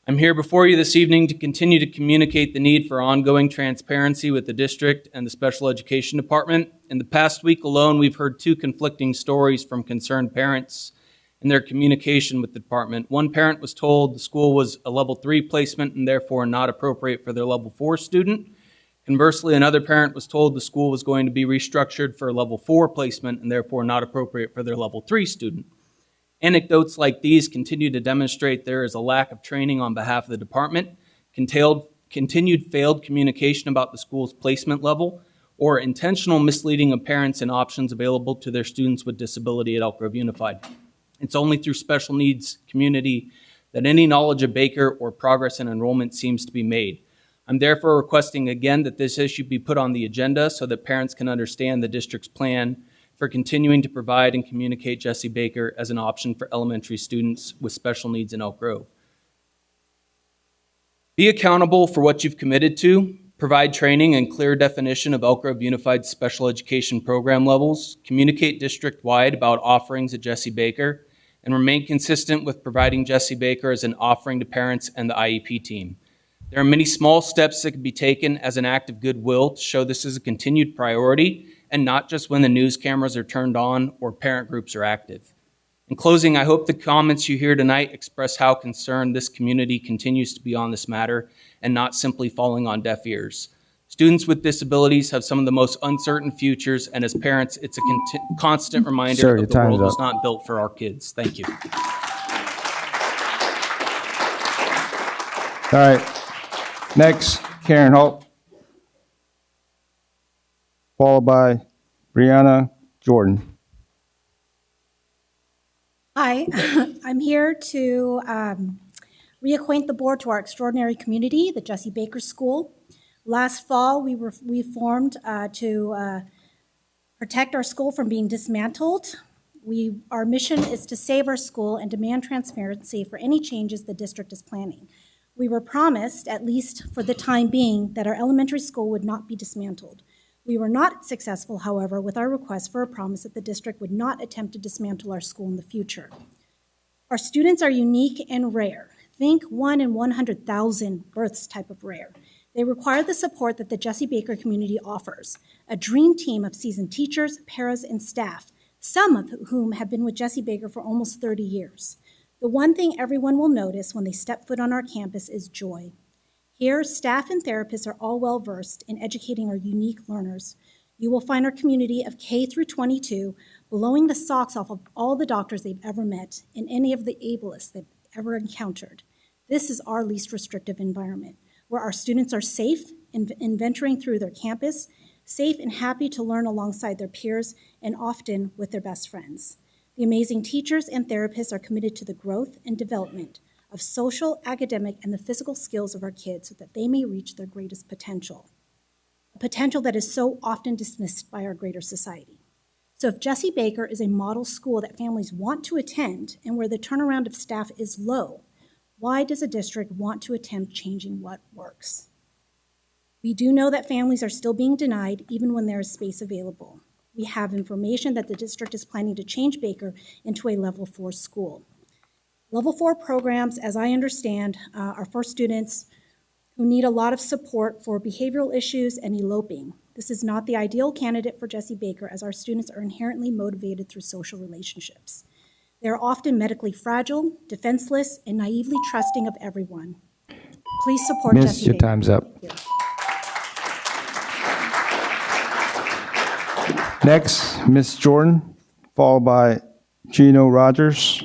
I'm here before you this evening to continue to communicate the need for ongoing transparency with the district and the special education department. In the past week alone, we've heard 2 conflicting stories from concerned parents in their communication with the department. One parent was told the school was a level 3 placement and therefore not appropriate for their level 4 student. Conversely, another parent was told the school was going to be restructured for a level 4 placement and therefore not appropriate for their level 3 student. Anecdotes like these continue to demonstrate there is a lack of training on behalf of the department, continued failed communication about the school's placement level, or intentional misleading of parents and options available to their students with disability at Elk Grove Unified. It's only through special needs community that any knowledge of Baker or progress in enrollment seems to be made. I'm therefore requesting again that this issue be put on the agenda so that parents can understand the district's plan for continuing to provide and communicate Jesse Baker as an option for elementary students with special needs in Elk Grove. Be accountable for what you've committed to. Provide training and clear definition of Elk Grove Unified special education program levels. Communicate district-wide about offerings at Jesse Baker, and remain consistent with providing Jesse Baker as an offering to parents and the IEP team. There are many small steps that can be taken as an act of goodwill to show this is a continued priority, and not just when the news cameras are turned on or parent groups are active. In closing, I hope the comments you hear tonight express how concerned this community continues to be on this matter and not simply falling on deaf ears. Students with disabilities have some of the most uncertain futures, and as parents, it's a constant reminder that the world was not built for our kids. Thank you. All right. Next, Karen Holt, followed by Brianna Jordan. Hi, I'm here to reacquaint the board to our extraordinary community, the Jessie Baker School. Last fall, we formed to protect our school from being dismantled. Our mission is to save our school and demand transparency for any changes the district is planning. We were promised, at least for the time being, that our elementary school would not be dismantled. We were not successful, however, with our request for a promise that the district would not attempt to dismantle our school in the future. Our students are unique and rare. Think 1 in 100,000 births type of rare. They require the support that the Jessie Baker community offers, a dream team of seasoned teachers, paras, and staff, some of whom have been with Jessie Baker for almost 30 years. The one thing everyone will notice when they step foot on our campus is joy. Here, staff and therapists are all well-versed in educating our unique learners. You will find our community of K through 22 blowing the socks off of all the doctors they've ever met and any of the ableists they've ever encountered. This is our least restrictive environment, where our students are safe in venturing through their campus, safe and happy to learn alongside their peers, and often with their best friends. The amazing teachers and therapists are committed to the growth and development of social, academic, and the physical skills of our kids so that they may reach their greatest potential, a potential that is so often dismissed by our greater society. So if Jessie Baker is a model school that families want to attend and where the turnaround of staff is low, why does a district want to attempt changing what works? We do know that families are still being denied even when there is space available. We have information that the district is planning to change Baker into a level 4 school. Level 4 programs, as I understand, are for students who need a lot of support for behavioral issues and eloping. This is not the ideal candidate for Jessie Baker, as our students are inherently motivated through social relationships. They are often medically fragile, defenseless, and naively trusting of everyone. Please support Miss, Jessie your Baker. time's up. Next, Miss Jordan, followed by Gino Rogers.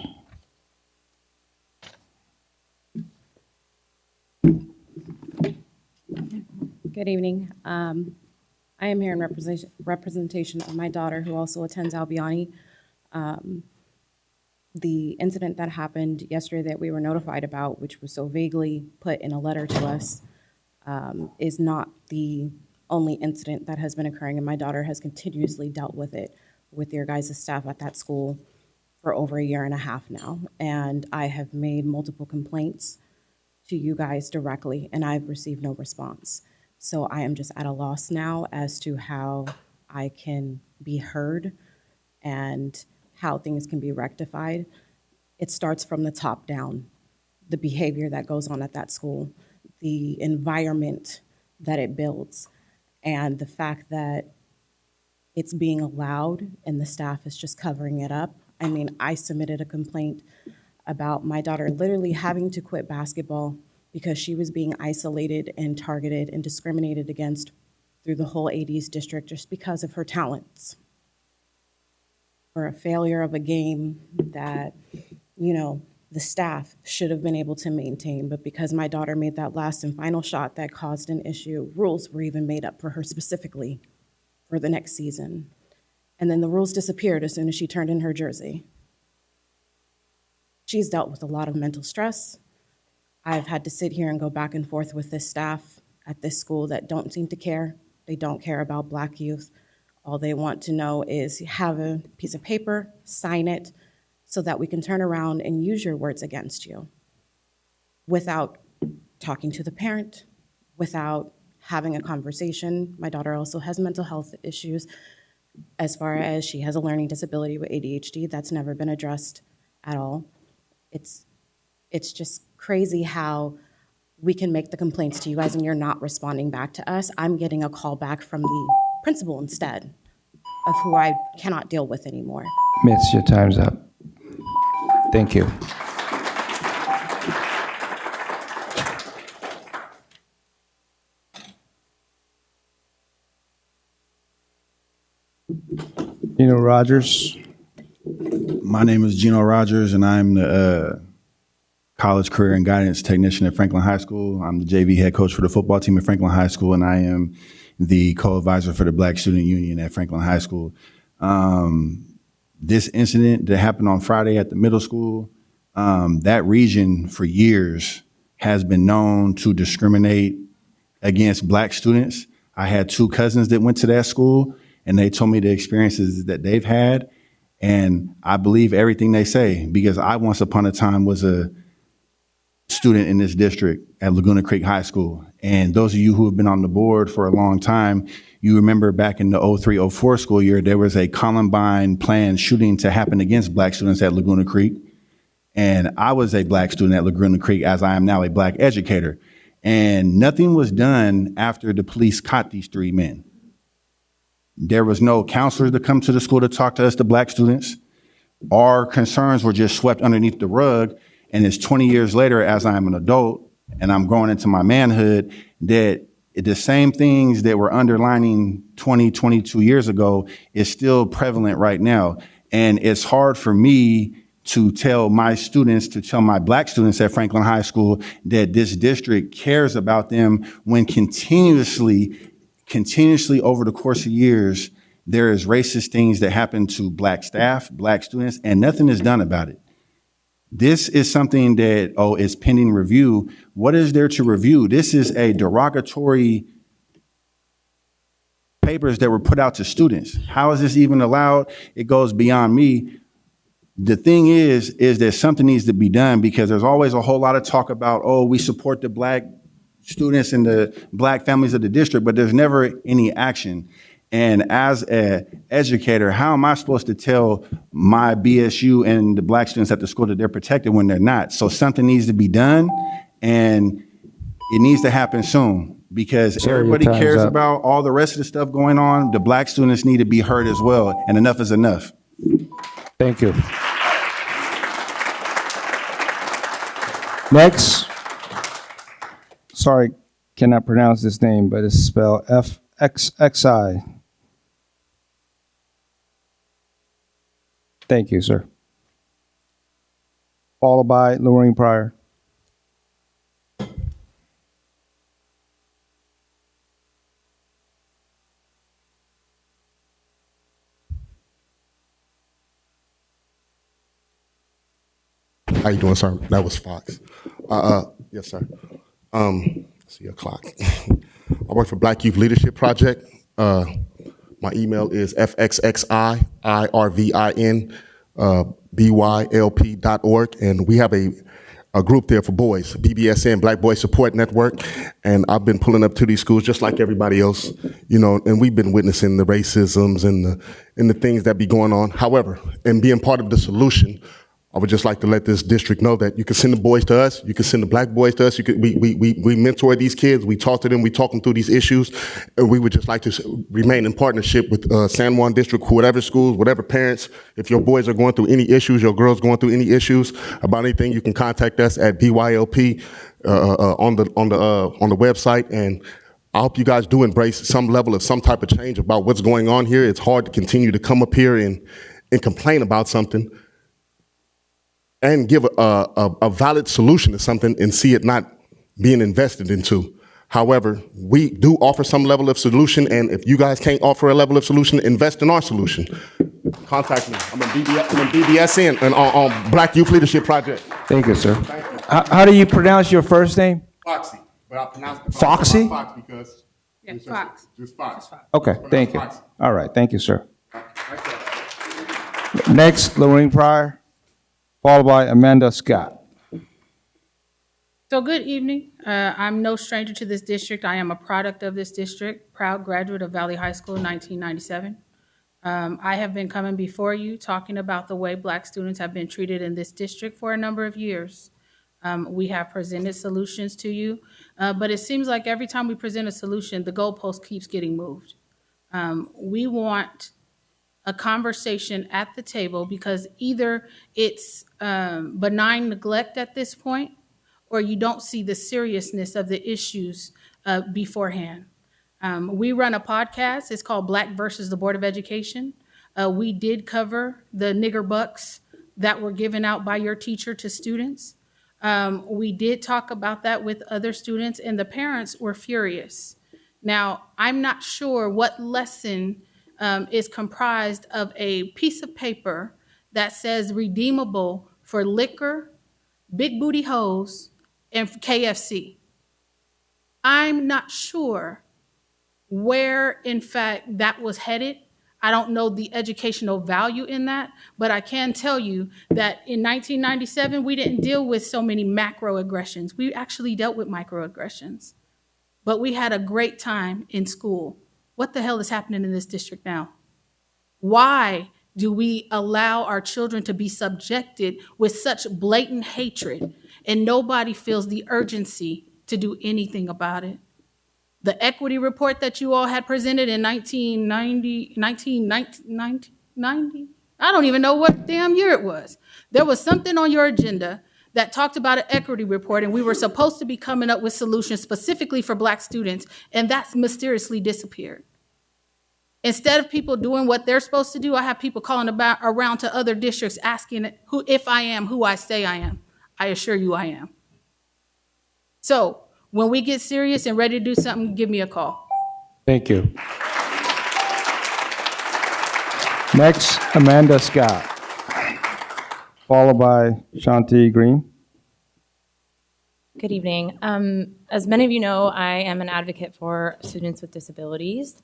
Good evening. I am here in representation of my daughter, who also attends Albiani. The incident that happened yesterday that we were notified about, which was so vaguely put in a letter to us, is not the only incident that has been occurring, and my daughter has continuously dealt with it with your guys' staff at that school for over 1.5 years now. And I have made multiple complaints to you guys directly, and I've received no response. So I am just at a loss now as to how I can be heard and how things can be rectified. It starts from the top down, the behavior that goes on at that school, the environment that it builds, and the fact that it's being allowed and the staff is just covering it up. I mean, I submitted a complaint about my daughter literally having to quit basketball because she was being isolated and targeted and discriminated against through the whole AD's district just because of her talents. For a failure of a game that, you know, the staff should have been able to maintain, but because my daughter made that last and final shot that caused an issue, rules were even made up for her specifically for the next season. And then the rules disappeared as soon as she turned in her jersey. She's dealt with a lot of mental stress. I've had to sit here and go back and forth with this staff at this school that don't seem to care. They don't care about Black youth. All they want to know is have a piece of paper, sign it, so that we can turn around and use your words against you without talking to the parent, without having a conversation. My daughter also has mental health issues as far as she has a learning disability with ADHD. That's never been addressed at all. It's just crazy how we can make the complaints to you guys and you're not responding back to us. I'm getting a call back from the principal instead of who I cannot deal with anymore. Miss, your time's up. Thank you. Gino Rogers. My name is Gino Rogers, and I'm the college career and guidance technician at Franklin High School. I'm the JV head coach for the football team at Franklin High School, and I am the co-advisor for the Black Student Union at Franklin High School. This incident that happened on Friday at the middle school, that region for years has been known to discriminate against Black students. I had 2 cousins that went to that school, and they told me the experiences that they've had, and I believe everything they say, because I once upon a time was a student in this district at Laguna Creek High School. And those of you who have been on the board for a long time, you remember back in the 03-04 school year, there was a Columbine planned shooting to happen against Black students at Laguna Creek. And I was a Black student at Laguna Creek, as I am now a Black educator. And nothing was done after the police caught these 3 men. There was no counselors to come to the school to talk to us, the Black students. Our concerns were just swept underneath the rug. And it's 20 years later, as I'm an adult and I'm growing into my manhood, that the same things that were underlining 20, 22 years ago is still prevalent right now. And it's hard for me to tell my students, to tell my Black students at Franklin High School that this district cares about them when continuously over the course of years, there is racist things that happen to Black staff, Black students, and nothing is done about it. This is something that, is pending review. What is there to review? This is a derogatory papers that were put out to students. How is this even allowed? It goes beyond me. The thing is that something needs to be done, because there's always a whole lot of talk about, we support the Black students and the Black families of the district, but there's never any action. And as an educator, how am I supposed to tell my BSU and the Black students at the school that they're protected when they're not? So something needs to be done, and it needs to happen soon, because everybody cares about all the rest of the stuff going on. The Black students need to be heard as well, and enough is enough. Thank you. Next. Sorry, cannot pronounce this name, but it's spelled FXXI. Thank you, sir. Followed by Lorraine Pryor. How you doing, sir? That was Fox. Yes, sir. See your clock. I work for Black Youth Leadership Project. My email is fxxi.irvin@bylp.org, and we have a group there for boys, BBSN, Black Boys Support Network, and I've been pulling up to these schools just like everybody else, and we've been witnessing the racisms and the things that be going on. However, in being part of the solution, I would just like to let this district know that you can send the boys to us, you can send the Black boys to us, we mentor these kids, we talk to them, we talk them through these issues, and we would just like to remain in partnership with San Juan District, whatever schools, whatever parents. If your boys are going through any issues, your girls going through any issues about anything, you can contact us at BYLP on the website, and I hope you guys do embrace some level of some type of change about what's going on here. It's hard to continue to come up here and complain about something and give a valid solution to something and see it not being invested into. However, we do offer some level of solution, and if you guys can't offer a level of solution, invest in our solution. Contact me. I'm in BBSN and on Black Youth Leadership Project. Thank you, sir. How do you pronounce your first name? Foxy, but I pronounce it Foxy? Fox because it's Fox. Just Fox. Okay, thank you. All right, thank you, sir. Next, Lorraine Pryor, followed by Amanda Scott. So good evening. I'm no stranger to this district. I am a product of this district, proud graduate of Valley High School in 1997. I have been coming before you talking about the way Black students have been treated in this district for a number of years. We have presented solutions to you, but it seems like every time we present a solution, the goalpost keeps getting moved. We want a conversation at the table, because either it's benign neglect at this point, or you don't see the seriousness of the issues beforehand. We run a podcast. It's called Black versus the Board of Education. We did cover the nigger bucks that were given out by your teacher to students. We did talk about that with other students, and the parents were furious. Now, I'm not sure what lesson is comprised of a piece of paper that says redeemable for liquor, big booty hoes, and KFC. I'm not sure where, in fact, that was headed. I don't know the educational value in that, but I can tell you that in 1997, we didn't deal with so many macroaggressions. We actually dealt with microaggressions, but we had a great time in school. What the hell is happening in this district now? Why do we allow our children to be subjected with such blatant hatred and nobody feels the urgency to do anything about it? The equity report that you all had presented in 1990, I don't even know what damn year it was. There was something on your agenda that talked about an equity report, and we were supposed to be coming up with solutions specifically for Black students, and that's mysteriously disappeared. Instead of people doing what they're supposed to do, I have people calling around to other districts asking if I am who I say I am. I assure you I am. So when we get serious and ready to do something, give me a call. Thank you. Next, Amanda Scott, followed by Shanti Green. Good evening. As many of you know, I am an advocate for students with disabilities.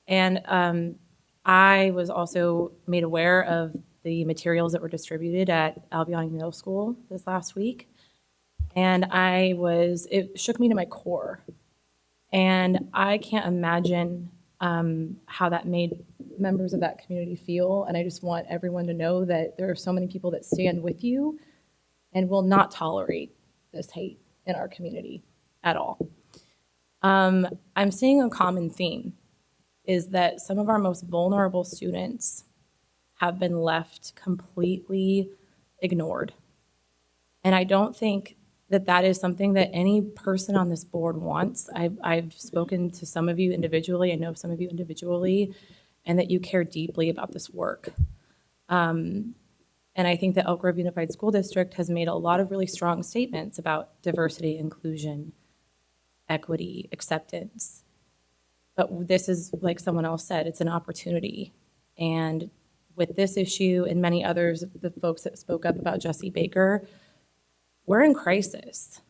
And I was also made aware of the materials that were distributed at Albion Middle School this last week. And it shook me to my core. And I can't imagine how that made members of that community feel. And I just want everyone to know that there are so many people that stand with you and will not tolerate this hate in our community at all. I'm seeing a common theme is that some of our most vulnerable students have been left completely ignored. And I don't think that that is something that any person on this board wants. I've spoken to some of you individually, I know some of you individually, and that you care deeply about this work. And I think that Elk Grove Unified School District has made a lot of really strong statements about diversity, inclusion, equity, acceptance. But this is, like someone else said, it's an opportunity. And with this issue and many others, the folks that spoke up about Jesse Baker, we're in crisis.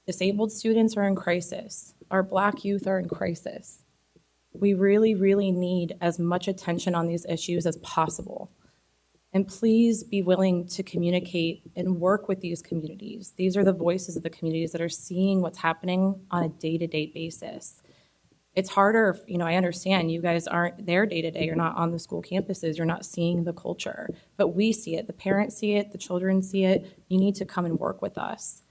Disabled students are in crisis. Our Black youth are in crisis. We really, really need as much attention on these issues as possible. And please be willing to communicate and work with these communities. These are the voices of the communities that are seeing what's happening on a day-to-day basis. It's harder, I understand you guys aren't there day to day, you're not on the school campuses, you're not seeing the culture, but we see it, the parents see it, the children see it. You need to come and work with us.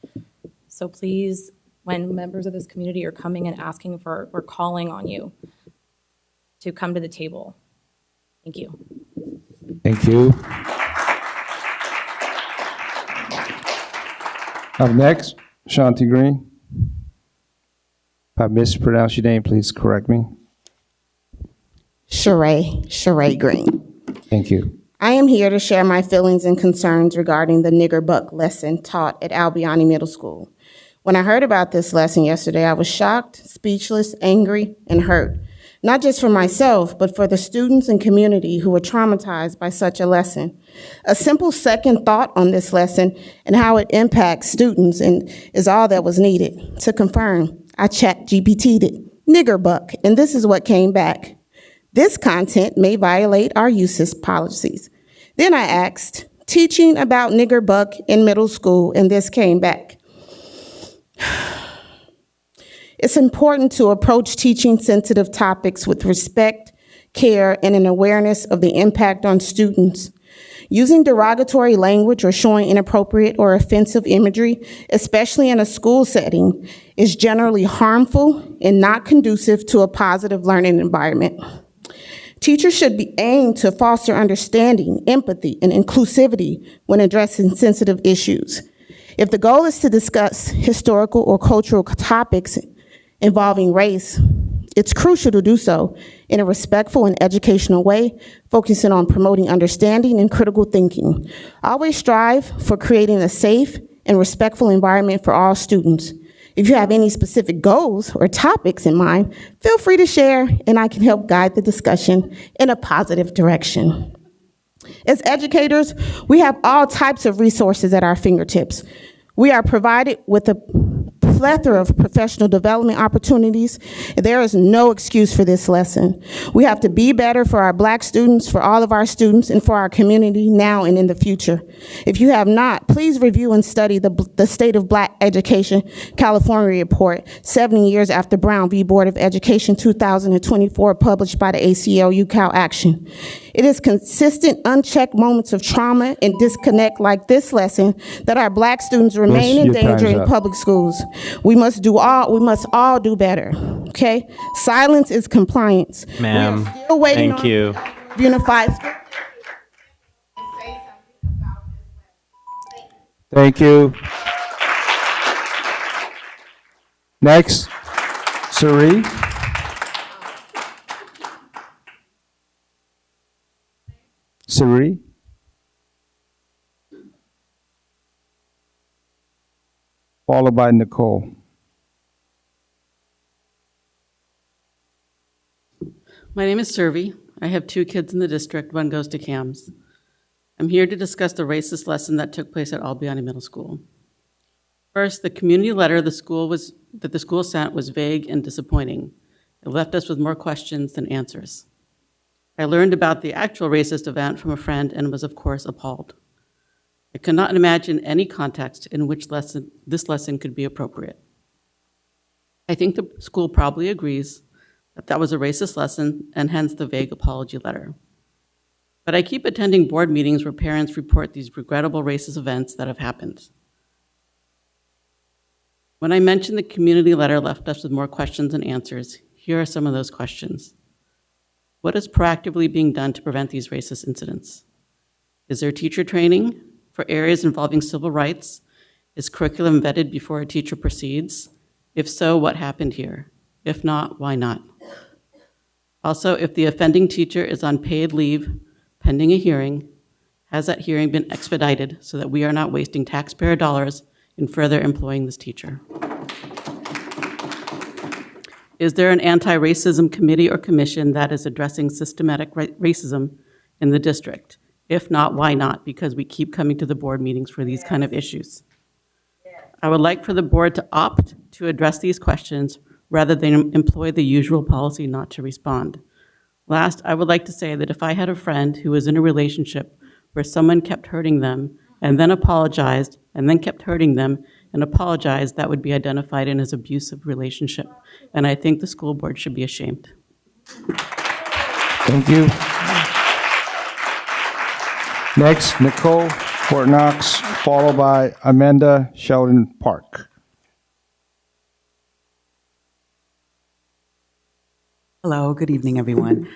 So please, when members of this community are coming and asking for, or calling on you to come to the table. Thank you. Thank you. Up next, Shanti Green. If I mispronounce your name, please correct me. Sheree Green. Thank you. I am here to share my feelings and concerns regarding the nigger buck lesson taught at Albion Middle School. When I heard about this lesson yesterday, I was shocked, speechless, angry, and hurt. Not just for myself, but for the students and community who were traumatized by such a lesson. A simple second thought on this lesson and how it impacts students is all that was needed. To confirm, I ChatGPT'd it, nigger buck, and this is what came back. This content may violate our usage policies. Then I asked, teaching about nigger buck in middle school, and this came back. It's important to approach teaching sensitive topics with respect, care, and an awareness of the impact on students. Using derogatory language or showing inappropriate or offensive imagery, especially in a school setting, is generally harmful and not conducive to a positive learning environment. Teachers should be aimed to foster understanding, empathy, and inclusivity when addressing sensitive issues. If the goal is to discuss historical or cultural topics involving race, it's crucial to do so in a respectful and educational way, focusing on promoting understanding and critical thinking. Always strive for creating a safe and respectful environment for all students. If you have any specific goals or topics in mind, feel free to share, and I can help guide the discussion in a positive direction. As educators, we have all types of resources at our fingertips. We are provided with a plethora of professional development opportunities. There is no excuse for this lesson. We have to be better for our Black students, for all of our students, and for our community now and in the future. If you have not, please review and study the State of Black Education California Report, 70 years after Brown v. Board of Education 2024, published by the ACLU Cal Action. It is consistent, unchecked moments of trauma and disconnect like this lesson that our Black students remain in danger in public schools. We must all do better, okay? Silence is compliance. Ma'am, we are still waiting thank you. Unified. Thank you. Next, Sari. Sari. Followed by Nicole. My name is Survey. I have 2 kids in the district. One goes to CAMS. I'm here to discuss the racist lesson that took place at Albiani Middle School. First, the community letter the school sent was vague and disappointing. It left us with more questions than answers. I learned about the actual racist event from a friend and was, of course, appalled. I could not imagine any context in which this lesson could be appropriate. I think the school probably agrees that was a racist lesson and hence the vague apology letter. But I keep attending board meetings where parents report these regrettable racist events that have happened. When I mentioned the community letter left us with more questions than answers, here are some of those questions. What is proactively being done to prevent these racist incidents? Is there teacher training for areas involving civil rights? Is curriculum vetted before a teacher proceeds? If so, what happened here? If not, why not? Also, if the offending teacher is on paid leave pending a hearing, has that hearing been expedited so that we are not wasting taxpayer dollars in further employing this teacher? Is there an anti-racism committee or commission that is addressing systematic racism in the district? If not, why not? Because we keep coming to the board meetings for these kind of issues. I would like for the board to opt to address these questions rather than employ the usual policy not to respond. Last, I would like to say that if I had a friend who was in a relationship where someone kept hurting them and then apologized and then kept hurting them and apologized, that would be identified in as abusive relationship. And I think the school board should be ashamed. Thank you. Next, Nicole Fort Knox, followed by Amanda Sheldon Park. Hello, good evening, everyone.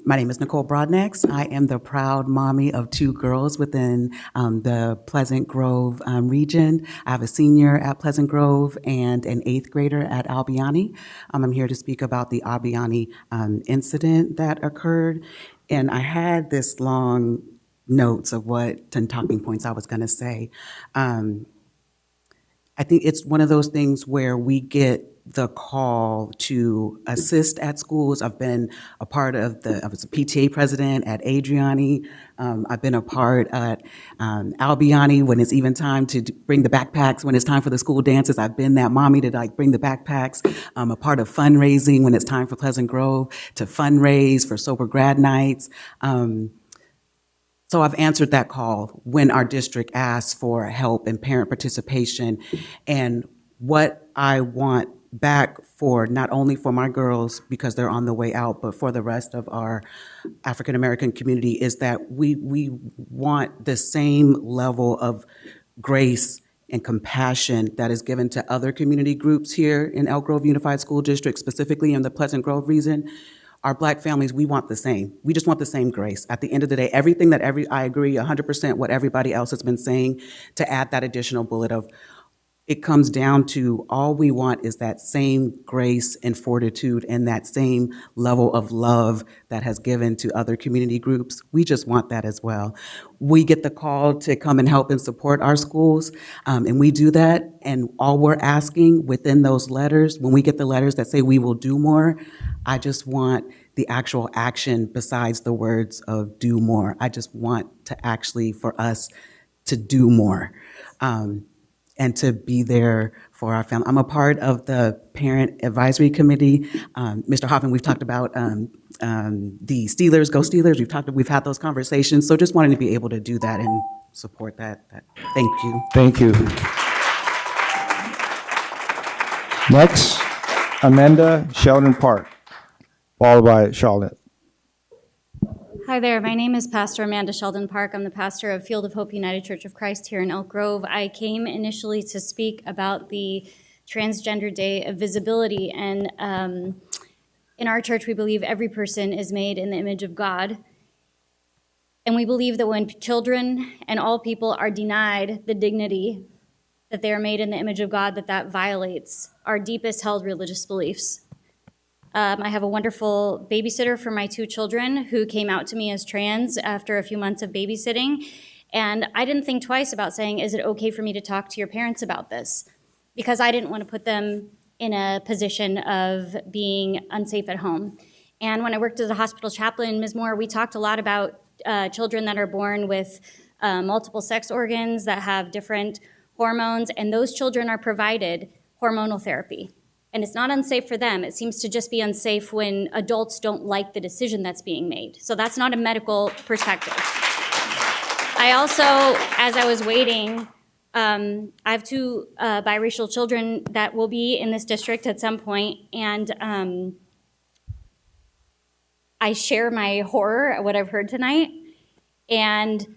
My name is Nicole Broadnax. I am the proud mommy of 2 girls within the Pleasant Grove region. I have a senior at Pleasant Grove and an 8th grader at Albiani. I'm here to speak about the Albiani incident that occurred. And I had this long notes of what 10 talking points I was going to say. I think it's one of those things where we get the call to assist at schools. I've been a part of I was a PTA president at Adriani. I've been a part at Albiani when it's even time to bring the backpacks, when it's time for the school dances. I've been that mommy to bring the backpacks. I'm a part of fundraising when it's time for Pleasant Grove to fundraise for sober grad nights. So I've answered that call when our district asks for help and parent participation. And what I want back for not only for my girls because they're on the way out, but for the rest of our African American community is that we want the same level of grace and compassion that is given to other community groups here in Elk Grove Unified School District, specifically in the Pleasant Grove region. Our Black families, we want the same. We just want the same grace. At the end of the day, everything I agree 100% what everybody else has been saying, to add that additional bullet of it comes down to all we want is that same grace and fortitude and that same level of love that has given to other community groups. We just want that as well. We get the call to come and help and support our schools, and we do that. And all we're asking within those letters, when we get the letters that say we will do more, I just want the actual action besides the words of do more. I just want to actually, for us to do more. And to be there for our family. I'm a part of the Parent Advisory Committee. Mr. Hoffman, we've talked about the Steelers, go Steelers. We've had those conversations. So just wanting to be able to do that and support that. Thank you. Thank you. Next, Amanda Sheldon Park, followed by Charlotte. Hi there, my name is Pastor Amanda Sheldon Park. I'm the pastor of Field of Hope United Church of Christ here in Elk Grove. I came initially to speak about the Transgender Day of Visibility, and in our church we believe every person is made in the image of God. And we believe that when children and all people are denied the dignity that they are made in the image of God, that violates our deepest held religious beliefs. I have a wonderful babysitter for my 2 children who came out to me as trans after a few months of babysitting. And I didn't think twice about saying, is it okay for me to talk to your parents about this? Because I didn't want to put them in a position of being unsafe at home. And when I worked as a hospital chaplain, Ms. Moore, we talked a lot about children that are born with multiple sex organs that have different hormones, and those children are provided hormonal therapy. And it's not unsafe for them. It seems to just be unsafe when adults don't like the decision that's being made. So that's not a medical perspective. I also, as I was waiting, I have 2 biracial children that will be in this district at some point, and I share my horror at what I've heard tonight. And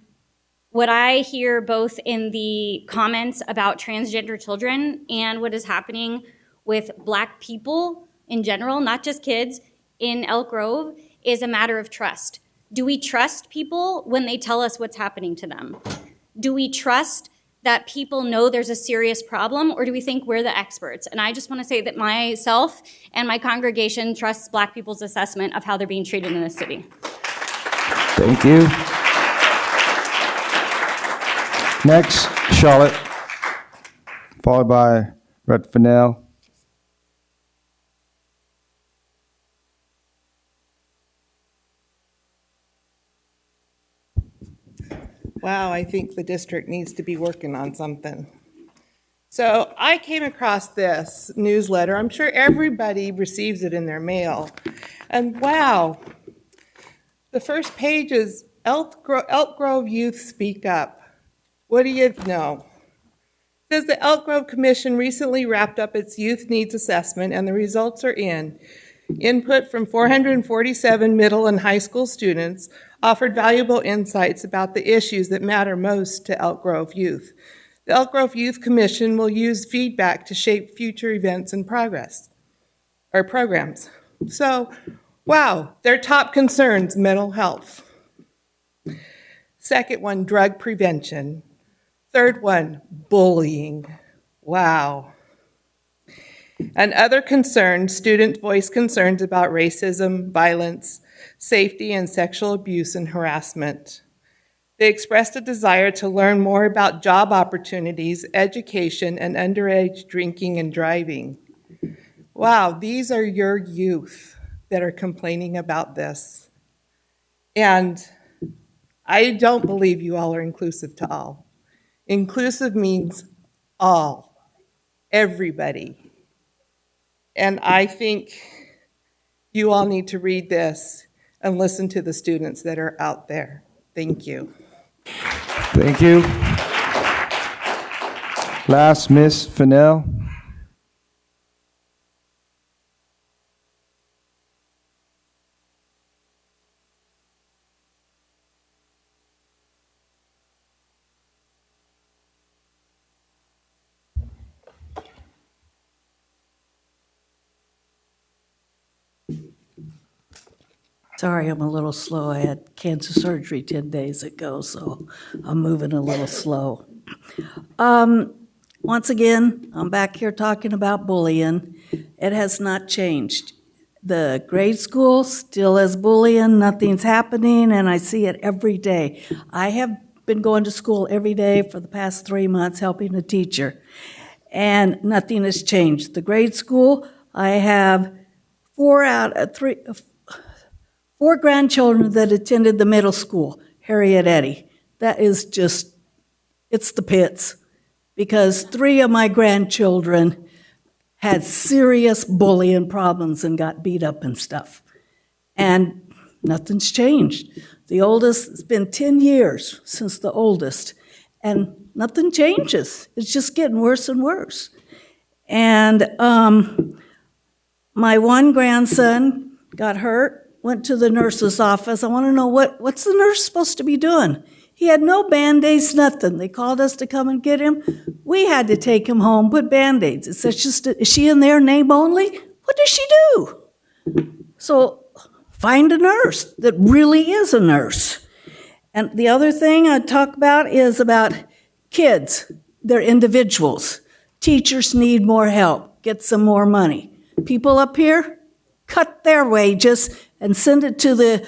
what I hear both in the comments about transgender children and what is happening with Black people in general, not just kids, in Elk Grove, is a matter of trust. Do we trust people when they tell us what's happening to them? Do we trust that people know there's a serious problem, or do we think we're the experts? And I just want to say that myself and my congregation trusts Black people's assessment of how they're being treated in this city. Thank you. Next, Charlotte, followed by Red Fennell. Wow, I think the district needs to be working on something. So I came across this newsletter. I'm sure everybody receives it in their mail. And wow, the first page is Elk Grove Youth Speak Up. What do you know? It says the Elk Grove Commission recently wrapped up its youth needs assessment, and the results are in. Input from 447 middle and high school students offered valuable insights about the issues that matter most to Elk Grove youth. The Elk Grove Youth Commission will use feedback to shape future events and programs. So, wow, their top concerns, mental health. Second one, drug prevention. Third one, bullying. Wow. And other concerns, student voice concerns about racism, violence, safety, and sexual abuse and harassment. They expressed a desire to learn more about job opportunities, education, and underage drinking and driving. Wow, these are your youth that are complaining about this. And I don't believe you all are inclusive to all. Inclusive means all, everybody. And I think you all need to read this and listen to the students that are out there. Thank you. Thank you. Last, Miss Fennell. Sorry, I'm a little slow. I had cancer surgery 10 days ago, so I'm moving a little slow. Once again, I'm back here talking about bullying. It has not changed. The grade school still is bullying, nothing's happening, and I see it every day. I have been going to school every day for the past 3 months helping a teacher, and nothing has changed. The grade school, I have 4 grandchildren that attended the middle school, Harriet Eddy. That is just, it's the pits. Because 3 of my grandchildren had serious bullying problems and got beat up and stuff. And nothing's changed. The oldest, it's been 10 years since the oldest, and nothing changes. It's just getting worse and worse. And my one grandson got hurt, went to the nurse's office. I want to know what's the nurse supposed to be doing? He had no Band-Aids, nothing. They called us to come and get him. We had to take him home, put Band-Aids. It says, is she in there name only? What does she do? So find a nurse that really is a nurse. And the other thing I'd talk about is about kids. They're individuals. Teachers need more help. Get some more money. People up here, cut their wages and send it to the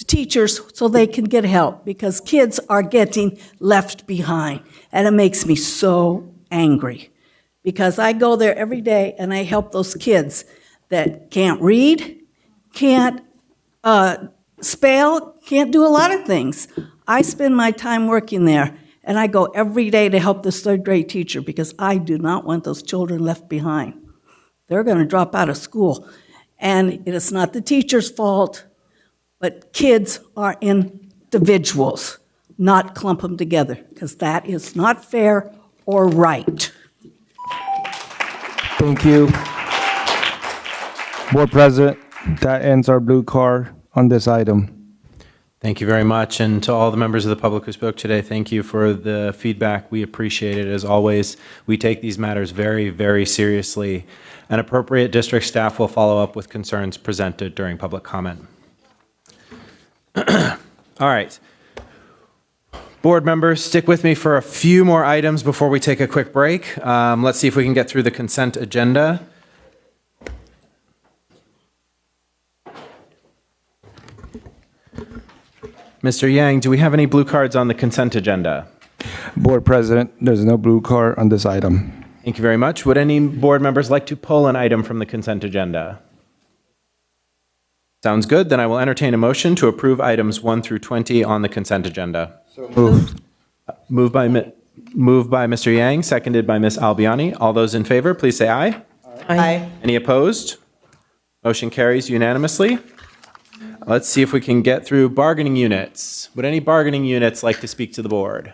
teachers so they can get help, because kids are getting left behind. And it makes me so angry, because I go there every day and I help those kids that can't read, can't spell, can't do a lot of things. I spend my time working there, and I go every day to help this 3rd grade teacher, because I do not want those children left behind. They're going to drop out of school. And it is not the teacher's fault, but kids are individuals, not clump them together, because that is not fair or right. Thank you. Board President, that ends our blue card on this item. Thank you very much. And to all the members of the public who spoke today, thank you for the feedback. We appreciate it. As always, we take these matters very, very seriously. And appropriate district staff will follow up with concerns presented during public comment. All right. Board members, stick with me for a few more items before we take a quick break. Let's see if we can get through the consent agenda. Mr. Yang, do we have any blue cards on the consent agenda? Board President, there's no blue card on this item. Thank you very much. Would any board members like to pull an item from the consent agenda? Sounds good. Then I will entertain a motion to approve items 1 through 20 on the consent agenda. So moved. Moved by Mr. Yang, seconded by Ms. Albiani. All those in favor, please say aye. Aye. Any opposed? Motion carries unanimously. Let's see if we can get through bargaining units. Would any bargaining units like to speak to the board?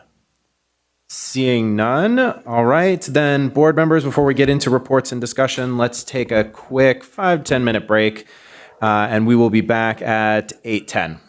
Seeing none. All right, then board members, before we get into reports and discussion, let's take a quick 5-10 minute break, and we will be back at 8:10.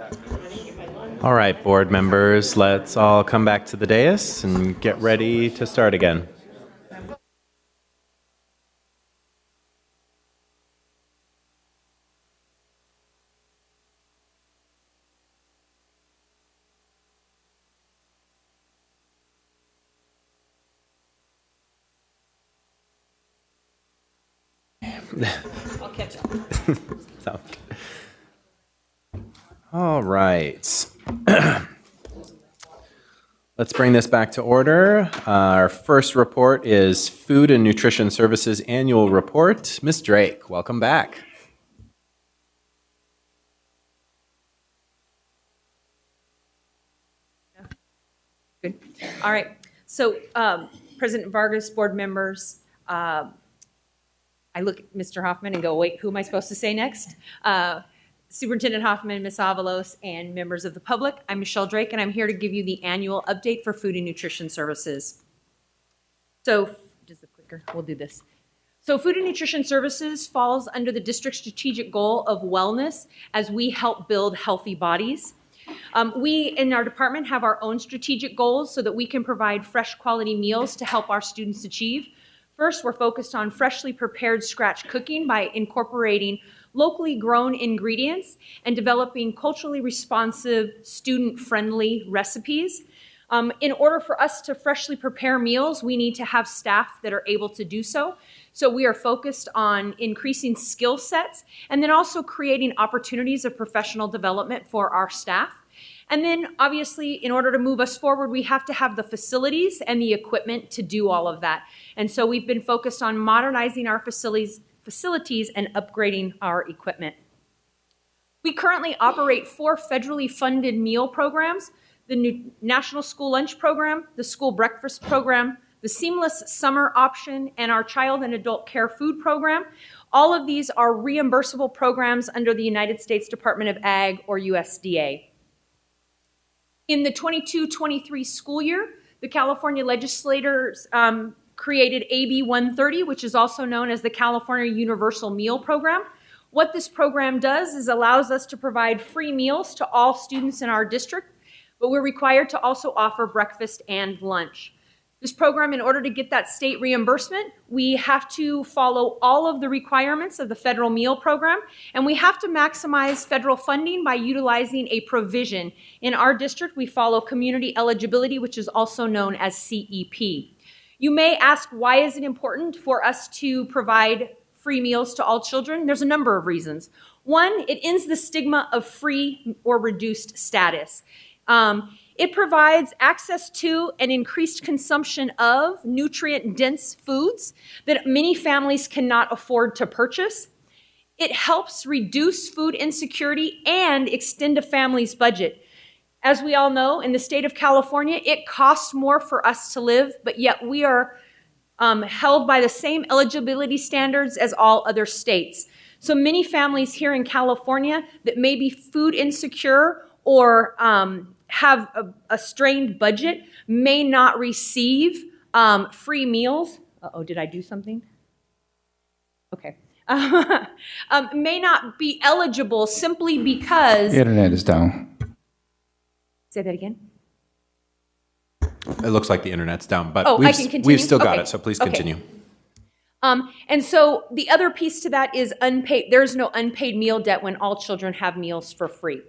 All right, board members, let's all come back to the dais and get ready to start again. I'll catch up. So, all right. Let's bring this back to order. Our first report is Food and Nutrition Services Annual Report. Ms. Drake, welcome back. Good. All right. So, President Vargas, board members, I look at Mr. Hoffman and go, wait, who am I supposed to say next? Superintendent Hoffman, Ms. Avalos, and members of the public. I'm Michelle Drake, and I'm here to give you the annual update for Food and Nutrition Services. So, just the clicker, we'll do this. So, Food and Nutrition Services falls under the district's strategic goal of wellness as we help build healthy bodies. We in our department have our own strategic goals so that we can provide fresh quality meals to help our students achieve. First, we're focused on freshly prepared scratch cooking by incorporating locally grown ingredients and developing culturally responsive, student-friendly recipes. In order for us to freshly prepare meals, we need to have staff that are able to do so. So we are focused on increasing skill sets and then also creating opportunities of professional development for our staff. And then obviously, in order to move us forward, we have to have the facilities and the equipment to do all of that. And so we've been focused on modernizing our facilities and upgrading our equipment. We currently operate 4 federally funded meal programs: the National School Lunch Program, the School Breakfast Program, the Seamless Summer Option, and our Child and Adult Care Food Program. All of these are reimbursable programs under the United States Department of Ag or USDA. In the 22-23 school year, the California legislators created AB 130, which is also known as the California Universal Meal Program. What this program does is allows us to provide free meals to all students in our district, but we're required to also offer breakfast and lunch. This program, in order to get that state reimbursement, we have to follow all of the requirements of the federal meal program, and we have to maximize federal funding by utilizing a provision. In our district, we follow community eligibility, which is also known as CEP. You may ask, why is it important for us to provide free meals to all children? There's a number of reasons. One, it ends the stigma of free or reduced status. It provides access to and increased consumption of nutrient-dense foods that many families cannot afford to purchase. It helps reduce food insecurity and extend a family's budget. As we all know, in the state of California, it costs more for us to live, but yet we are held by the same eligibility standards as all other states. So many families here in California that may be food insecure or have a strained budget may not receive free meals. Uh-oh, did I do something? Okay. May not be eligible simply because... The internet is down. Say that again. It looks like the internet's down, but I can continue? we've still got Okay. it, so please Okay. continue. And so the other piece to that is unpaid. There's no unpaid meal debt when all children have meals for free.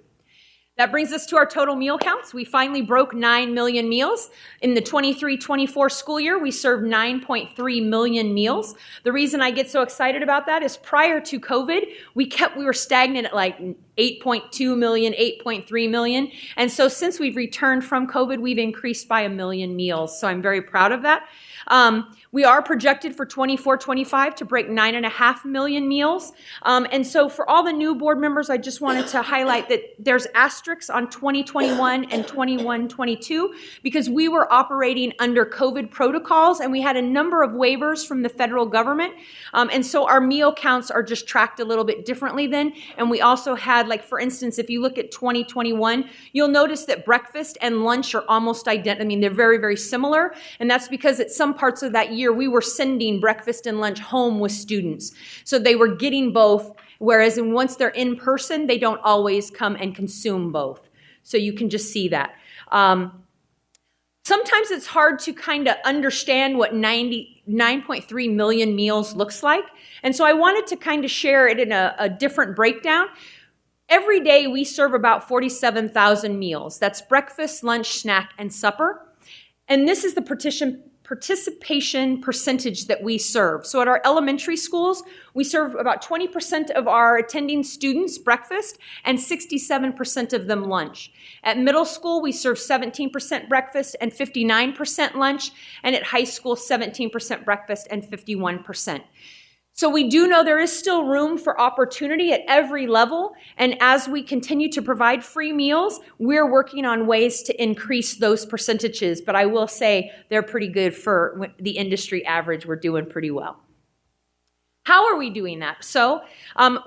That brings us to our total meal counts. We finally broke 9 million meals. In the 23-24 school year, we served 9.3 million meals. The reason I get so excited about that is prior to COVID, we were stagnant at like 8.2 million, 8.3 million. And so since we've returned from COVID, we've increased by 1 million meals. So I'm very proud of that. We are projected for 24-25 to break 9.5 million meals. And so for all the new board members, I just wanted to highlight that there's asterisks on 2021 and 21-22 because we were operating under COVID protocols and we had a number of waivers from the federal government. And so our meal counts are just tracked a little bit differently then. And we also had, like, for instance, if you look at 2021, you'll notice that breakfast and lunch are almost identical. I mean, they're very, very similar. And that's because at some parts of that year, we were sending breakfast and lunch home with students. So they were getting both, whereas once they're in person, they don't always come and consume both. So you can just see that. Sometimes it's hard to kind of understand what 9.3 million meals looks like. And so I wanted to kind of share it in a different breakdown. Every day we serve about 47,000 meals. That's breakfast, lunch, snack, and supper. And this is the participation percentage that we serve. So at our elementary schools, we serve about 20% of our attending students breakfast and 67% of them lunch. At middle school, we serve 17% breakfast and 59% lunch, and at high school, 17% breakfast and 51%. So we do know there is still room for opportunity at every level, and as we continue to provide free meals, we're working on ways to increase those percentages, but I will say they're pretty good for the industry average. We're doing pretty well. How are we doing that? So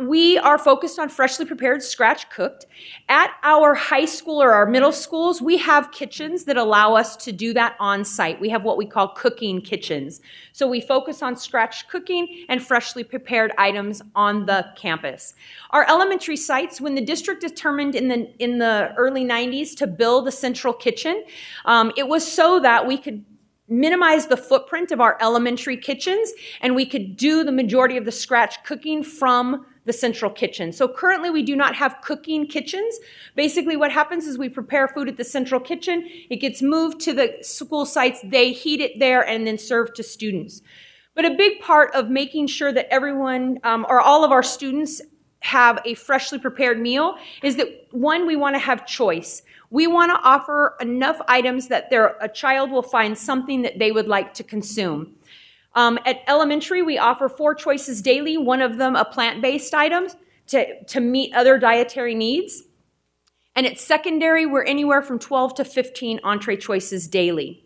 we are focused on freshly prepared, scratch cooked. At our high school or our middle schools, we have kitchens that allow us to do that on site. We have what we call cooking kitchens. So we focus on scratch cooking and freshly prepared items on the campus. Our elementary sites, when the district determined in the early 90s to build a central kitchen, it was so that we could minimize the footprint of our elementary kitchens, and we could do the majority of the scratch cooking from the central kitchen. So currently we do not have cooking kitchens. Basically what happens is we prepare food at the central kitchen, it gets moved to the school sites, they heat it there and then serve to students. But a big part of making sure that everyone or all of our students have a freshly prepared meal is that, one, we want to have choice. We want to offer enough items that a child will find something that they would like to consume. At elementary, we offer 4 choices daily, one of them a plant-based item to meet other dietary needs. And at secondary, we're anywhere from 12 to 15 entree choices daily.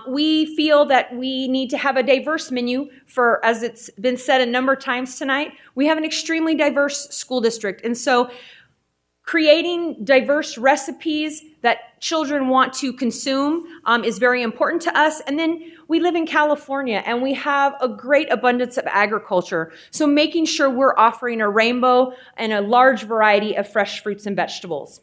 We feel that we need to have a diverse menu for, as it's been said a number of times tonight, we have an extremely diverse school district. And so creating diverse recipes that children want to consume is very important to us. And then we live in California and we have a great abundance of agriculture. So making sure we're offering a rainbow and a large variety of fresh fruits and vegetables.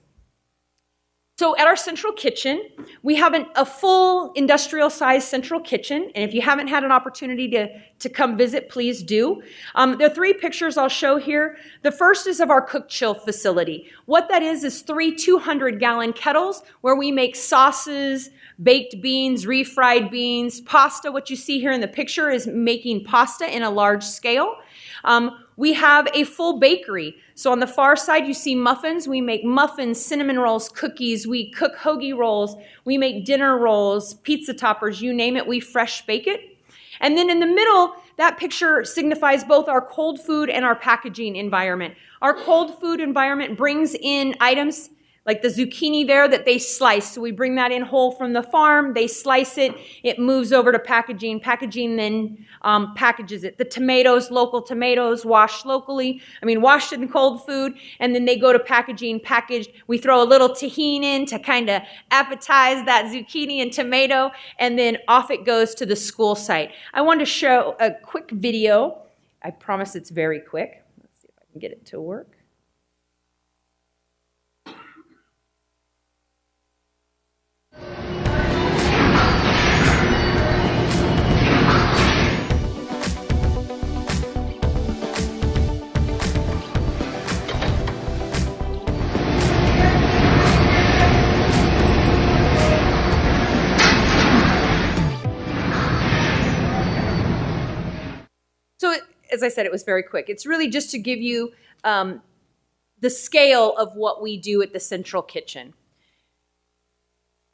So at our central kitchen, we have a full industrial-sized central kitchen, and if you haven't had an opportunity to come visit, please do. There are 3 pictures I'll show here. The first is of our cook-chill facility. What that is 3 200-gallon kettles where we make sauces, baked beans, refried beans, pasta. What you see here in the picture is making pasta in a large scale. We have a full bakery. So on the far side, you see muffins. We make muffins, cinnamon rolls, cookies. We cook hoagie rolls. We make dinner rolls, pizza toppers, you name it. We fresh bake it. And then in the middle, that picture signifies both our cold food and our packaging environment. Our cold food environment brings in items like the zucchini there that they slice. So we bring that in whole from the farm. They slice it. It moves over to packaging. Packaging then packages it. The tomatoes, local tomatoes, washed locally. Washed in cold food. And then they go to packaging, packaged. We throw a little tahini in to kind of appetize that zucchini and tomato. And then off it goes to the school site. I wanted to show a quick video. I promise it's very quick. Let's see if I can get it to work. So as I said, it was very quick. It's really just to give you the scale of what we do at the central kitchen.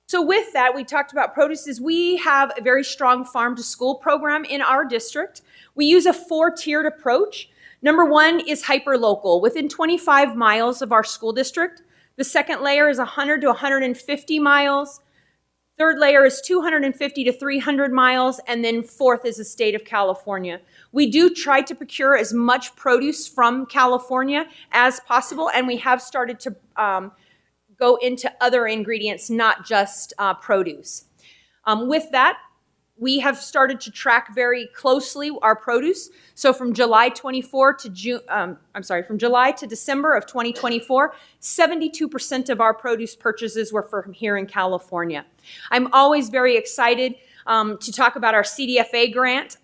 So with that, we talked about produces. We have a very strong farm to school program in our district. We use a 4-tiered approach. Number 1 is hyperlocal, within 25 miles of our school district. The second layer is 100 to 150 miles. Third layer is 250 to 300 miles, and then fourth is the state of California. We do try to procure as much produce from California as possible, and we have started to go into other ingredients, not just produce. With that, we have started to track very closely our produce. So from July to December of 2024, 72% of our produce purchases were from here in California. I'm always very excited to talk about our CDFA grant.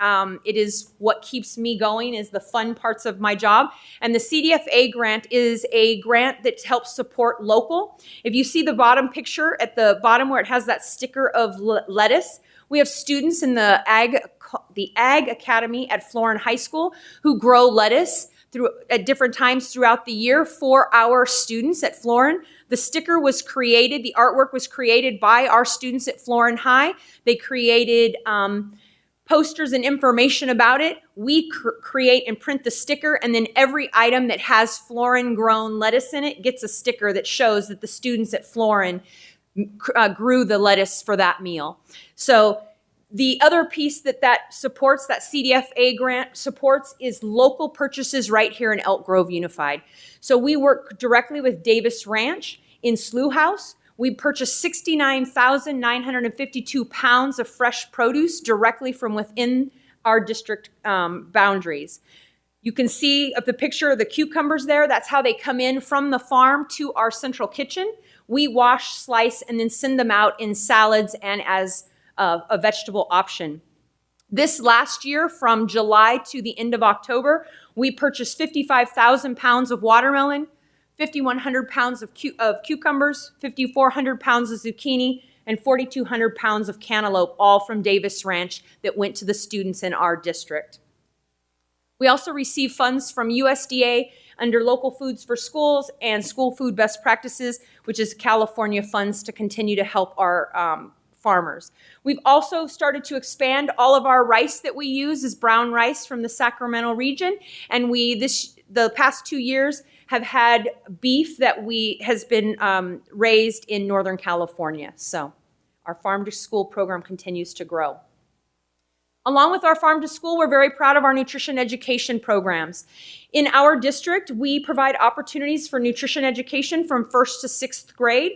It is what keeps me going, is the fun parts of my job. And the CDFA grant is a grant that helps support local. If you see the bottom picture at the bottom where it has that sticker of lettuce, we have students in the Ag Academy at Florin High School who grow lettuce at different times throughout the year for our students at Florin. The sticker was created, the artwork was created by our students at Florin High. They created posters and information about it. We create and print the sticker, and then every item that has Florin grown lettuce in it gets a sticker that shows that the students at Florin grew the lettuce for that meal. So the other piece that supports, that CDFA grant supports, is local purchases right here in Elk Grove Unified. So we work directly with Davis Ranch in Slough House. We purchased 69,952 pounds of fresh produce directly from within our district boundaries. You can see the picture of the cucumbers there. That's how they come in from the farm to our central kitchen. We wash, slice, and then send them out in salads and as a vegetable option. This last year, from July to the end of October, we purchased 55,000 pounds of watermelon, 5,100 pounds of cucumbers, 5,400 pounds of zucchini, and 4,200 pounds of cantaloupe, all from Davis Ranch that went to the students in our district. We also receive funds from USDA under Local Foods for Schools and School Food Best Practices, which is California funds to continue to help our farmers. We've also started to expand. All of our rice that we use is brown rice from the Sacramento region, and the past 2 years have had beef that has been raised in Northern California. So our Farm to School program continues to grow. Along with our Farm to School, we're very proud of our nutrition education programs. In our district, we provide opportunities for nutrition education from 1st to 6th grade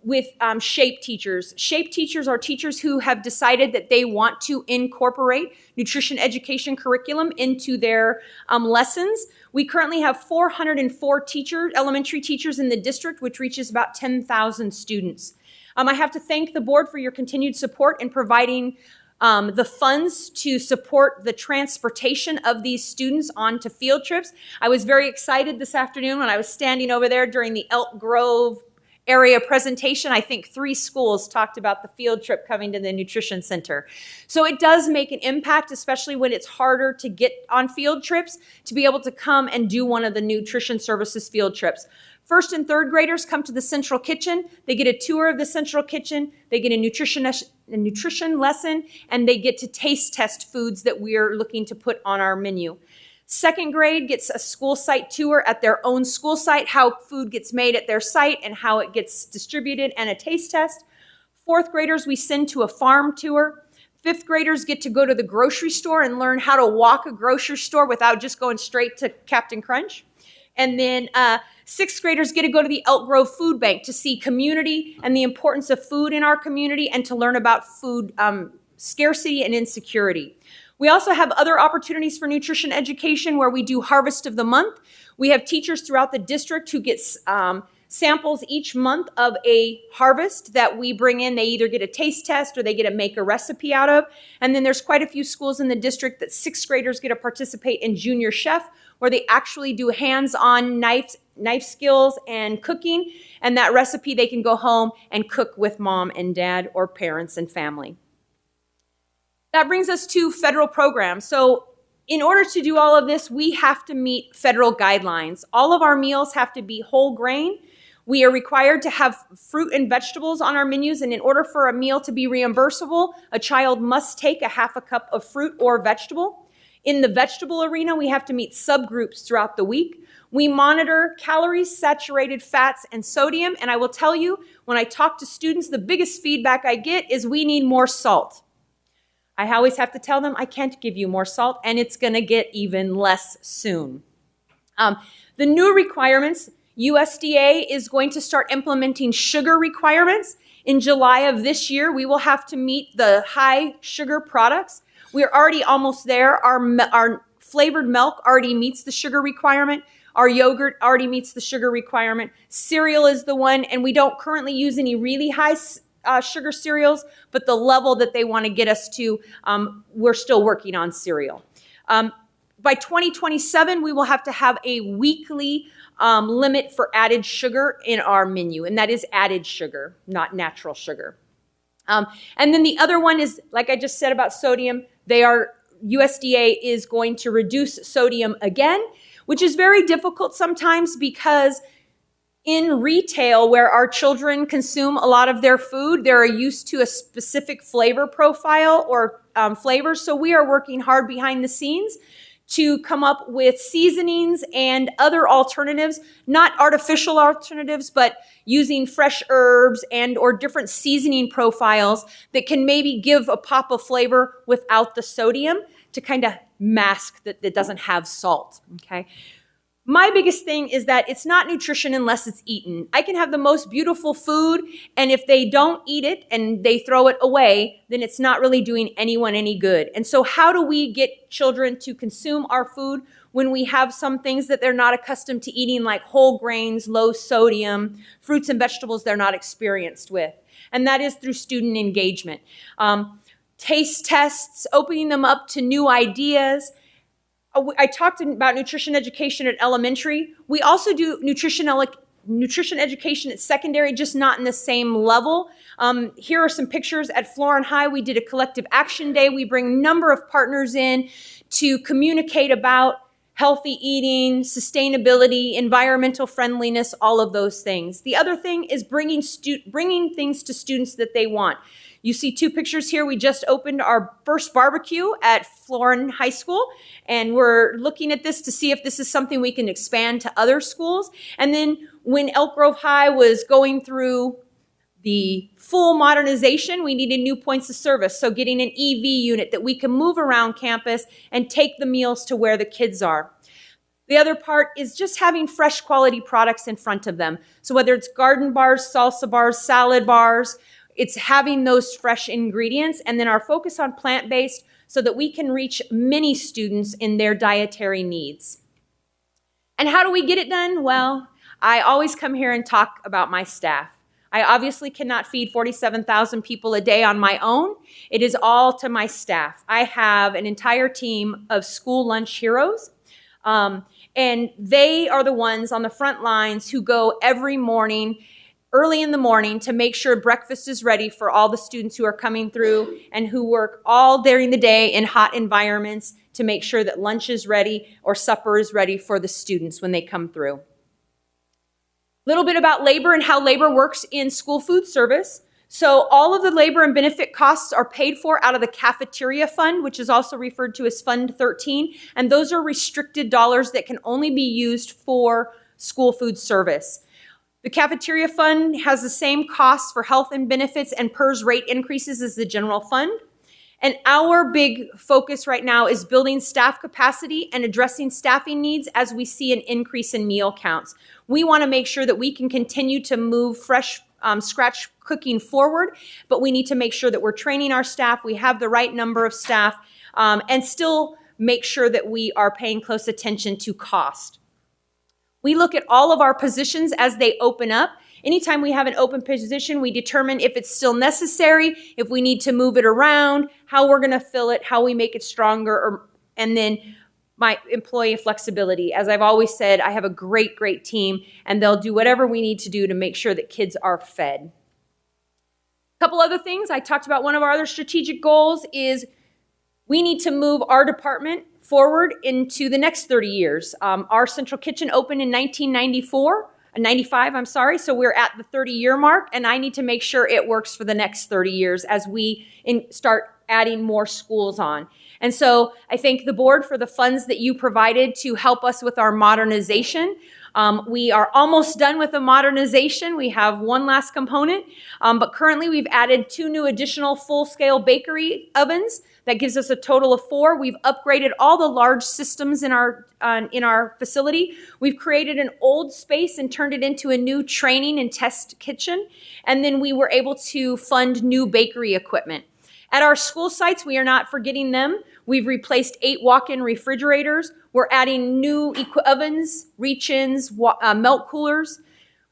with SHAPE teachers. SHAPE teachers are teachers who have decided that they want to incorporate nutrition education curriculum into their lessons. We currently have 404 elementary teachers in the district, which reaches about 10,000 students. I have to thank the board for your continued support in providing the funds to support the transportation of these students onto field trips. I was very excited this afternoon when I was standing over there during the Elk Grove area presentation. I think 3 schools talked about the field trip coming to the nutrition center. So it does make an impact, especially when it's harder to get on field trips, to be able to come and do one of the nutrition services field trips. 1st and 3rd graders come to the central kitchen. They get a tour of the central kitchen. They get a nutrition lesson, and they get to taste test foods that we're looking to put on our menu. 2nd grade gets a school site tour at their own school site, how food gets made at their site and how it gets distributed, and a taste test. 4th graders we send to a farm tour. 5th graders get to go to the grocery store and learn how to walk a grocery store without just going straight to Captain Crunch. And then 6th graders get to go to the Elk Grove Food Bank to see community and the importance of food in our community and to learn about food scarcity and insecurity. We also have other opportunities for nutrition education where we do Harvest of the Month. We have teachers throughout the district who get samples each month of a harvest that we bring in. They either get a taste test or they get to make a recipe out of. And then there's quite a few schools in the district that 6th graders get to participate in Junior Chef, where they actually do hands-on knife skills and cooking. And that recipe they can go home and cook with mom and dad or parents and family. That brings us to federal programs. So in order to do all of this, we have to meet federal guidelines. All of our meals have to be whole grain. We are required to have fruit and vegetables on our menus, and in order for a meal to be reimbursable, a child must take a half a cup of fruit or vegetable. In the vegetable arena, we have to meet subgroups throughout the week. We monitor calories, saturated fats, and sodium, and I will tell you, when I talk to students, the biggest feedback I get is we need more salt. I always have to tell them I can't give you more salt, and it's going to get even less soon. The new requirements, USDA is going to start implementing sugar requirements. In July of this year, we will have to meet the high sugar products. We're already almost there. Our flavored milk already meets the sugar requirement. Our yogurt already meets the sugar requirement. Cereal is the one, and we don't currently use any really high sugar cereals, but the level that they want to get us to, we're still working on cereal. By 2027, we will have to have a weekly limit for added sugar in our menu, and that is added sugar, not natural sugar. And then the other one is, like I just said about sodium, USDA is going to reduce sodium again, which is very difficult sometimes because in retail, where our children consume a lot of their food, they're used to a specific flavor profile or flavor. So we are working hard behind the scenes to come up with seasonings and other alternatives, not artificial alternatives, but using fresh herbs and or different seasoning profiles that can maybe give a pop of flavor without the sodium to kind of mask that it doesn't have salt, okay? My biggest thing is that it's not nutrition unless it's eaten. I can have the most beautiful food, and if they don't eat it and they throw it away, then it's not really doing anyone any good. And so how do we get children to consume our food when we have some things that they're not accustomed to eating, like whole grains, low sodium, fruits and vegetables they're not experienced with? And that is through student engagement. Taste tests, opening them up to new ideas. I talked about nutrition education at elementary. We also do nutrition education at secondary, just not in the same level. Here are some pictures at Florin High. We did a collective action day. We bring a number of partners in to communicate about healthy eating, sustainability, environmental friendliness, all of those things. The other thing is bringing things to students that they want. You see two pictures here. We just opened our first barbecue at Florin High School, and we're looking at this to see if this is something we can expand to other schools. And then when Elk Grove High was going through the full modernization, we needed new points of service. So getting an EV unit that we can move around campus and take the meals to where the kids are. The other part is just having fresh quality products in front of them. So whether it's garden bars, salsa bars, salad bars, it's having those fresh ingredients, and then our focus on plant-based so that we can reach many students in their dietary needs. And how do we get it done? Well, I always come here and talk about my staff. I obviously cannot feed 47,000 people a day on my own. It is all to my staff. I have an entire team of school lunch heroes, and they are the ones on the front lines who go every morning early in the morning to make sure breakfast is ready for all the students who are coming through and who work all during the day in hot environments to make sure that lunch is ready or supper is ready for the students when they come through. A little bit about labor and how labor works in school food service. So all of the labor and benefit costs are paid for out of the cafeteria fund, which is also referred to as Fund 13, and those are restricted dollars that can only be used for school food service. The cafeteria fund has the same costs for health and benefits and PERS rate increases as the general fund. And our big focus right now is building staff capacity and addressing staffing needs as we see an increase in meal counts. We want to make sure that we can continue to move fresh scratch cooking forward, but we need to make sure that we're training our staff, we have the right number of staff, and still make sure that we are paying close attention to cost. We look at all of our positions as they open up. Anytime we have an open position, we determine if it's still necessary, if we need to move it around, how we're going to fill it, how we make it stronger, and then my employee flexibility. As I've always said, I have a great, great team, and they'll do whatever we need to do to make sure that kids are fed. A couple other things. I talked about one of our other strategic goals is we need to move our department forward into the next 30 years. Our central kitchen opened in 95, I'm sorry, so we're at the 30-year mark, and I need to make sure it works for the next 30 years as we start adding more schools on. And so I thank the board for the funds that you provided to help us with our modernization. We are almost done with the modernization. We have one last component, but currently we've added 2 new additional full-scale bakery ovens That gives us a total of 4. We've upgraded all the large systems in our facility. We've created an old space and turned it into a new training and test kitchen. And then we were able to fund new bakery equipment. At our school sites, we are not forgetting them. We've replaced 8 walk-in refrigerators. We're adding new ovens, reach-ins, melt coolers.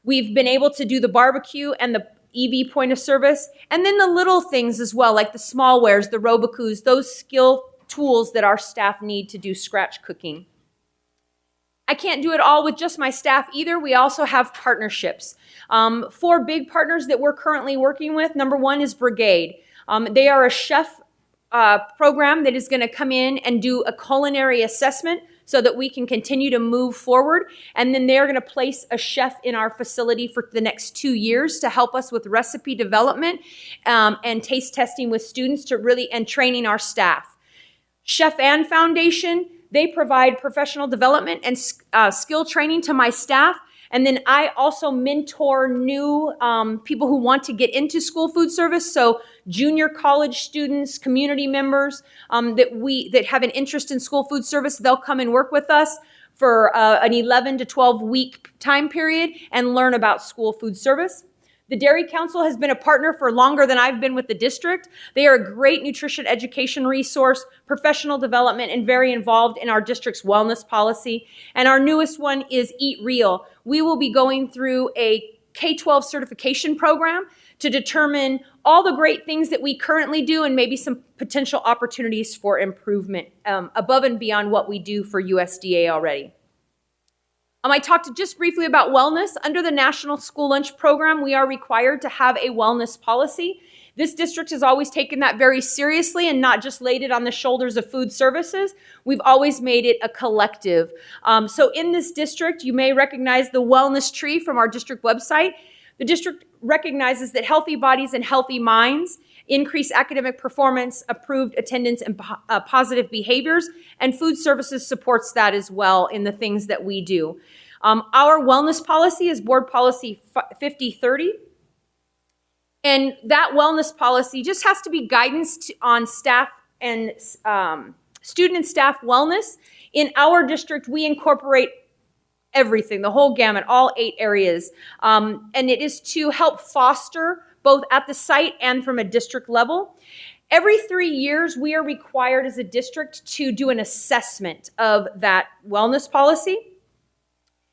We've been able to do the barbecue and the EV point of service. And then the little things as well, like the small wares, the Robocos, those skill tools that our staff need to do scratch cooking. I can't do it all with just my staff either. We also have partnerships. 4 big partners that we're currently working with. Number 1 is Brigade. They are a chef program that is going to come in and do a culinary assessment so that we can continue to move forward. And then they're going to place a chef in our facility for the next 2 years to help us with recipe development and taste testing with students and training our staff. Chef and Foundation, they provide professional development and skill training to my staff. And then I also mentor new people who want to get into school food service. So junior college students, community members that have an interest in school food service, they'll come and work with us for an 11 to 12 week time period and learn about school food service. The Dairy Council has been a partner for longer than I've been with the district. They are a great nutrition education resource, professional development, and very involved in our district's wellness policy. And our newest one is Eat Real. We will be going through a K-12 certification program to determine all the great things that we currently do and maybe some potential opportunities for improvement above and beyond what we do for USDA already. I talked just briefly about wellness. Under the National School Lunch Program, we are required to have a wellness policy. This district has always taken that very seriously and not just laid it on the shoulders of food services. We've always made it a collective. So in this district, you may recognize the wellness tree from our district website. The district recognizes that healthy bodies and healthy minds increase academic performance, improved attendance, and positive behaviors, and food services supports that as well in the things that we do. Our wellness policy is Board Policy 5030, and that wellness policy just has to be guidance on staff and student and staff wellness. In our district, we incorporate everything, the whole gamut, all 8 areas, and it is to help foster both at the site and from a district level. Every 3 years, we are required as a district to do an assessment of that wellness policy.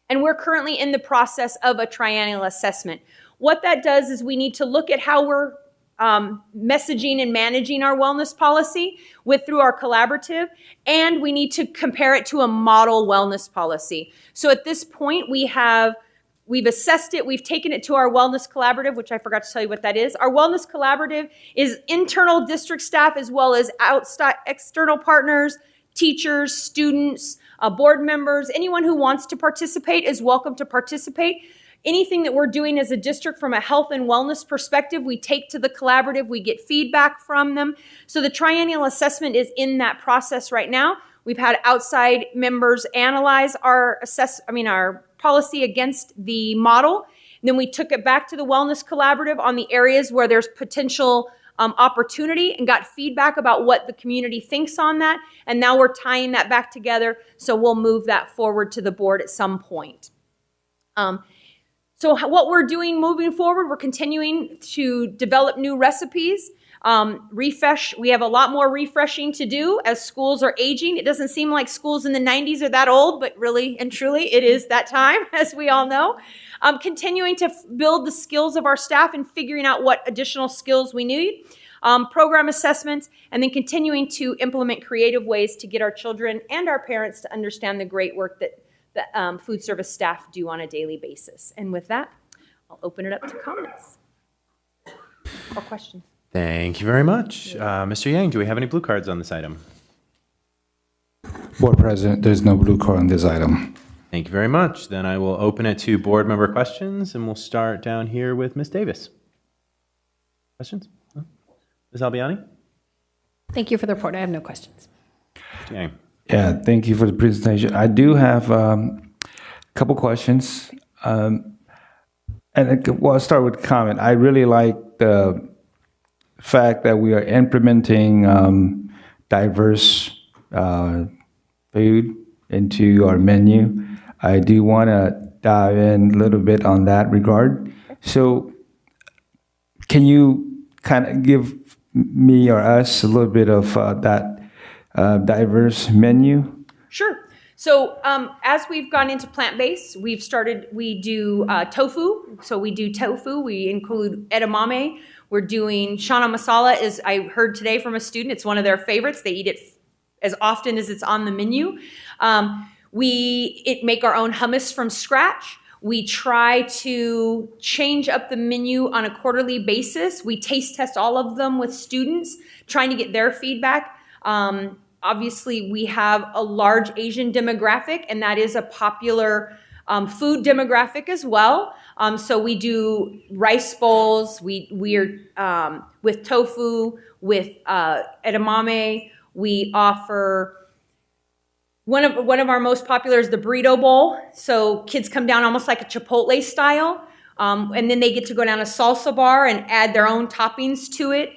And we're currently in the process of a triennial assessment. What that does is we need to look at how we're messaging and managing our wellness policy through our collaborative, and we need to compare it to a model wellness policy. So at this point, we've assessed it. We've taken it to our Wellness Collaborative, which I forgot to tell you what that is. Our Wellness Collaborative is internal district staff as well as outside external partners, teachers, students, board members. Anyone who wants to participate is welcome to participate. Anything that we're doing as a district from a health and wellness perspective, we take to the collaborative. We get feedback from them. So the triennial assessment is in that process right now. We've had outside members analyze our policy against the model. And then we took it back to the Wellness Collaborative on the areas where there's potential opportunity and got feedback about what the community thinks on that. And now we're tying that back together. So we'll move that forward to the board at some point. So what we're doing moving forward, we're continuing to develop new recipes. Refresh, we have a lot more refreshing to do as schools are aging. It doesn't seem like schools in the 90s are that old, but really and truly it is that time, as we all know. Continuing to build the skills of our staff and figuring out what additional skills we need. Program assessments, and then continuing to implement creative ways to get our children and our parents to understand the great work that the food service staff do on a daily basis. And with that, I'll open it up to comments or questions. Thank you very much. Mr. Yang, do we have any blue cards on this item? Board President, there's no blue card on this item. Thank you very much. Then I will open it to board member questions, and we'll start down here with Ms. Davis. Questions? Ms. Albiani? Thank you for the report. I have no questions. Mr. Yang. Yeah, thank you for the presentation. I do have a couple questions. I'll start with a comment. I really like the fact that we are implementing diverse food into our menu. I do want to dive in a little bit on that regard. So can you kind of give me or us a little bit of that diverse menu? Sure. So as we've gone into plant-based, we do tofu. So we do tofu. We include edamame. We're doing chana masala, as I heard today from a student. It's one of their favorites. They eat it as often as it's on the menu. We make our own hummus from scratch. We try to change up the menu on a quarterly basis. We taste test all of them with students, trying to get their feedback. Obviously, we have a large Asian demographic, and that is a popular food demographic as well. So we do rice bowls. We're with tofu, with edamame. We offer one of our most popular is the burrito bowl. So kids come down almost like a Chipotle style, and then they get to go down a salsa bar and add their own toppings to it.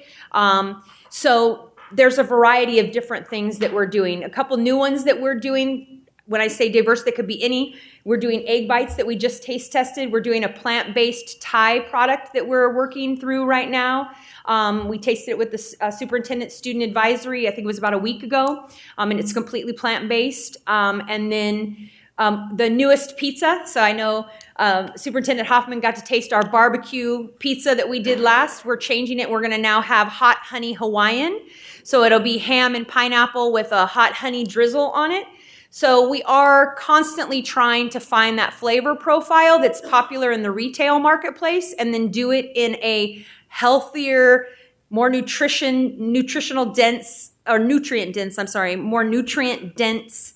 So there's a variety of different things that we're doing. A couple new ones that we're doing. When I say diverse, that could be any. We're doing egg bites that we just taste tested. We're doing a plant-based Thai product that we're working through right now. We tasted it with the Superintendent Student Advisory, I think it was about a week ago, and it's completely plant-based. And then the newest pizza. So I know Superintendent Hoffman got to taste our barbecue pizza that we did last. We're changing it. We're going to now have hot honey Hawaiian. So it'll be ham and pineapple with a hot honey drizzle on it. So we are constantly trying to find that flavor profile that's popular in the retail marketplace and then do it in a healthier, more nutritional dense, or nutrient dense, more nutrient dense,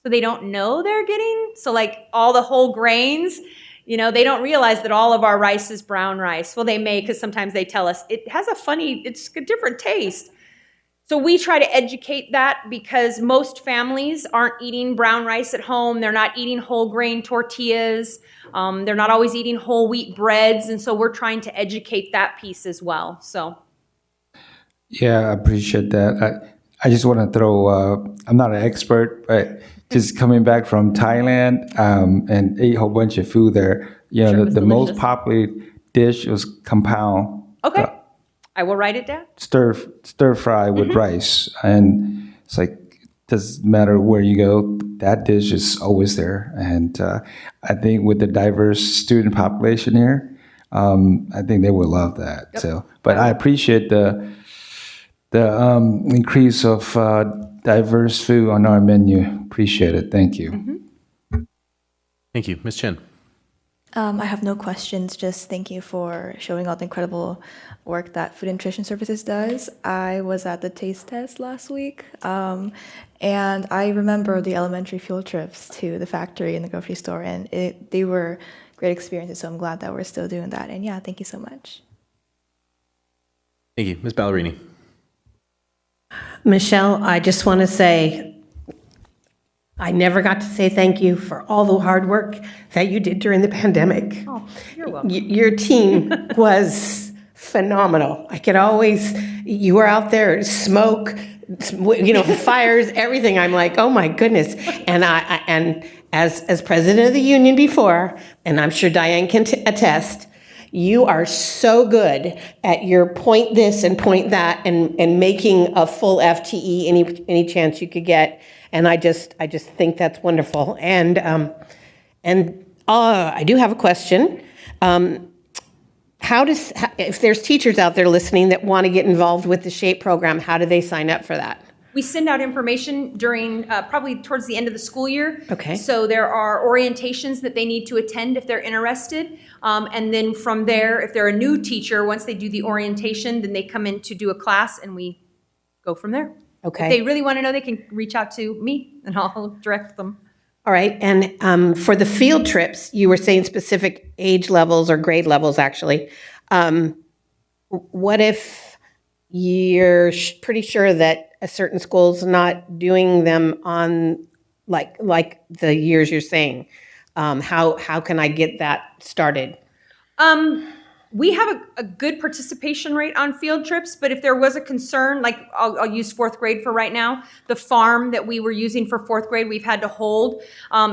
so they don't know they're getting. So like all the whole grains, they don't realize that all of our rice is brown rice. Well, they may, because sometimes they tell us it's a different taste. So we try to educate that because most families aren't eating brown rice at home. They're not eating whole grain tortillas. They're not always eating whole wheat breads. And so we're trying to educate that piece as well. So. Yeah, I appreciate that. I just want to throw, I'm not an expert, but just coming back from Thailand and ate a whole bunch of food there. The most popular dish was compound. Okay. I will write it down. Stir fry with rice. And it's like, doesn't matter where you go, that dish is always there. And I think with the diverse student population here, I think they would love that. Yep. So, but I appreciate the increase of diverse food on our menu. Appreciate it. Thank you. Mm-hmm. Thank you. Ms. Chen. I have no questions, just thank you for showing all the incredible work that Food and Nutrition Services does. I was at the taste test last week, and I remember the elementary field trips to the factory and the grocery store, and they were great experiences, so I'm glad that we're still doing that. And yeah, thank you so much. Thank you. Ms. Ballerini. Michelle, I just want to say, I never got to say thank you for all the hard work that you did during the pandemic. Oh, you're welcome. Your team was phenomenal. You were out there, smoke, fires, everything. I'm like, oh my goodness. And as president of the union before, and I'm sure Diane can attest, you are so good at your point this and point that and making a full FTE any chance you could get. And I just think that's wonderful. And I do have a question. If there's teachers out there listening that want to get involved with the SHAPE program, how do they sign up for that? We send out information during probably towards the end of the school year. Okay. So there are orientations that they need to attend if they're interested. And then from there, if they're a new teacher, once they do the orientation, then they come in to do a class and we go from there. Okay. If they really want to know, they can reach out to me and I'll direct them. All right. And for the field trips, you were saying specific age levels or grade levels, actually. What if you're pretty sure that a certain school's not doing them on like the years you're saying? How can I get that started? We have a good participation rate on field trips, but if there was a concern, like I'll use fourth grade for right now, the farm that we were using for fourth grade, we've had to hold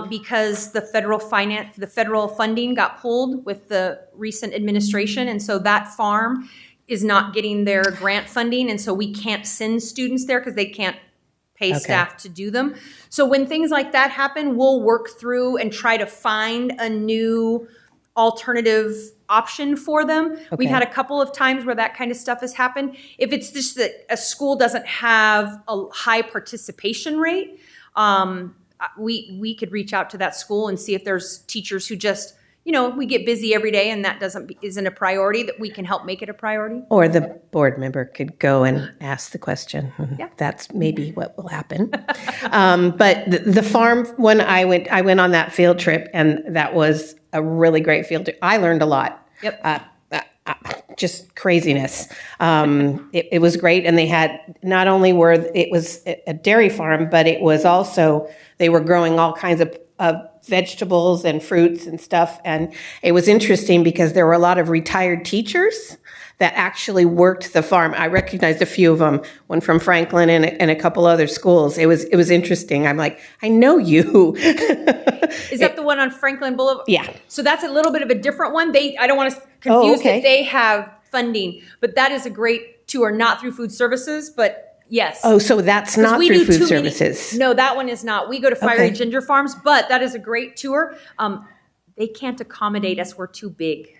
because the federal funding got pulled with the recent administration, and so that farm is not getting their grant funding, and so we can't send students there because they can't pay staff to do them. So when things like that happen, we'll work through and try to find a new alternative option for them. We've had a couple of times where that kind of stuff has happened. If it's just that a school doesn't have a high participation rate, we could reach out to that school and see if there's teachers who just, we get busy every day and that isn't a priority, that we can help make it a priority. Or the board member could go and ask the question. Yeah. That's maybe what will happen. But the farm, when I went on that field trip, and that was a really great field trip. I learned a lot. Yep. Just craziness. It was great, and they had not only it was a dairy farm, but it was also they were growing all kinds of vegetables and fruits and stuff. And it was interesting because there were a lot of retired teachers that actually worked the farm. I recognized a few of them, one from Franklin and a couple other schools. It was interesting. I'm like, I know you. Is that the one on Franklin Boulevard? Yeah. So that's a little bit of a different one. I don't want to confuse that they have funding, but that is a great tour, not through food services, but yes. Oh, so that's not through food services. No, that one is not. We go to Fiery Ginger Farms, but that is a great tour. They can't accommodate us. We're too big.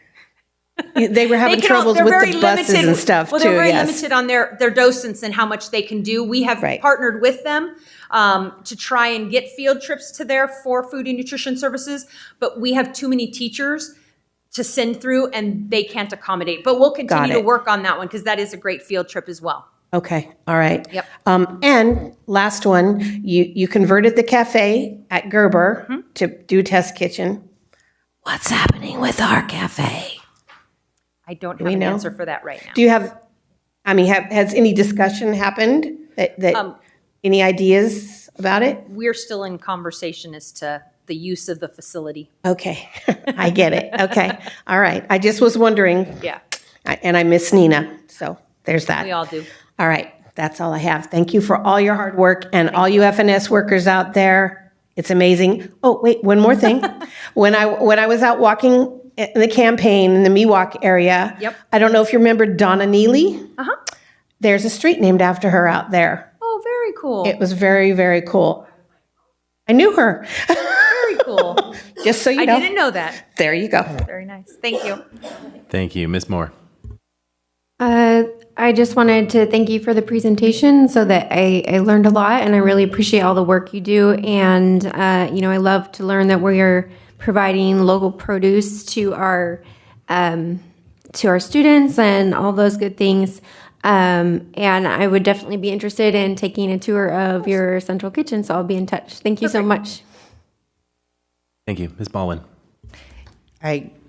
They were having troubles with the buses and stuff, too. Well, they're very limited on their docents and how much they can do. We have partnered with them to try and get field trips to there for food and nutrition services, but we have too many teachers to send through, and they can't accommodate. But we'll continue to work on that one because that is a great field trip as well. Okay. All right. Yep. And last one, you converted the cafe at Gerber to do test kitchen. What's happening with our cafe? I don't have an answer for that right now. Do you have, has any discussion happened that any ideas about it? We're still in conversation as to the use of the facility. Okay. I get it. Okay. All right. I just was wondering. Yeah. And I miss Nina. So there's that. We all do. All right. That's all I have. Thank you for all your hard work, and all you FNS workers out there. It's amazing. Oh, wait, one more thing. When I was out walking in the campaign in the Miwok area, I don't know if you remember Donna Neely. Uh-huh. There's a street named after her out there. Oh, very cool. It was very, very cool. I knew her. Very cool. Just so you know. I didn't know that. There you go. Very nice. Thank you. Thank you. Ms. Moore. I just wanted to thank you for the presentation so that I learned a lot, and I really appreciate all the work you do. And, I love to learn that we're providing local produce to our students and all those good things. And I would definitely be interested in taking a tour of your central kitchen, so I'll be in touch. Thank you so much. Thank you. Ms. Baldwin.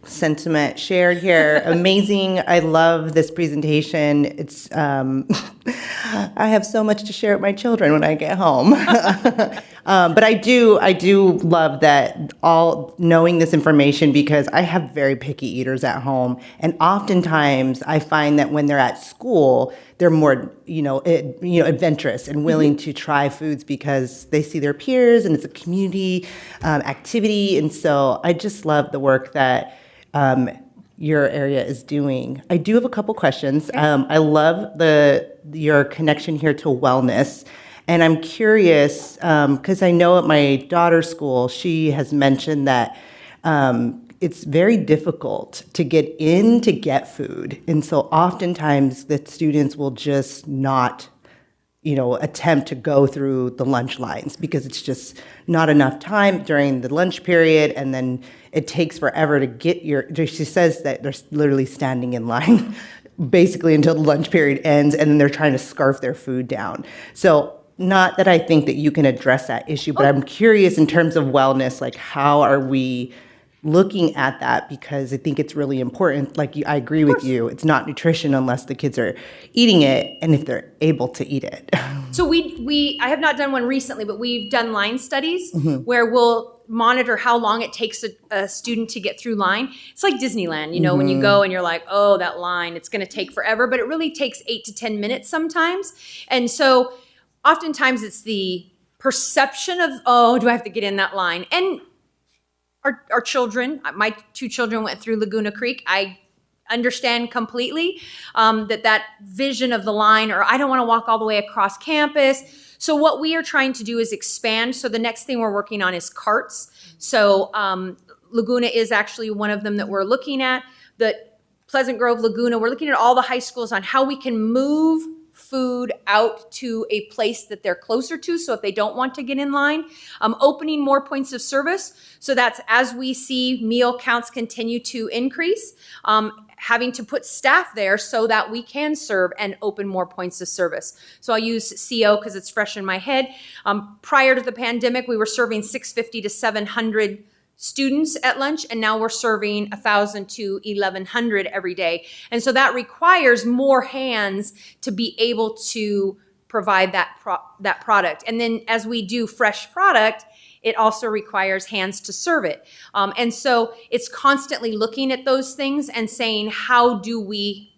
Sentiment shared here. Amazing. I love this presentation. It's I have so much to share with my children when I get home. But I do love that all knowing this information, because I have very picky eaters at home, and oftentimes I find that when they're at school, they're more adventurous and willing to try foods because they see their peers and it's a community activity. And so I just love the work that your area is doing. I do have a couple questions. I love your connection here to wellness. And I'm curious, because I know at my daughter's school, she has mentioned that it's very difficult to get in to get food. And so oftentimes the students will just not attempt to go through the lunch lines because it's just not enough time during the lunch period, and then it takes forever to get she says that they're literally standing in line basically until the lunch period ends, and then they're trying to scarf their food down. So not that I think that you can address that issue, but I'm curious in terms of wellness, like how are we looking at that? Because I think it's really important. Like I agree with you. It's not nutrition unless the kids are eating it and if they're able to eat it. So I have not done one recently, but we've done line studies Mhm. where we'll monitor how long it takes a student to get through line. It's like Disneyland, when you go and you're like, oh, that line, it's going to take forever, but it really takes 8 to 10 minutes sometimes. And so oftentimes it's the perception of, oh, do I have to get in that line? And our children, my 2 children went through Laguna Creek. I understand completely that vision of the line, or I don't want to walk all the way across campus. So what we are trying to do is expand. So the next thing we're working on is carts. So Laguna is actually one of them that we're looking at. The Pleasant Grove, Laguna, we're looking at all the high schools on how we can move food out to a place that they're closer to, so if they don't want to get in line. Opening more points of service, so that's as we see meal counts continue to increase, having to put staff there so that we can serve and open more points of service. So I'll use CO because it's fresh in my head. Prior to the pandemic, we were serving 650 to 700 students at lunch, and now we're serving 1,000 to 1,100 every day. And so that requires more hands to be able to provide that product. And then as we do fresh product, it also requires hands to serve it. And so it's constantly looking at those things and saying,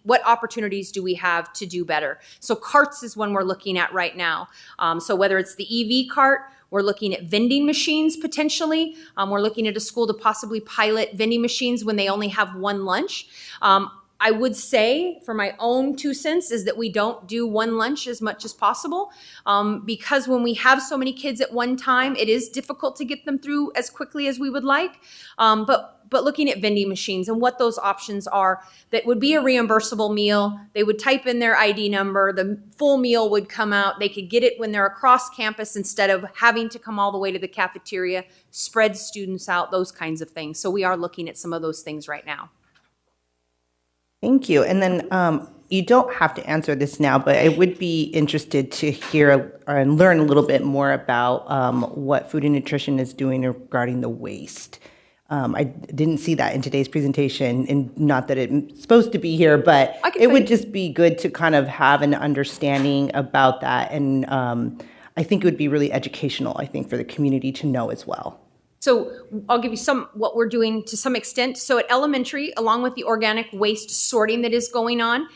what opportunities do we have to do better? So carts is one we're looking at right now. So whether it's the EV cart, we're looking at vending machines potentially. We're looking at a school to possibly pilot vending machines when they only have one lunch. I would say, for my own 2 cents, is that we don't do one lunch as much as possible because when we have so many kids at one time, it is difficult to get them through as quickly as we would like. But looking at vending machines and what those options are, that would be a reimbursable meal. They would type in their ID number, the full meal would come out. They could get it when they're across campus instead of having to come all the way to the cafeteria, spread students out, those kinds of things. So we are looking at some of those things right now. Thank you. And then you don't have to answer this now, but I would be interested to hear and learn a little bit more about what food and nutrition is doing regarding the waste. I didn't see that in today's presentation, and not that it's supposed to be here, but it would just be good to kind of have an understanding about that. And I think it would be really educational, I think, for the community to know as well. So I'll give you what we're doing to some extent. So at elementary, along with the organic waste sorting that is going on,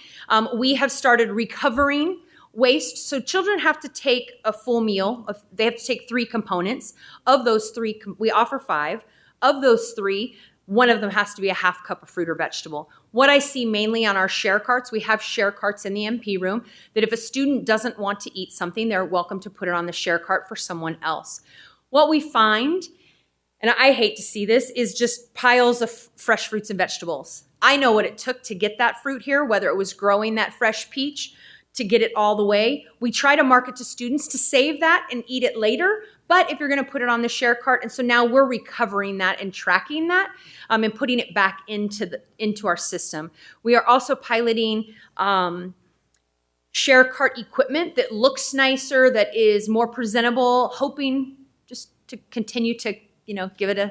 we have started recovering waste. So children have to take a full meal. They have to take 3 components. Of those 3, we offer 5. Of those 3, one of them has to be a half cup of fruit or vegetable. What I see mainly on our share carts, we have share carts in the MP room, that if a student doesn't want to eat something, they're welcome to put it on the share cart for someone else. What we find, and I hate to see this, is just piles of fresh fruits and vegetables. I know what it took to get that fruit here, whether it was growing that fresh peach, to get it all the way. We try to market to students to save that and eat it later, but if you're gonna put it on the share cart, and so now we're recovering that and tracking that and putting it back into our system. We are also piloting share cart equipment that looks nicer, that is more presentable, hoping just to continue to give it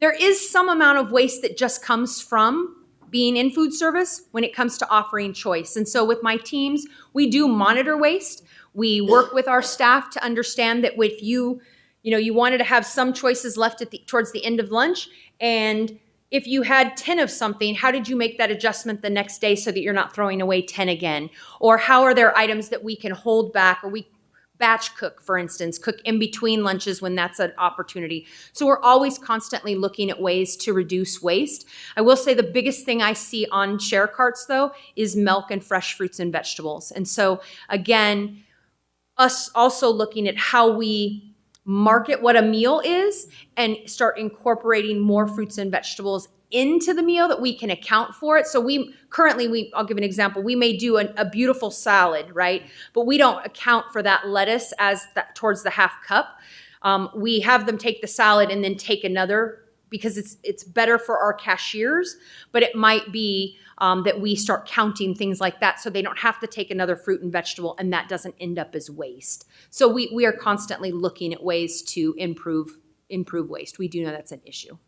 there is some amount of waste that just comes from being in food service when it comes to offering choice. And so with my teams, we do monitor waste. We work with our staff to understand that if you wanted to have some choices left towards the end of lunch, and if you had 10 of something, how did you make that adjustment the next day so that you're not throwing away 10 again? Or how are there items that we can hold back, or we batch cook, for instance, cook in between lunches when that's an opportunity. So we're always constantly looking at ways to reduce waste. I will say the biggest thing I see on share carts, though, is milk and fresh fruits and vegetables. And so, again, us also looking at how we market what a meal is and start incorporating more fruits and vegetables into the meal that we can account for it. So I'll give an example. We may do a beautiful salad, right? But we don't account for that lettuce towards the half cup. We have them take the salad and then take another, because it's better for our cashiers, but it might be that we start counting things like that so they don't have to take another fruit and vegetable, and that doesn't end up as waste. So we are constantly looking at ways to improve waste. We do know that's an issue.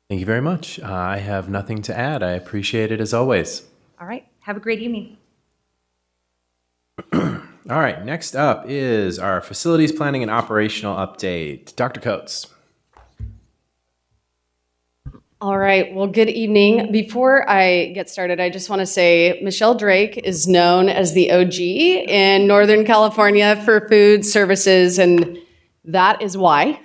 Thank you very much. I have nothing to add. I appreciate it as always. All right. Have a great evening. All right, next up is our facilities planning and operational update. Dr. Coates. All right, well, good evening. Before I get started, I just want to say Michelle Drake is known as the OG in Northern California for food services, and that is why.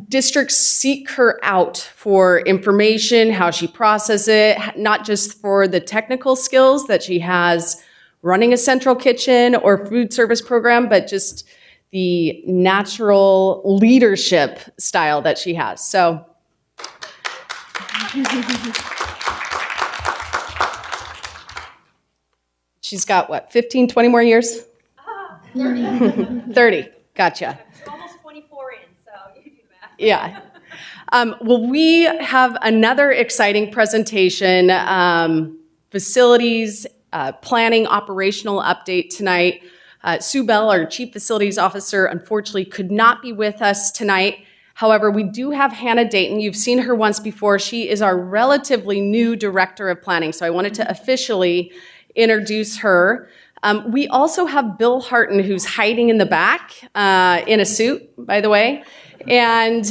Districts seek her out for information, how she processes it, not just for the technical skills that she has running a central kitchen or food service program, but just the natural leadership style that she has. So she's got what, 15, 20 more years? 30. Gotcha. Almost 24 in, so you do that. Yeah. Well, we have another exciting presentation, facilities, planning, operational update tonight. Sue Bell, our Chief Facilities Officer, unfortunately could not be with us tonight. However, we do have Hannah Dayton. You've seen her once before. She is our relatively new Director of Planning, so I wanted to officially introduce her. We also have Bill Harton, who's hiding in the back in a suit, by the way. And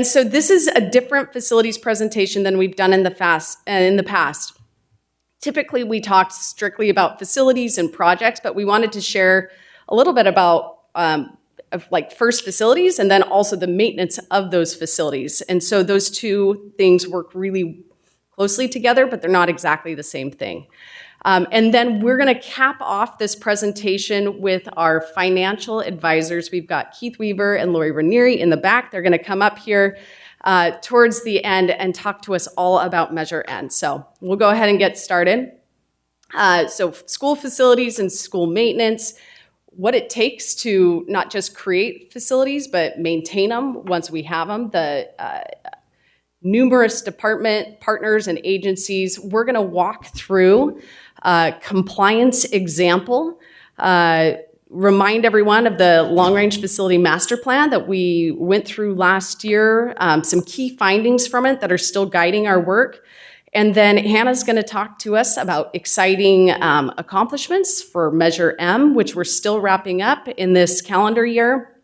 so this is a different facilities presentation than we've done in the past. Typically, we talked strictly about facilities and projects, but we wanted to share a little bit about first facilities and then also the maintenance of those facilities. And so those two things work really closely together, but they're not exactly the same thing. And then we're going to cap off this presentation with our financial advisors. We've got Keith Weaver and Lori Ranieri in the back. They're going to come up here towards the end and talk to us all about Measure N. So we'll go ahead and get started. So school facilities and school maintenance, what it takes to not just create facilities, but maintain them once we have them, the numerous department partners and agencies. We're going to walk through compliance example, remind everyone of the long-range facility master plan that we went through last year, some key findings from it that are still guiding our work. And then Hannah's going to talk to us about exciting accomplishments for Measure M, which we're still wrapping up in this calendar year.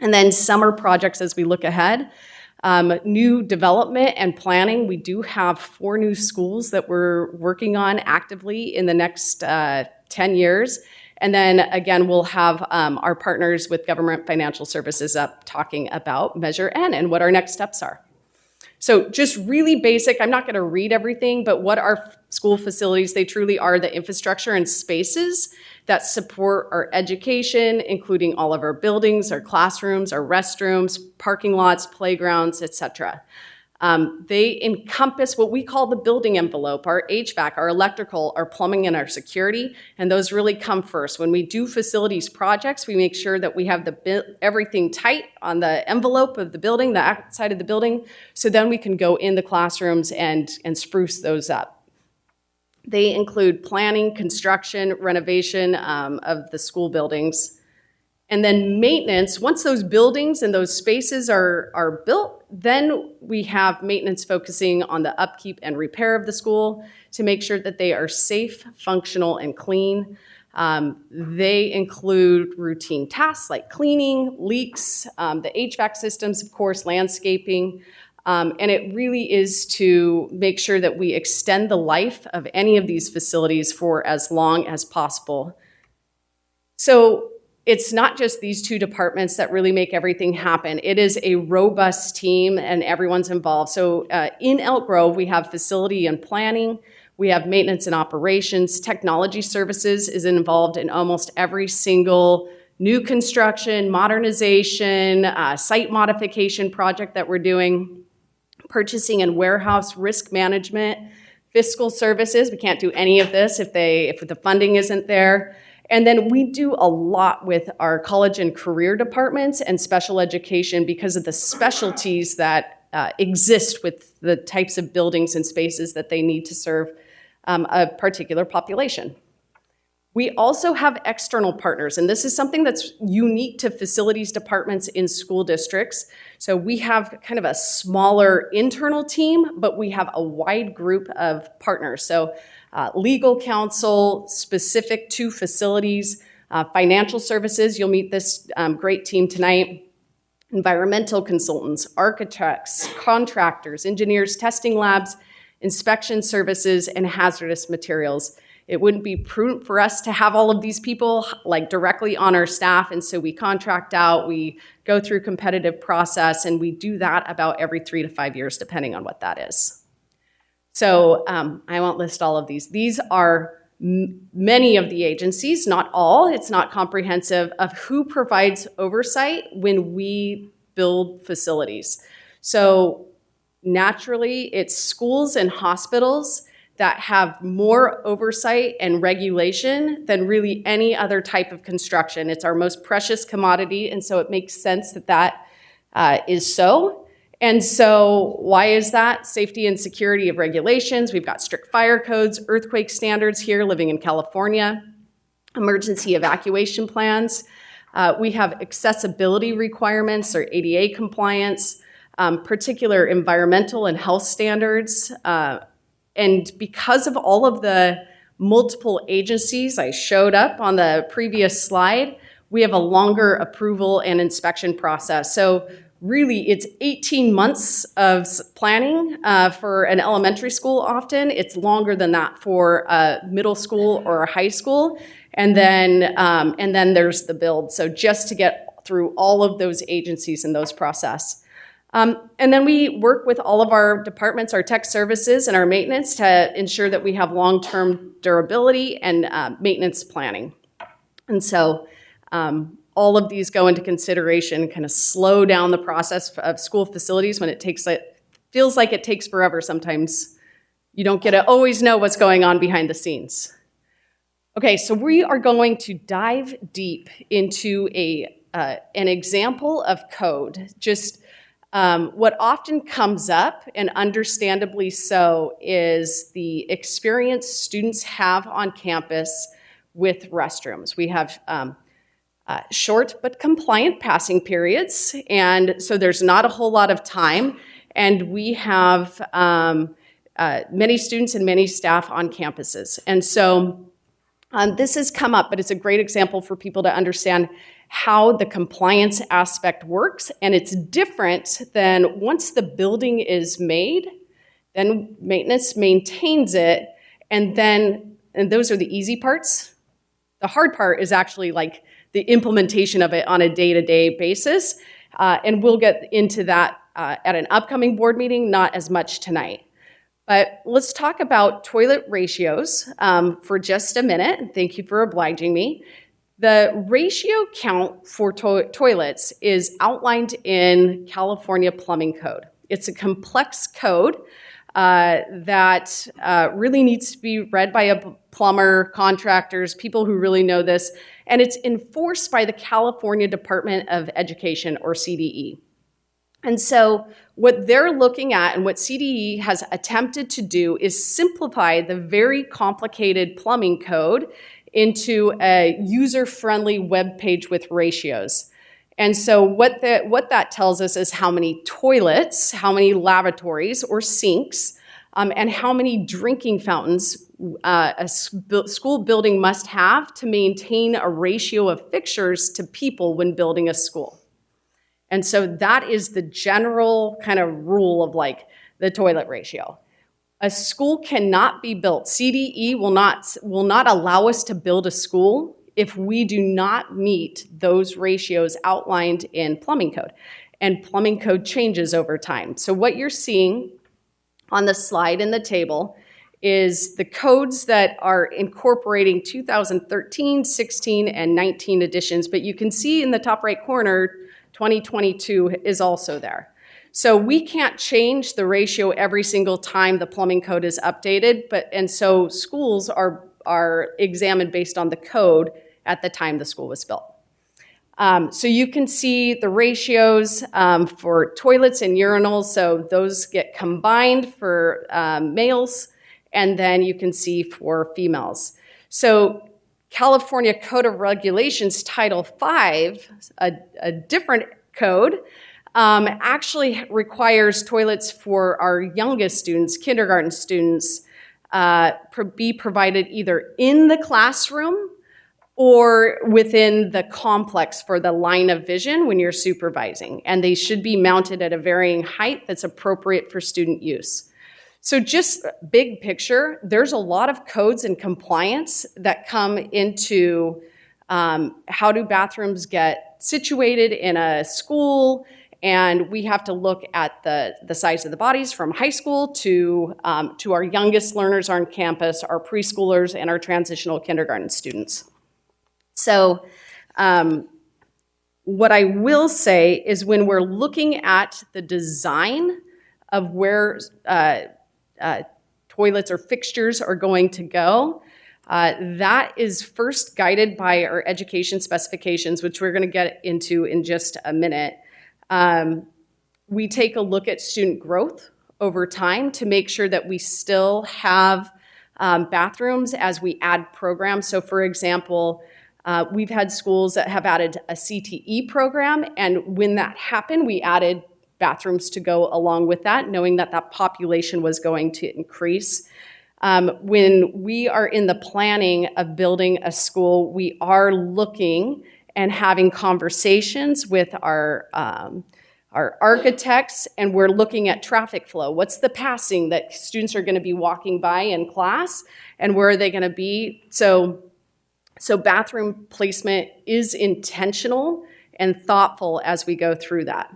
And then summer projects as we look ahead. New development and planning. We do have 4 new schools that we're working on actively in the next 10 years. And then again, we'll have our partners with Government Financial Services up talking about Measure N and what our next steps are. So just really basic, I'm not going to read everything, but what are school facilities? They truly are the infrastructure and spaces that support our education, including all of our buildings, our classrooms, our restrooms, parking lots, playgrounds, etc. They encompass what we call the building envelope, our HVAC, our electrical, our plumbing, and our security, and those really come first. When we do facilities projects, we make sure that we have everything tight on the envelope of the building, the outside of the building, so then we can go in the classrooms and spruce those up. They include planning, construction, renovation of the school buildings. And then maintenance, once those buildings and those spaces are built, then we have maintenance focusing on the upkeep and repair of the school to make sure that they are safe, functional, and clean. They include routine tasks like cleaning, leaks, the HVAC systems, of course, landscaping. And it really is to make sure that we extend the life of any of these facilities for as long as possible. So it's not just these 2 departments that really make everything happen. It is a robust team and everyone's involved. So in Elk Grove, we have facility and planning. We have maintenance and operations. Technology services is involved in almost every single new construction, modernization, site modification project that we're doing. Purchasing and warehouse risk management, fiscal services. We can't do any of this if the funding isn't there. And then we do a lot with our college and career departments and special education because of the specialties that exist with the types of buildings and spaces that they need to serve a particular population. We also have external partners, and this is something that's unique to facilities departments in school districts. So we have kind of a smaller internal team, but we have a wide group of partners. So legal counsel specific to facilities, financial services, you'll meet this great team tonight, environmental consultants, architects, contractors, engineers, testing labs, inspection services, and hazardous materials. It wouldn't be prudent for us to have all of these people like directly on our staff, and so we contract out, we go through competitive process, and we do that about every 3 to 5 years, depending on what that is. So I won't list all of these. These are many of the agencies, not all, it's not comprehensive, of who provides oversight when we build facilities. So naturally, it's schools and hospitals that have more oversight and regulation than really any other type of construction. It's our most precious commodity, and so it makes sense that that is so. And so why is that? Safety and security of regulations. We've got strict fire codes, earthquake standards here, living in California, emergency evacuation plans. We have accessibility requirements or ADA compliance, particular environmental and health standards. And because of all of the multiple agencies I showed up on the previous slide, we have a longer approval and inspection process. So really, it's 18 months of planning for an elementary school often. It's longer than that for a middle school or a high school. And then there's the build. So just to get through all of those agencies and those process. And then we work with all of our departments, our tech services and our maintenance to ensure that we have long-term durability and maintenance planning. And so all of these go into consideration, kind of slow down the process of school facilities when it feels like it takes forever sometimes. You don't get to always know what's going on behind the scenes. Okay, so we are going to dive deep into an example of code. Just what often comes up, and understandably so, is the experience students have on campus with restrooms. We have short but compliant passing periods, and so there's not a whole lot of time, and we have many students and many staff on campuses. And so this has come up, but it's a great example for people to understand how the compliance aspect works, and it's different than once the building is made, then maintenance maintains it, and those are the easy parts. The hard part is actually like the implementation of it on a day-to-day basis, and we'll get into that at an upcoming board meeting, not as much tonight. But let's talk about toilet ratios for just a minute. Thank you for obliging me. The ratio count for toilets is outlined in California Plumbing Code. It's a complex code that really needs to be read by a plumber, contractors, people who really know this, and it's enforced by the California Department of Education, or CDE. And so what they're looking at and what CDE has attempted to do is simplify the very complicated plumbing code into a user-friendly web page with ratios. And so what that tells us is how many toilets, how many lavatories or sinks, and how many drinking fountains a school building must have to maintain a ratio of fixtures to people when building a school. And so that is the general kind of rule of like the toilet ratio. A school cannot be built. CDE will not allow us to build a school if we do not meet those ratios outlined in plumbing code. And plumbing code changes over time. So what you're seeing on the slide in the table is the codes that are incorporating 2013, 16, and 19 editions. But you can see in the top right corner, 2022 is also there. So we can't change the ratio every single time the plumbing code is updated, and so schools are examined based on the code at the time the school was built. So you can see the ratios for toilets and urinals, so those get combined for males, and then you can see for females. So California Code of Regulations, Title V, a different code, actually requires toilets for our youngest students, kindergarten students, be provided either in the classroom or within the complex for the line of vision when you're supervising. And they should be mounted at a varying height that's appropriate for student use. So just big picture, there's a lot of codes and compliance that come into how do bathrooms get situated in a school, and we have to look at the size of the bodies from high school to our youngest learners on campus, our preschoolers, and our transitional kindergarten students. So what I will say is when we're looking at the design of where toilets or fixtures are going to go, that is first guided by our education specifications, which we're going to get into in just a minute. We take a look at student growth over time to make sure that we still have bathrooms as we add programs. So for example, we've had schools that have added a CTE program, and when that happened, we added bathrooms to go along with that, knowing that that population was going to increase. When we are in the planning of building a school, we are looking and having conversations with our architects, and we're looking at traffic flow. What's the passing that students are going to be walking by in class, and where are they going to be? So bathroom placement is intentional and thoughtful as we go through that.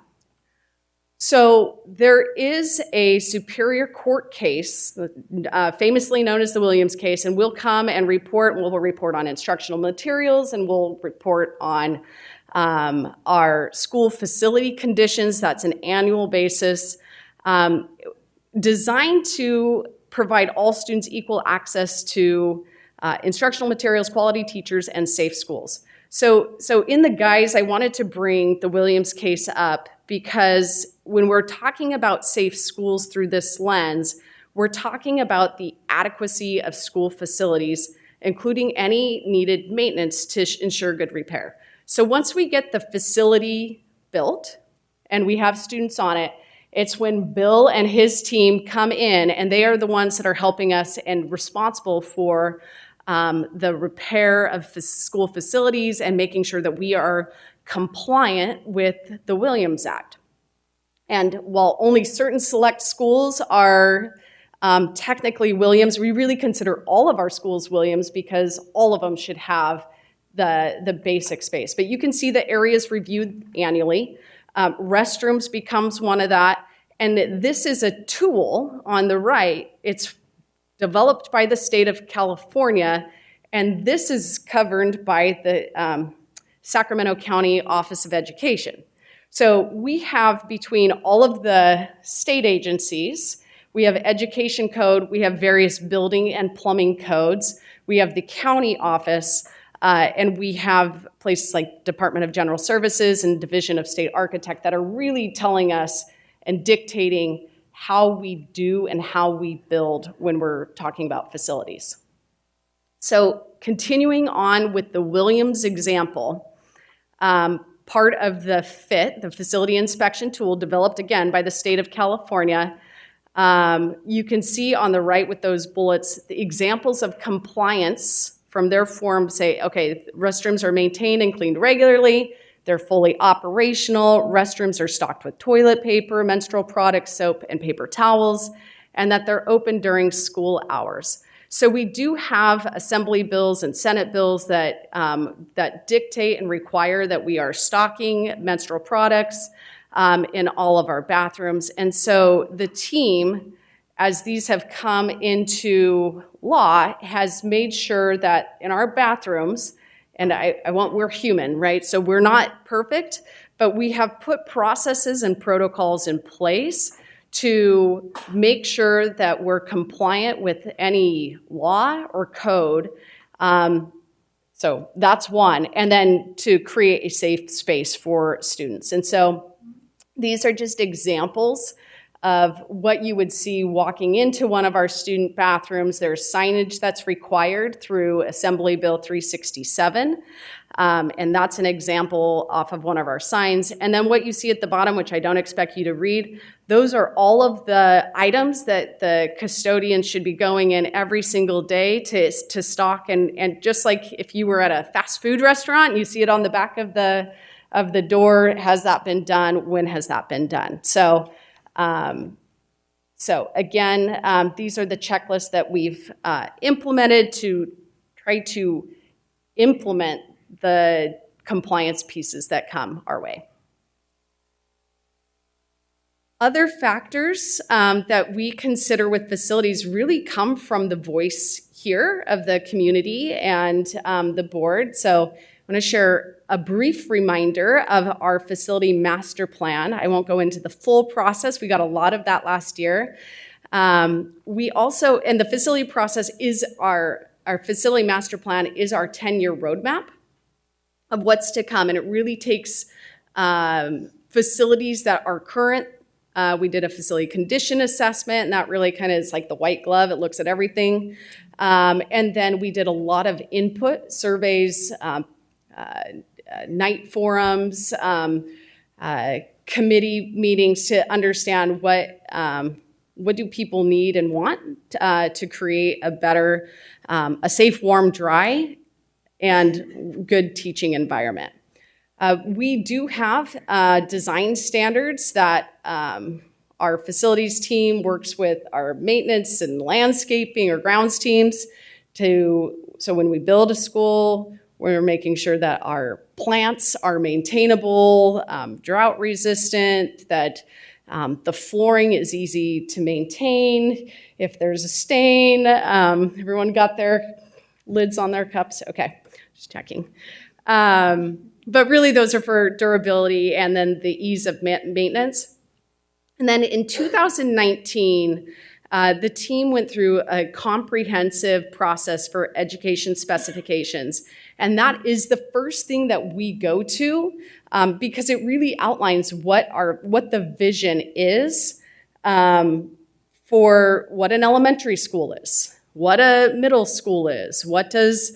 So there is a Superior Court case, famously known as the Williams case, and we'll come and report. We'll report on instructional materials, and we'll report on our school facility conditions. That's an annual basis, designed to provide all students equal access to instructional materials, quality teachers, and safe schools. So in the guise, I wanted to bring the Williams case up because when we're talking about safe schools through this lens, we're talking about the adequacy of school facilities, including any needed maintenance to ensure good repair. So once we get the facility built and we have students on it, it's when Bill and his team come in, and they are the ones that are helping us and responsible for the repair of school facilities and making sure that we are compliant with the Williams Act. And while only certain select schools are technically Williams, we really consider all of our schools Williams because all of them should have the basic space. But you can see the areas reviewed annually. Restrooms becomes one of that. And this is a tool on the right. It's developed by the state of California, and this is governed by the Sacramento County Office of Education. So we have between all of the state agencies, we have education code, we have various building and plumbing codes, we have the county office, and we have places like Department of General Services and Division of State Architect that are really telling us and dictating how we do and how we build when we're talking about facilities. So continuing on with the Williams example, part of the FIT, the facility inspection tool developed again by the state of California, you can see on the right with those bullets, the examples of compliance from their form say, okay, restrooms are maintained and cleaned regularly, they're fully operational, restrooms are stocked with toilet paper, menstrual products, soap, and paper towels, and that they're open during school hours. So we do have assembly bills and Senate bills that, that dictate and require that we are stocking menstrual products in all of our bathrooms. And so the team, as these have come into law, has made sure that in our bathrooms, and we're human, right? So we're not perfect, but we have put processes and protocols in place to make sure that we're compliant with any law or code. So that's one. And then to create a safe space for students. And so these are just examples of what you would see walking into one of our student bathrooms. There's signage that's required through Assembly Bill 367. And that's an example off of one of our signs. And then what you see at the bottom, which I don't expect you to read, those are all of the items that the custodians should be going in every single day to stock. And just like if you were at a fast food restaurant, you see it on the back of the door, has that been done? When has that been done? So again, these are the checklists that we've implemented to try to implement the compliance pieces that come our way. Other factors that we consider with facilities really come from the voice here of the community and the board. So I want to share a brief reminder of our facility master plan. I won't go into the full process. We got a lot of that last year. We also, and the facility process is our facility master plan is our 10-year roadmap of what's to come. And it really takes facilities that are current. We did a facility condition assessment, and that really kind of is like the white glove. It looks at everything. And then we did a lot of input surveys, night forums, committee meetings to understand what do people need and want to create a better, a safe, warm, dry, and good teaching environment. We do have design standards that our facilities team works with our maintenance and landscaping or grounds teams so when we build a school, we're making sure that our plants are maintainable, drought resistant, that the flooring is easy to maintain. If there's a stain, everyone got their lids on their cups? Okay, just checking. But really those are for durability and then the ease of maintenance. And then in 2019, the team went through a comprehensive process for education specifications. And that is the first thing that we go to because it really outlines what the vision is for what an elementary school is, what a middle school is, what does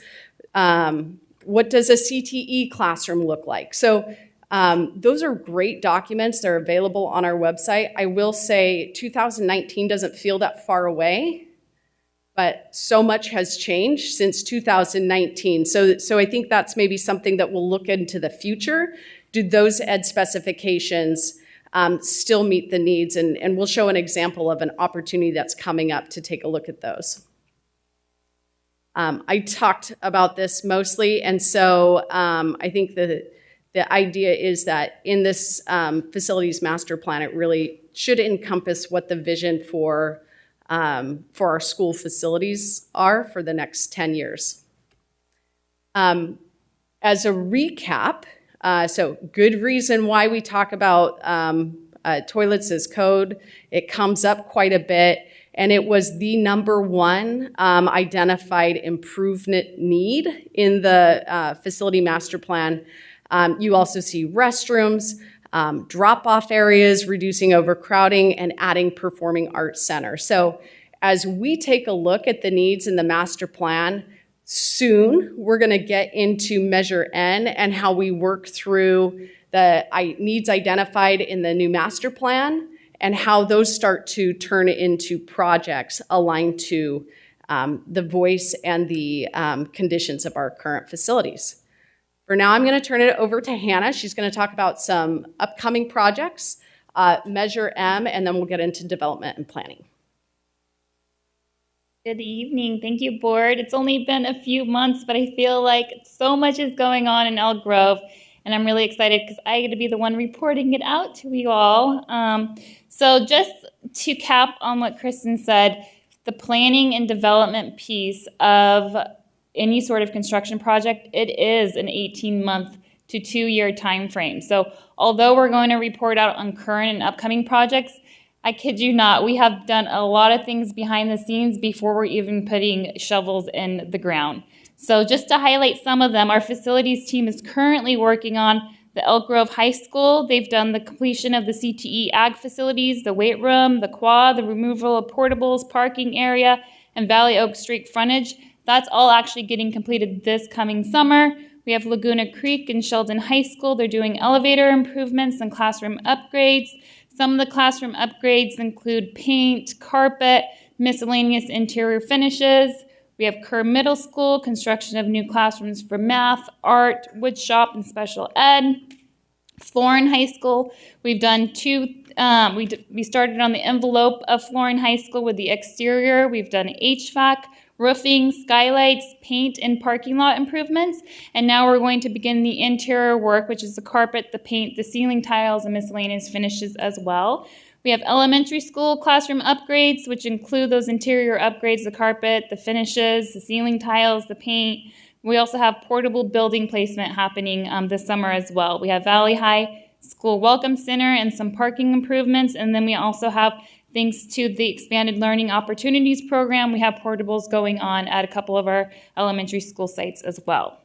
a CTE classroom look like. So those are great documents. They're available on our website. I will say 2019 doesn't feel that far away, but so much has changed since 2019. So I think that's maybe something that we'll look into the future. Do those ed specifications still meet the needs? And we'll show an example of an opportunity that's coming up to take a look at those. I talked about this mostly, and so I think the idea is that in this facilities master plan, it really should encompass what the vision for our school facilities are for the next 10 years. As a recap, so good reason why we talk about toilets as code. It comes up quite a bit. And it was the number one identified improvement need in the facility master plan. You also see restrooms, drop-off areas, reducing overcrowding, and adding performing arts center. So as we take a look at the needs in the master plan, soon we're going to get into Measure N and how we work through the needs identified in the new master plan and how those start to turn into projects aligned to the voice and the conditions of our current facilities. For now, I'm going to turn it over to Hannah. She's going to talk about some upcoming projects, Measure M, and then we'll get into development and planning. Good evening. Thank you, board. It's only been a few months, but I feel like so much is going on in Elk Grove, and I'm really excited because I get to be the one reporting it out to you all. So just to cap on what Kristen said, the planning and development piece of any sort of construction project, it is an 18-month to 2-year time frame. So although we're going to report out on current and upcoming projects, I kid you not, we have done a lot of things behind the scenes before we're even putting shovels in the ground. So just to highlight some of them, our facilities team is currently working on the the Elk Grove High School, they've done the completion of the CTE ag facilities, the weight room, the quad, the removal of portables, parking area, and Valley Oak Street frontage. That's all actually getting completed this coming summer. We have Laguna Creek and Sheldon High School. They're doing elevator improvements and classroom upgrades. Some of the classroom upgrades include paint, carpet, miscellaneous interior finishes. We have Kerr Middle School, construction of new classrooms for math, art, wood shop, and special ed. Florin High School, we've done we started on the envelope of Florin High School with the exterior. We've done HVAC, roofing, skylights, paint, and parking lot improvements. And now we're going to begin the interior work, which is the carpet, the paint, the ceiling tiles, and miscellaneous finishes as well. We have elementary school classroom upgrades, which include those interior upgrades, the carpet, the finishes, the ceiling tiles, the paint. We also have portable building placement happening this summer as well. We have Valley High School Welcome Center and some parking improvements. And then we also have, thanks to the Expanded Learning Opportunities Program, we have portables going on at a couple of our elementary school sites as well.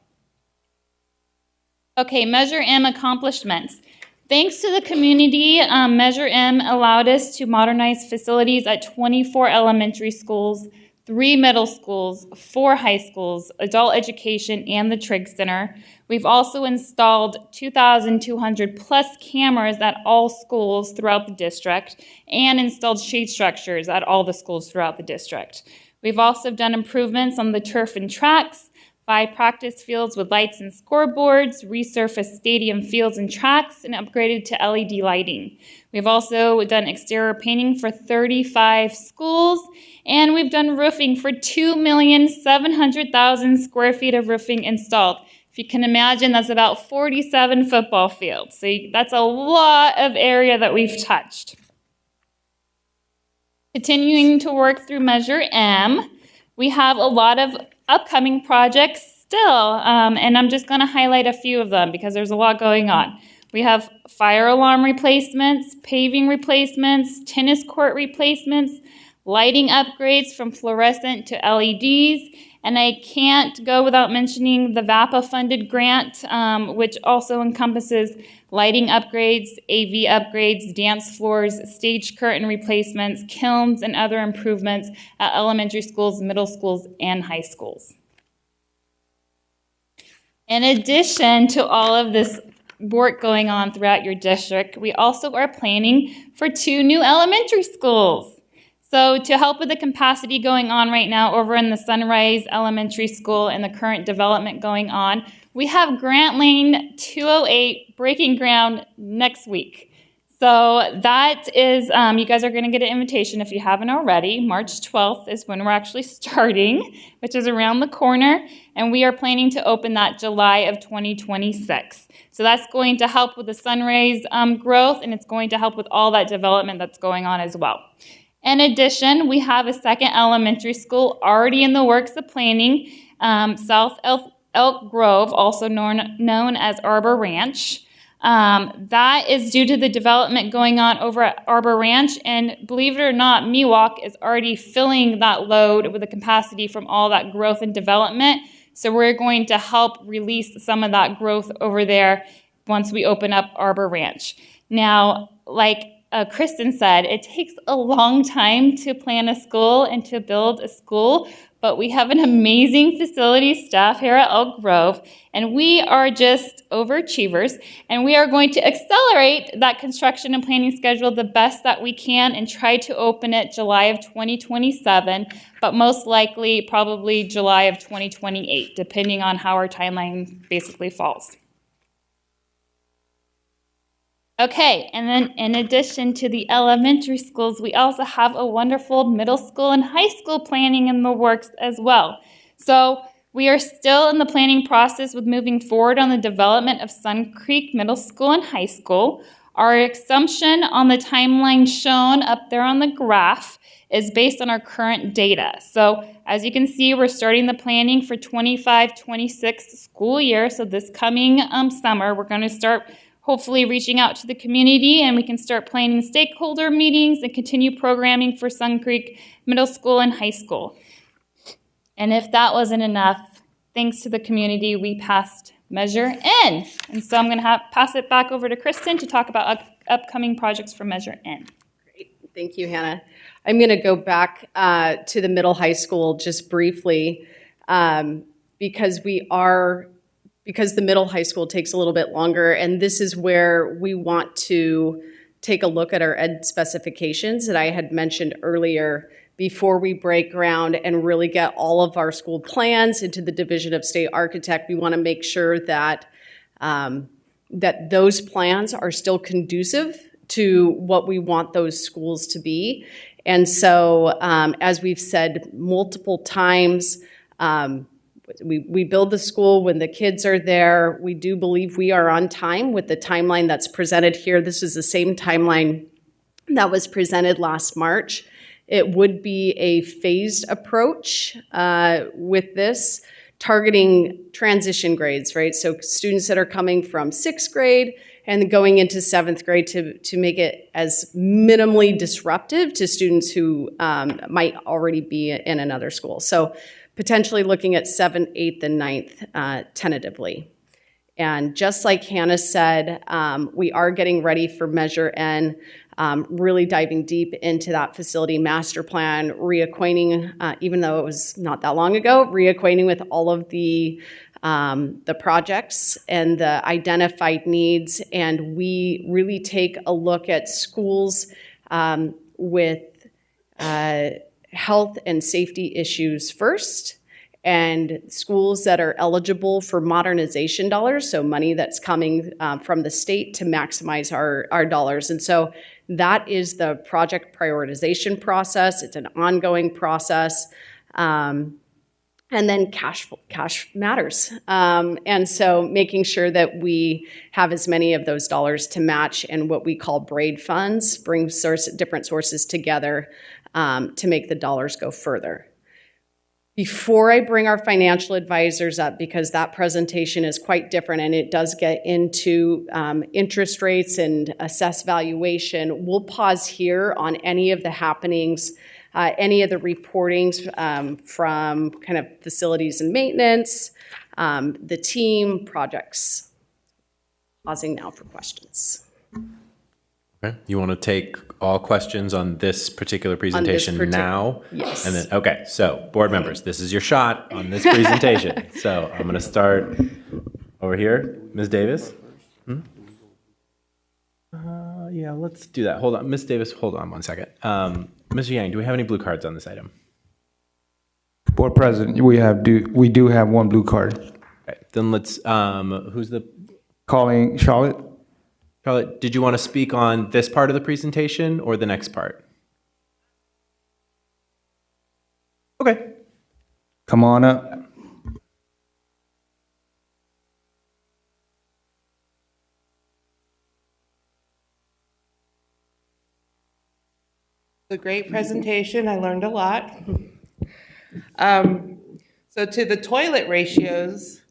Okay, Measure M accomplishments. Thanks to the community, Measure M allowed us to modernize facilities at 24 elementary schools, 3 middle schools, 4 high schools, adult education, and the Trigg Center. We've also installed 2,200 plus cameras at all schools throughout the district and installed shade structures at all the schools throughout the district. We've also done improvements on the turf and tracks, 5 practice fields with lights and scoreboards, resurfaced stadium fields and tracks, and upgraded to LED lighting. We've also done exterior painting for 35 schools, and we've done roofing for 2,700,000 square feet of roofing installed. If you can imagine, that's about 47 football fields. So that's a lot of area that we've touched. Continuing to work through Measure M, we have a lot of upcoming projects still, and I'm just going to highlight a few of them because there's a lot going on. We have fire alarm replacements, paving replacements, tennis court replacements, lighting upgrades from fluorescent to LEDs, and I can't go without mentioning the VAPA-funded grant, which also encompasses lighting upgrades, AV upgrades, dance floors, stage curtain replacements, kilns, and other improvements at elementary schools, middle schools, and high schools. In addition to all of this work going on throughout your district, we also are planning for 2 new elementary schools. So to help with the capacity going on right now over in the Sunrise Elementary School and the current development going on, we have Grant Lane 208 breaking ground next week. So that is, you guys are going to get an invitation if you haven't already. March 12th is when we're actually starting, which is around the corner, and we are planning to open that July of 2026. So that's going to help with the Sunrise growth, and it's going to help with all that development that's going on as well. In addition, we have a second elementary school already in the works of planning, South Elk Grove, also known as Arbor Ranch. That is due to the development going on over at Arbor Ranch, and believe it or not, Miwok is already filling that load with the capacity from all that growth and development. So we're going to help release some of that growth over there once we open up Arbor Ranch. Now, like Kristen said, it takes a long time to plan a school and to build a school, but we have an amazing facility staff here at Elk Grove, and we are just overachievers, and we are going to accelerate that construction and planning schedule the best that we can and try to open it July of 2027, but most likely probably July of 2028, depending on how our timeline basically falls. Okay, and then in addition to the elementary schools, we also have a wonderful middle school and high school planning in the works as well. So we are still in the planning process with moving forward on the development of Sun Creek Middle School and High School. Our assumption on the timeline shown up there on the graph is based on our current data. So as you can see, we're starting the planning for 25-26 school year. So this coming summer, we're going to start hopefully reaching out to the community, and we can start planning stakeholder meetings and continue programming for Sun Creek Middle School and High School. And if that wasn't enough, thanks to the community, we passed Measure N. And so I'm going to pass it back over to Kristen to talk about upcoming projects for Measure N. Thank you, Hannah. I'm going to go back to the middle high school just briefly because the middle high school takes a little bit longer, and this is where we want to take a look at our ed specifications that I had mentioned earlier before we break ground and really get all of our school plans into the Division of State Architect. We want to make sure that that those plans are still conducive to what we want those schools to be. And so, as we've said multiple times, we build the school when the kids are there. We do believe we are on time with the timeline that's presented here. This is the same timeline that was presented last March. It would be a phased approach with this, targeting transition grades, right? So students that are coming from 6th grade and going into 7th grade to make it as minimally disruptive to students who might already be in another school. So potentially looking at 7th, 8th, and 9th tentatively. And just like Hannah said, we are getting ready for Measure N, really diving deep into that facility master plan, reacquainting, even though it was not that long ago, reacquainting with all of the projects and the identified needs. And we really take a look at schools with health and safety issues first, and schools that are eligible for modernization dollars, so money that's coming from the state to maximize our dollars. And so that is the project prioritization process. It's an ongoing process. And then cash matters. And so making sure that we have as many of those dollars to match, and what we call braid funds, bring different sources together to make the dollars go further. Before I bring our financial advisors up, because that presentation is quite different and it does get into interest rates and assess valuation, we'll pause here on any of the happenings, any of the reportings from kind of facilities and maintenance, the team, projects. Pausing now for questions. Okay. You want to take all questions on this particular presentation now? Yes. And then, okay, so board members, this is your shot on this presentation. So I'm going to start over here. Ms. Davis? Yeah, let's do that. Hold on. Ms. Davis, hold on one second. Mr. Yang, do we have any blue cards on this item? Board President, we do have one blue card. Okay, then let's, who's the? Calling Charlotte. Charlotte, did you want to speak on this part of the presentation or the next part? Okay. Come on up. A great presentation. I learned a lot. So to the toilet ratios,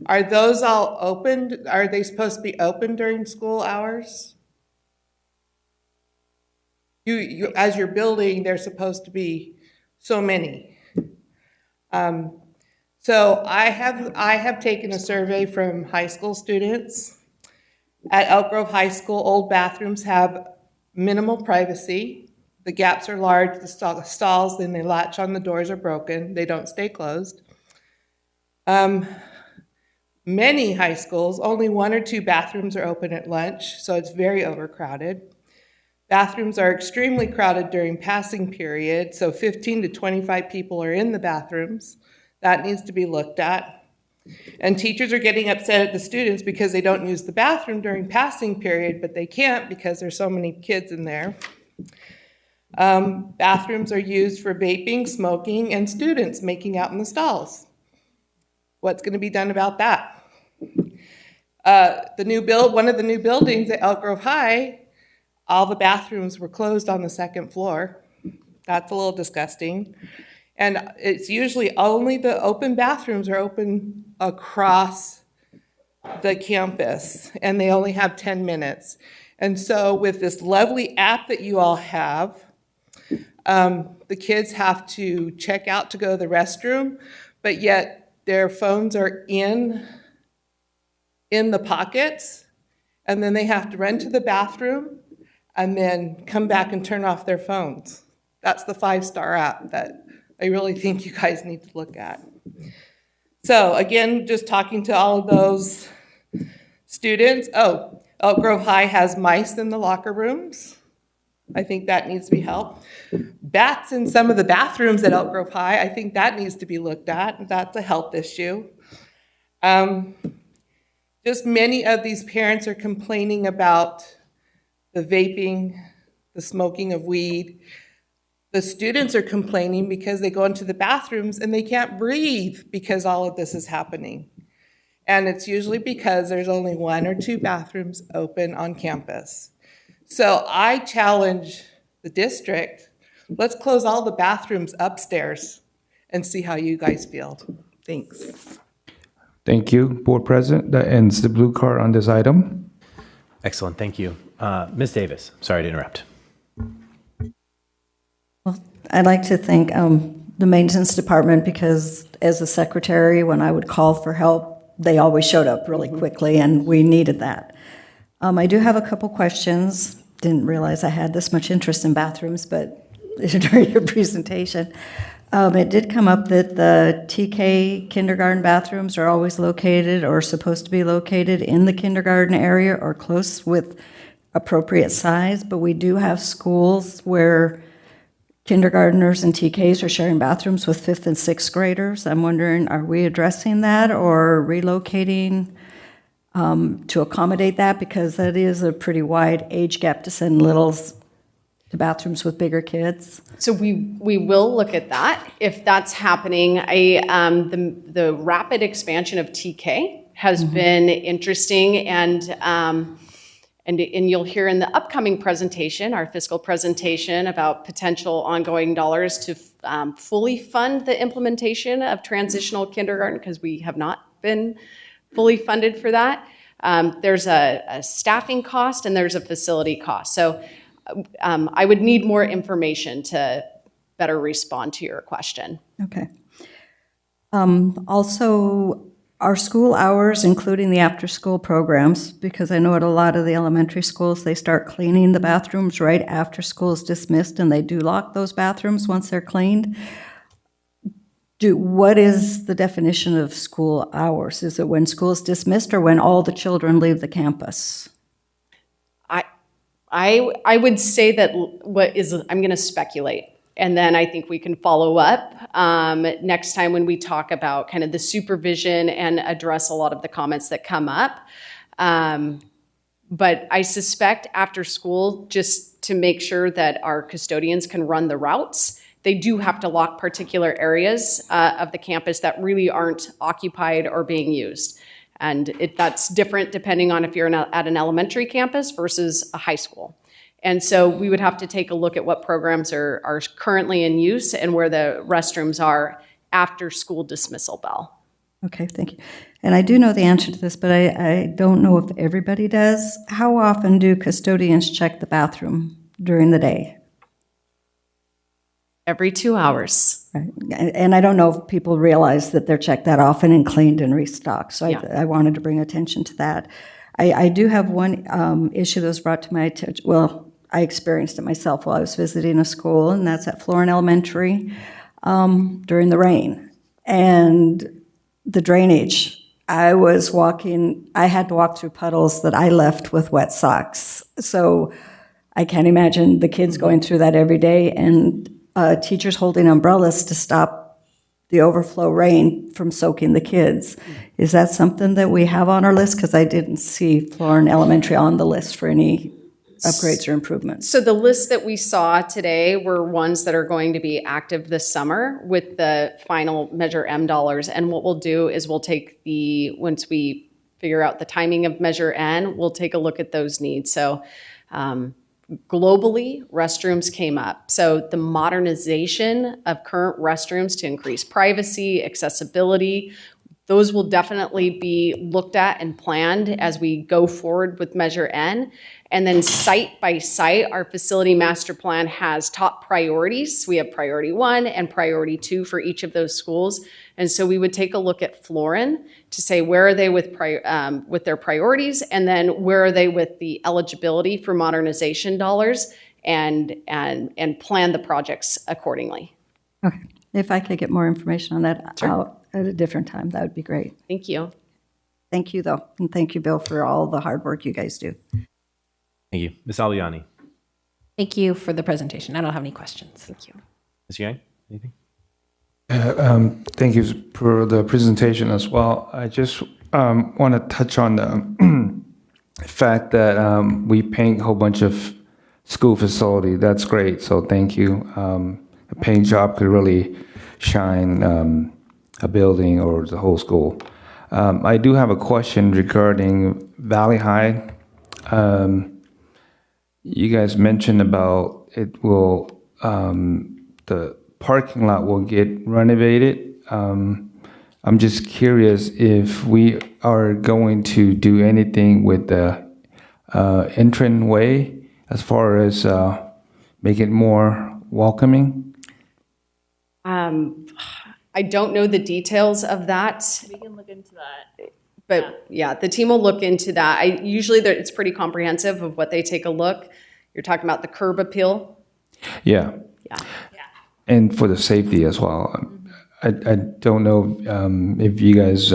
are those all opened? Are they supposed to be open during school hours? You as you're building, they're supposed to be so many. So I have taken a survey from high school students. At Elk Grove High School, old bathrooms have minimal privacy. The gaps are large, the stalls, then they latch on the doors are broken. They don't stay closed. Many high schools, only 1 or 2 bathrooms are open at lunch, so it's very overcrowded. Bathrooms are extremely crowded during passing period, so 15 to 25 people are in the bathrooms. That needs to be looked at. And teachers are getting upset at the students because they don't use the bathroom during passing period, but they can't because there's so many kids in there. Bathrooms are used for vaping, smoking, and students making out in the stalls. What's going to be done about that? One of the new buildings at Elk Grove High, all the bathrooms were closed on the 2nd floor. That's a little disgusting. And it's usually only the open bathrooms are open across the campus, and they only have 10 minutes. And so with this lovely app that you all have, the kids have to check out to go to the restroom, but yet their phones are in in the pockets, and then they have to run to the bathroom and then come back and turn off their phones. That's the 5-star app that I really think you guys need to look at. So again, just talking to all of those students. Oh, Elk Grove High has mice in the locker rooms. I think that needs to be helped. Bats in some of the bathrooms at Elk Grove High, I think that needs to be looked at. That's a health issue. Just many of these parents are complaining about the vaping, the smoking of weed. The students are complaining because they go into the bathrooms and they can't breathe because all of this is happening. And it's usually because there's only 1 or 2 bathrooms open on campus. So I challenge the district, let's close all the bathrooms upstairs and see how you guys feel. Thanks. Thank you, Board President. That ends the blue card on this item. Excellent, thank you. Ms. Davis, sorry to interrupt. I'd like to thank the maintenance department because as a secretary, when I would call for help, they always showed up really quickly, and we needed that. I do have a couple questions. Didn't realize I had this much interest in bathrooms, but during your presentation, it did come up that the TK kindergarten bathrooms are always located or supposed to be located in the kindergarten area or close with appropriate size, but we do have schools where kindergartners and TKs are sharing bathrooms with 5th and 6th graders. I'm wondering, are we addressing that or relocating to accommodate that? Because that is a pretty wide age gap to send littles to bathrooms with bigger kids. So we will look at that if that's happening. The rapid expansion of TK has been interesting, and you'll hear in the upcoming presentation, our fiscal presentation, about potential ongoing dollars to fully fund the implementation of transitional kindergarten, because we have not been fully funded for that. There's a staffing cost and there's a facility cost. So I would need more information to better respond to your question. Okay. Also, our school hours, including the after-school programs, because I know at a lot of the elementary schools, they start cleaning the bathrooms right after school is dismissed, and they do lock those bathrooms once they're cleaned. What is the definition of school hours? Is it when school is dismissed or when all the children leave the campus? I would say that I'm going to speculate. And then I think we can follow up next time when we talk about kind of the supervision and address a lot of the comments that come up. But I suspect after school, just to make sure that our custodians can run the routes, they do have to lock particular areas of the campus that really aren't occupied or being used. And that's different depending on if you're at an elementary campus versus a high school. And so we would have to take a look at what programs are currently in use and where the restrooms are after school dismissal bell. Okay, thank you. And I do know the answer to this, but I don't know if everybody does. How often do custodians check the bathroom during the day? Every 2 hours. Right. And I don't know if people realize that they're checked that often and cleaned and restocked. So Yeah. I wanted to bring attention to that. I do have one issue that was brought to my attention. Well, I experienced it myself while I was visiting a school, and that's at Florin Elementary during the rain. And the drainage, I had to walk through puddles that I left with wet socks. So I can't imagine the kids going through that every day, and teachers holding umbrellas to stop the overflow rain from soaking the kids. Is that something that we have on our list? Because I didn't see Florin Elementary on the list for any upgrades or improvements. So the list that we saw today were ones that are going to be active this summer with the final Measure M dollars. And what we'll do is once we figure out the timing of Measure N, we'll take a look at those needs. So globally, restrooms came up. So the modernization of current restrooms to increase privacy, accessibility, those will definitely be looked at and planned as we go forward with Measure N. And then site by site, our facility master plan has top priorities. We have priority 1 and priority 2 for each of those schools. And so we would take a look at Florin to say where are they with their priorities, and then where are they with the eligibility for modernization dollars, and plan the projects accordingly. Okay. If I could get more information on that out at a different time, that would be great. Thank you. Thank you, though. And thank you, Bill, for all the hard work you guys do. Thank you. Ms. Aliani. Thank you for the presentation. I don't have any questions. Thank you. Ms. Yang, anything? Thank you for the presentation as well. I just want to touch on the fact that we paint a whole bunch of school facility. That's great. So thank you. A paint job could really shine a building or the whole school. I do have a question regarding Valley High. You guys mentioned about it will, the parking lot will get renovated. I'm just curious if we are going to do anything with the entranceway as far as make it more welcoming. I don't know the details of that. We can look into that. But yeah, the team will look into that. Usually it's pretty comprehensive of what they take a look. You're talking about the curb appeal. Yeah. Yeah. And for the safety as well. I don't know if you guys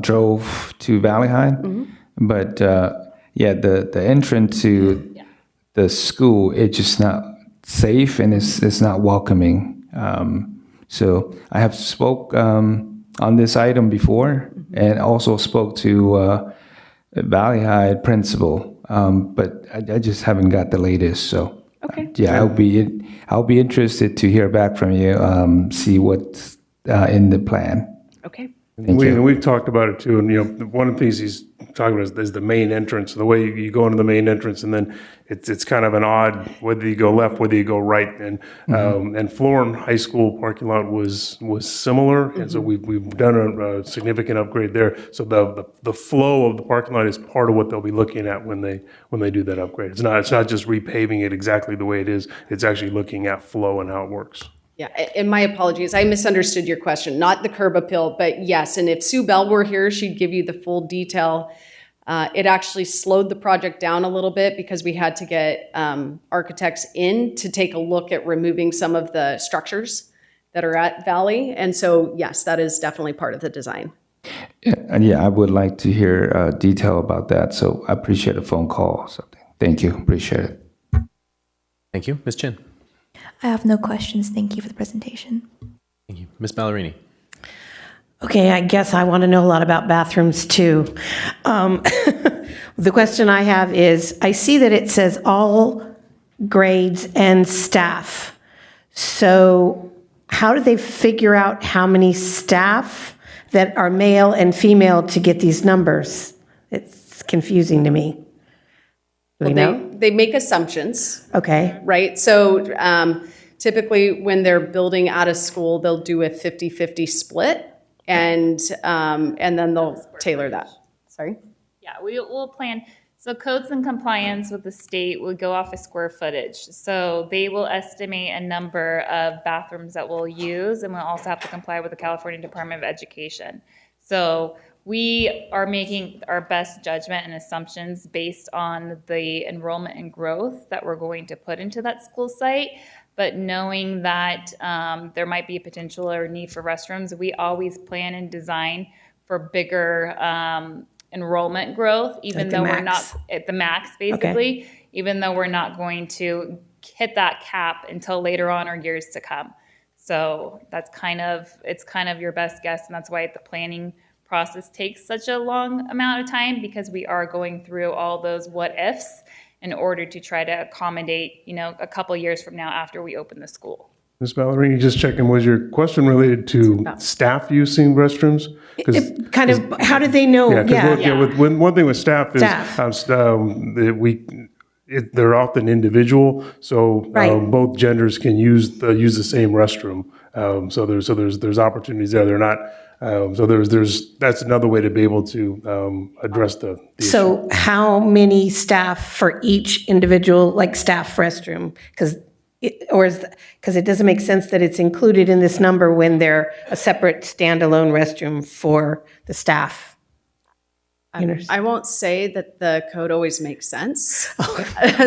drove to Valley High, but the entrance to the school, it's just not safe and it's not welcoming. So I have spoke on this item before and also spoke to Valley High principal, but I just haven't got the latest. So yeah, I'll be interested to hear back from you, see what's in the plan. Okay. We've talked about it too, and one of the things he's talking about is the main entrance. The way you go into the main entrance, and then it's kind of an odd whether you go left, whether you go right. And Florin High School parking lot was similar, and so we've done a significant upgrade there. So the flow of the parking lot is part of what they'll be looking at when they do that upgrade. It's not just repaving it exactly the way it is. It's actually looking at flow and how it works. Yeah, and my apologies. I misunderstood your question. Not the curb appeal, but yes. And if Sue Bell were here, she'd give you the full detail. It actually slowed the project down a little bit because we had to get architects in to take a look at removing some of the structures that are at Valley. And so, yes, that is definitely part of the design. And yeah, I would like to hear detail about that. So I appreciate a phone call or something. Thank you. Appreciate it. Thank you. Ms. Chin. I have no questions. Thank you for the presentation. Thank you. Ms. Ballerini. Okay, I guess I want to know a lot about bathrooms too. The question I have is, I see that it says all grades and staff. So how do they figure out how many staff that are male and female to get these numbers? It's confusing to me. Do we know? They make assumptions. Okay. Right? So typically when they're building out a school, they'll do a 50-50 split, and then they'll tailor that. Sorry? Yeah, we'll plan. So codes and compliance with the state will go off of square footage. So they will estimate a number of bathrooms that we'll use, and we'll also have to comply with the California Department of Education. So we are making our best judgment and assumptions based on the enrollment and growth that we're going to put into that school site. But knowing that there might be a potential or need for restrooms, we always plan and design for bigger enrollment growth, even though we're not at the max, basically, even though we're not going to hit that cap until later on or years to come. So that's it's kind of your best guess, and that's why the planning process takes such a long amount of time, because we are going through all those what ifs in order to try to accommodate, a couple years from now after we open the school. Ms. Ballerini, just checking, was your question related to staff using restrooms? How did they know? One thing with staff is they're often individual, so both genders can use the same restroom. So there's opportunities there. They're not So that's another way to be able to address the issue. So how many staff for each individual, like staff restroom? Because it doesn't make sense that it's included in this number when they're a separate standalone restroom for the staff. I won't say that the code always makes sense.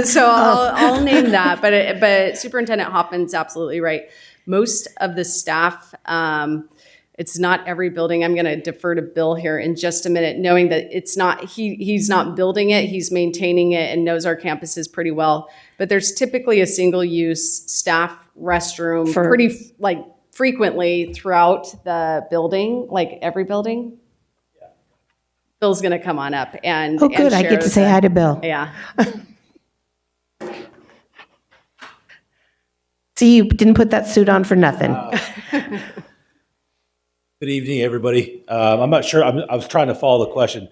So I'll name that, but Superintendent Hoffman's absolutely right. Most of the staff, it's not every building. I'm going to defer to Bill here in just a minute, knowing that it's not, he's not building it, he's maintaining it and knows our campuses pretty well. But there's typically a single-use staff restroom pretty frequently throughout the building, like every building. Bill's going to come on up and Oh, good. I get to say hi to Bill. Yeah. See, you didn't put that suit on for nothing. Good evening, everybody. I'm not sure. I was trying to follow the question.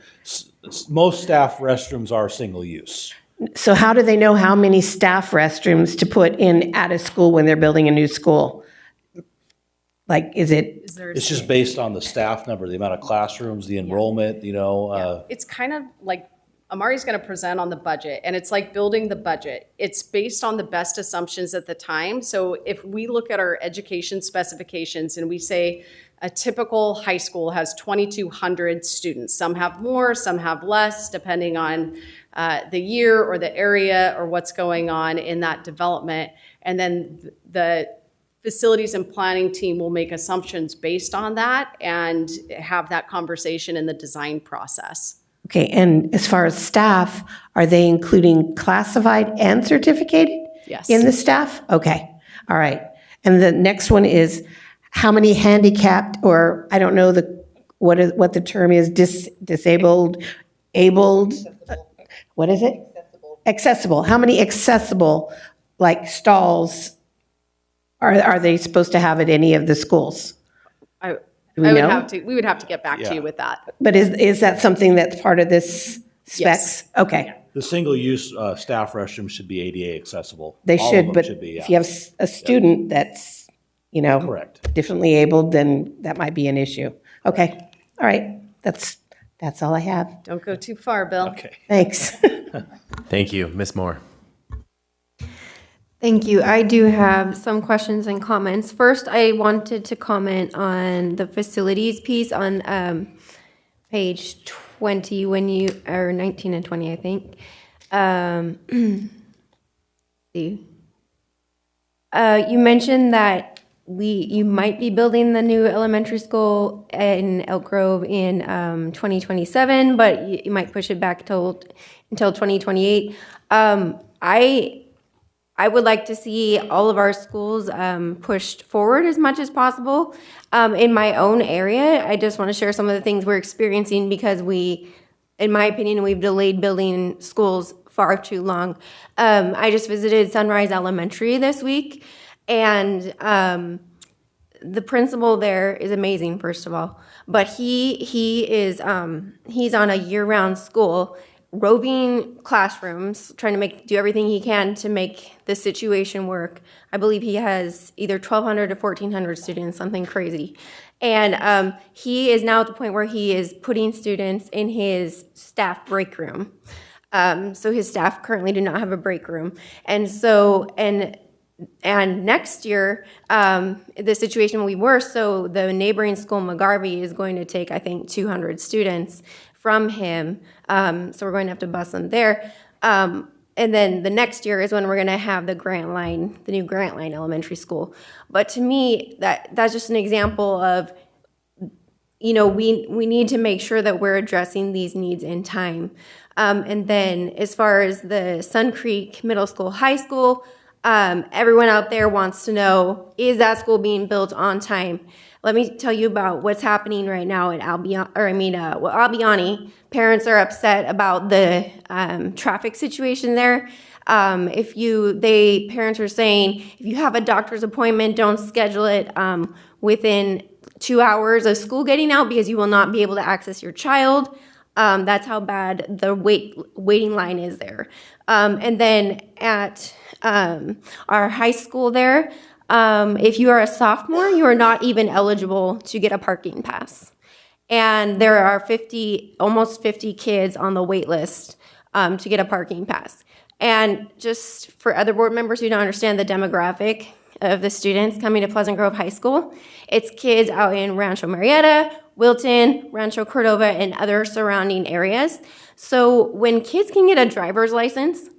Most staff restrooms are single use. So how do they know how many staff restrooms to put in at a school when they're building a new school? Like, is it? It's just based on the staff number, the amount of classrooms, the enrollment, It's kind of like Amari's going to present on the budget, and it's like building the budget. It's based on the best assumptions at the time. So if we look at our education specifications and we say a typical high school has 2,200 students, some have more, some have less, depending on the year or the area or what's going on in that development. And then the facilities and planning team will make assumptions based on that and have that conversation in the design process. Okay, and as far as staff, are they including classified and certificated? Yes. In the staff? Okay, all right. And the next one is how many handicapped, or I don't know what the term is, disabled, abled, what is it? Accessible. How many accessible, like stalls, are they supposed to have at any of the schools? We would have to get back to you with that. But is that something that's part of this specs? Yes. Okay. The single-use staff restrooms should be ADA accessible. They All of should, them but should be, if you have a student that's, Correct. differently abled, then that might be an issue. Okay. All right. That's all I have. Don't go too far, Bill. Okay. Thanks. Thank you. Ms. Moore. Thank you. I do have some questions and comments. First, I wanted to comment on the facilities piece on page 20 or 19 and 20, I think. See. You mentioned that you might be building the new elementary school in Elk Grove in 2027, but you might push it back until 2028. I would like to see all of our schools pushed forward as much as possible. In my own area, I just want to share some of the things we're experiencing because in my opinion, we've delayed building schools far too long. I just visited Sunrise Elementary this week, and the principal there is amazing, first of all. But he's on a year-round school, roving classrooms, trying to do everything he can to make the situation work. I believe he has either 1,200 to 1,400 students, something crazy. And he is now at the point where he is putting students in his staff break room. So his staff currently do not have a break room. And next year, the situation will be worse. So the neighboring school, McGarvey, is going to take, I think, 200 students from him. So we're going to have to bus them there. And then the next year is when we're going to have the new Grant Line Elementary School. But to me, that's just an example of, we need to make sure that we're addressing these needs in time. And then as far as the Sun Creek Middle School, High School, everyone out there wants to know, is that school being built on time? Let me tell you about what's happening right now at Albiani. Parents are upset about the traffic situation there. Parents are saying, if you have a doctor's appointment, don't schedule it within 2 hours of school getting out because you will not be able to access your child. That's how bad the waiting line is there. And then at our high school there, if you are a sophomore, you are not even eligible to get a parking pass. and there are almost 50 kids on the wait list to get a parking pass. And just for other board members who don't understand the demographic of the students coming to Pleasant Grove High School, it's kids out in Rancho Marietta, Wilton, Rancho Cordova, and other surrounding areas. So when kids can get a driver's license,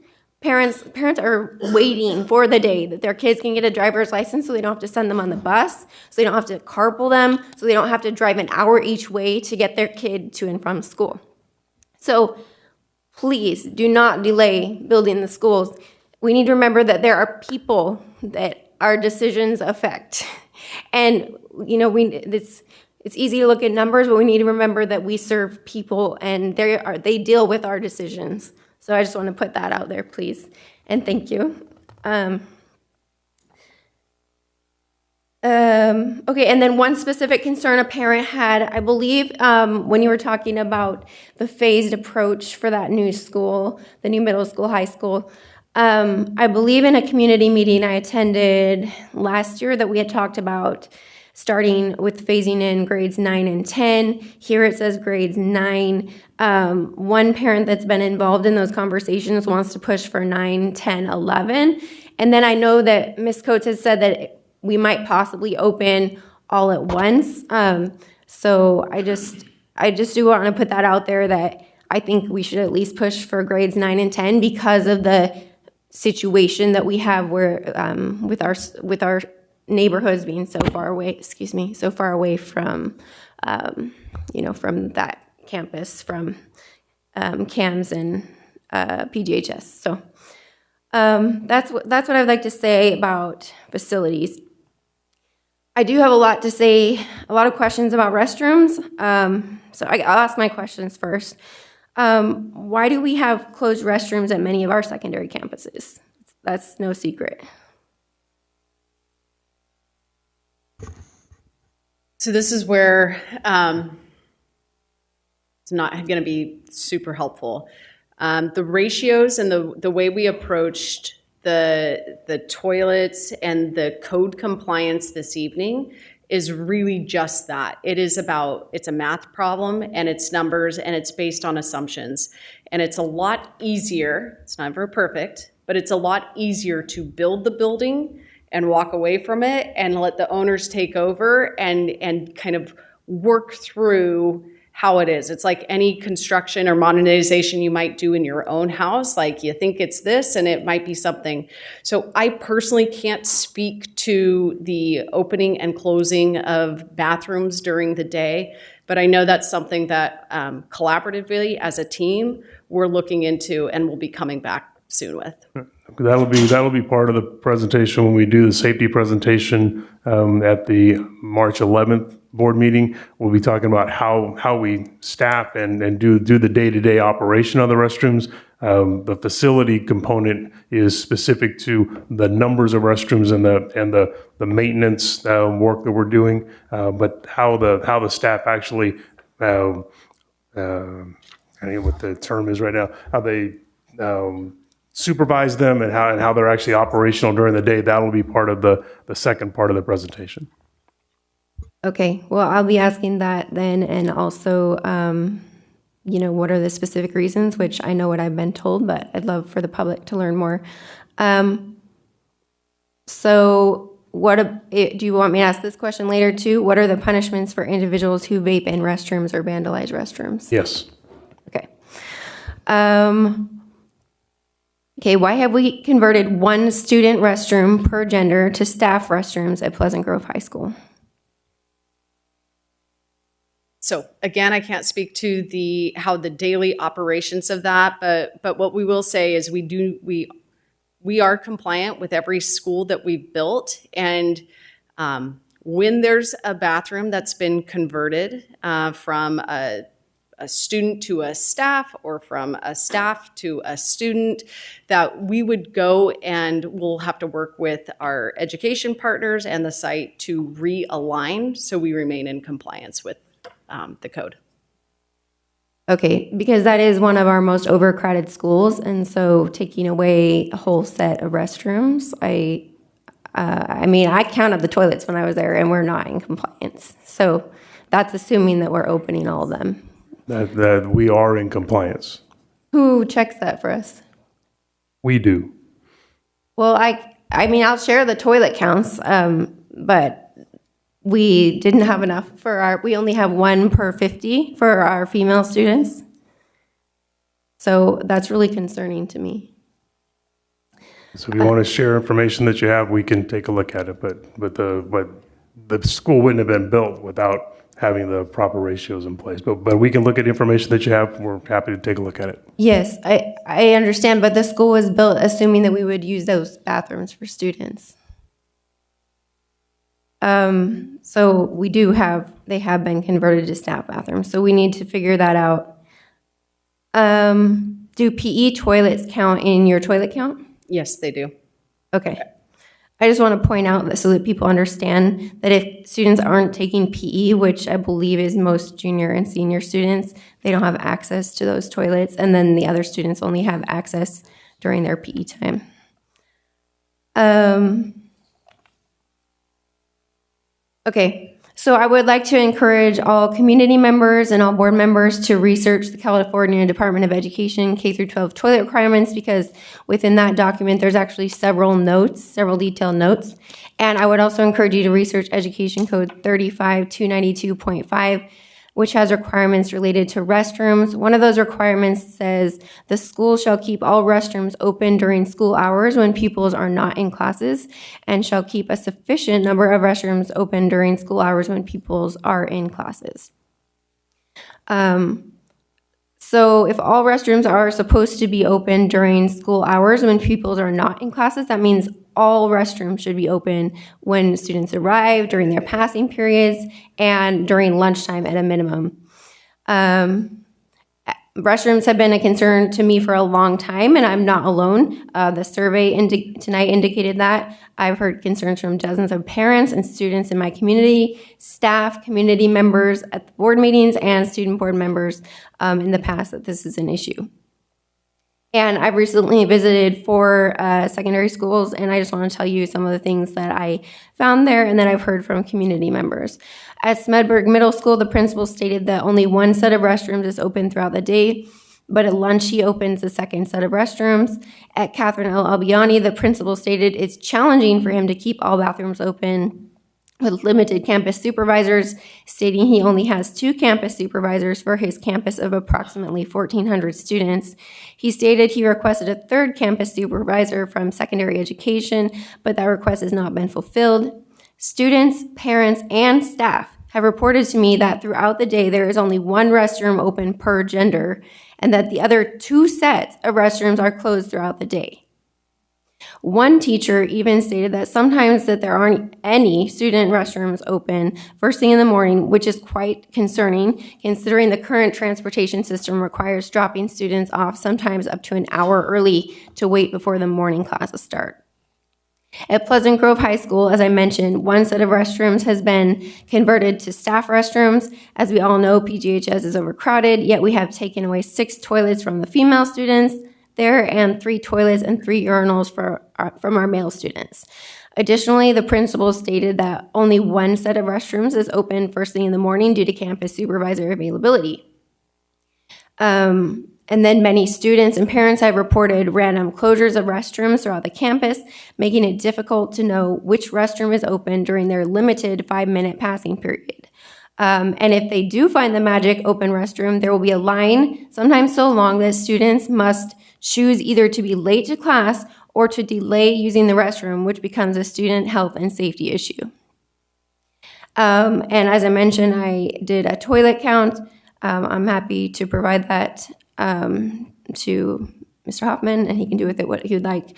parents are waiting for the day that their kids can get a driver's license so they don't have to send them on the bus, so they don't have to carpool them, so they don't have to drive an hour each way to get their kid to and from school. So please do not delay building the schools. We need to remember that there are people that our decisions affect. And, you know, it's easy to look at numbers, but we need to remember that we serve people and they deal with our decisions. So I just want to put that out there, please. And thank you. Okay, and then one specific concern a parent had, I believe, when you were talking about the phased approach for that new school, the new middle school, high school, I believe in a community meeting I attended last year that we had talked about starting with phasing in grades 9 and 10. Here it says grades 9. One parent that's been involved in those conversations wants to push for 9, 10, 11. And then I know that Ms. Coates has said that we might possibly open all at once. So I just do want to put that out there that I think we should at least push for grades 9 and 10 because of the situation that we have where with our neighborhoods being so far away from from that campus, from CAMS and PGHS. So that's what I'd like to say about facilities. I do have a lot to say, a lot of questions about restrooms. So I'll ask my questions first. Why do we have closed restrooms at many of our secondary campuses? That's no secret. So this is where it's not going to be super helpful. The ratios and the way we approached the toilets and the code compliance this evening is really just that. It's a math problem and it's numbers and it's based on assumptions. And it's a lot easier, it's never perfect, but it's a lot easier to build the building and walk away from it and let the owners take over and kind of work through how it is. It's like any construction or modernization you might do in your own house. Like you think it's this and it might be something. So I personally can't speak to the opening and closing of bathrooms during the day, but I know that's something that collaboratively as a team we're looking into and we'll be coming back soon with. That'll be part of the presentation when we do the safety presentation at the March 11th board meeting. We'll be talking about how we staff and do the day-to-day operation of the restrooms. The facility component is specific to the numbers of restrooms and the maintenance work that we're doing. But how the staff actually, I don't know what the term is right now, how they supervise them and how they're actually operational during the day, that'll be part of the second part of the presentation. Okay, well, I'll be asking that then, and also, what are the specific reasons, which I know what I've been told, but I'd love for the public to learn more. So do you want me to ask this question later too? What are the punishments for individuals who vape in restrooms or vandalize restrooms? Yes. Okay. Okay, why have we converted one student restroom per gender to staff restrooms at Pleasant Grove High School? So again, I can't speak to how the daily operations of that, but what we will say is we are compliant with every school that we've built, and when there's a bathroom that's been converted from a student to a staff or from a staff to a student, that we would go and we'll have to work with our education partners and the site to realign so we remain in compliance with the code. Okay, because that is one of our most overcrowded schools, and so taking away a whole set of restrooms, I counted the toilets when I was there, and we're not in compliance. So that's assuming that we're opening all of them. That we are in compliance. Who checks that for us? We do. Well, I mean, I'll share the toilet counts, but we didn't have enough we only have 1 per 50 for our female students. So that's really concerning to me. So if you want to share information that you have, we can take a look at it, but the school wouldn't have been built without having the proper ratios in place. But we can look at information that you have. We're happy to take a look at it. Yes, I understand, but the school was built assuming that we would use those bathrooms for students. So they have been converted to staff bathrooms, so we need to figure that out. Do PE toilets count in your toilet count? Yes, they do. Okay. I just want to point out that so that people understand that if students aren't taking PE, which I believe is most junior and senior students, they don't have access to those toilets, and then the other students only have access during their PE time. Okay, so I would like to encourage all community members and all board members to research the California Department of Education K-12 toilet requirements, because within that document there's actually several detailed notes. And I would also encourage you to research Education Code 35292.5, which has requirements related to restrooms. One of those requirements says the school shall keep all restrooms open during school hours when pupils are not in classes, and shall keep a sufficient number of restrooms open during school hours when pupils are in classes. So if all restrooms are supposed to be open during school hours when pupils are not in classes, that means all restrooms should be open when students arrive, during their passing periods, and during lunchtime at a minimum. Restrooms have been a concern to me for a long time, and I'm not alone. The survey tonight indicated that. I've heard concerns from dozens of parents and students in my community, staff, community members at the board meetings, and student board members in the past that this is an issue. And I've recently visited 4 secondary schools, and I just want to tell you some of the things that I found there and that I've heard from community members. At Smedberg Middle School, the principal stated that only 1 set of restrooms is open throughout the day, but at lunch he opens a 2nd set of restrooms. At Catherine L. Albiani, the principal stated it's challenging for him to keep all bathrooms open with limited campus supervisors, stating he only has 2 campus supervisors for his campus of approximately 1,400 students. He stated he requested a 3rd campus supervisor from secondary education, but that request has not been fulfilled. Students, parents, and staff have reported to me that throughout the day there is only 1 restroom open per gender, and that the other 2 sets of restrooms are closed throughout the day. One teacher even stated that sometimes that there aren't any student restrooms open first thing in the morning, which is quite concerning considering the current transportation system requires dropping students off sometimes up to an hour early to wait before the morning classes start. At Pleasant Grove High School, as I mentioned, 1 set of restrooms has been converted to staff restrooms. As we all know, PGHS is overcrowded, yet we have taken away 6 toilets from the female students there and 3 toilets and 3 urinals from our male students. Additionally, the principal stated that only 1 set of restrooms is open first thing in the morning due to campus supervisor availability. And then many students and parents have reported random closures of restrooms throughout the campus, making it difficult to know which restroom is open during their limited 5-minute passing period. And if they do find the magic open restroom, there will be a line, sometimes so long that students must choose either to be late to class or to delay using the restroom, which becomes a student health and safety issue. And as I mentioned, I did a toilet count. I'm happy to provide that to Mr. Hoffman, and he can do with it what he would like.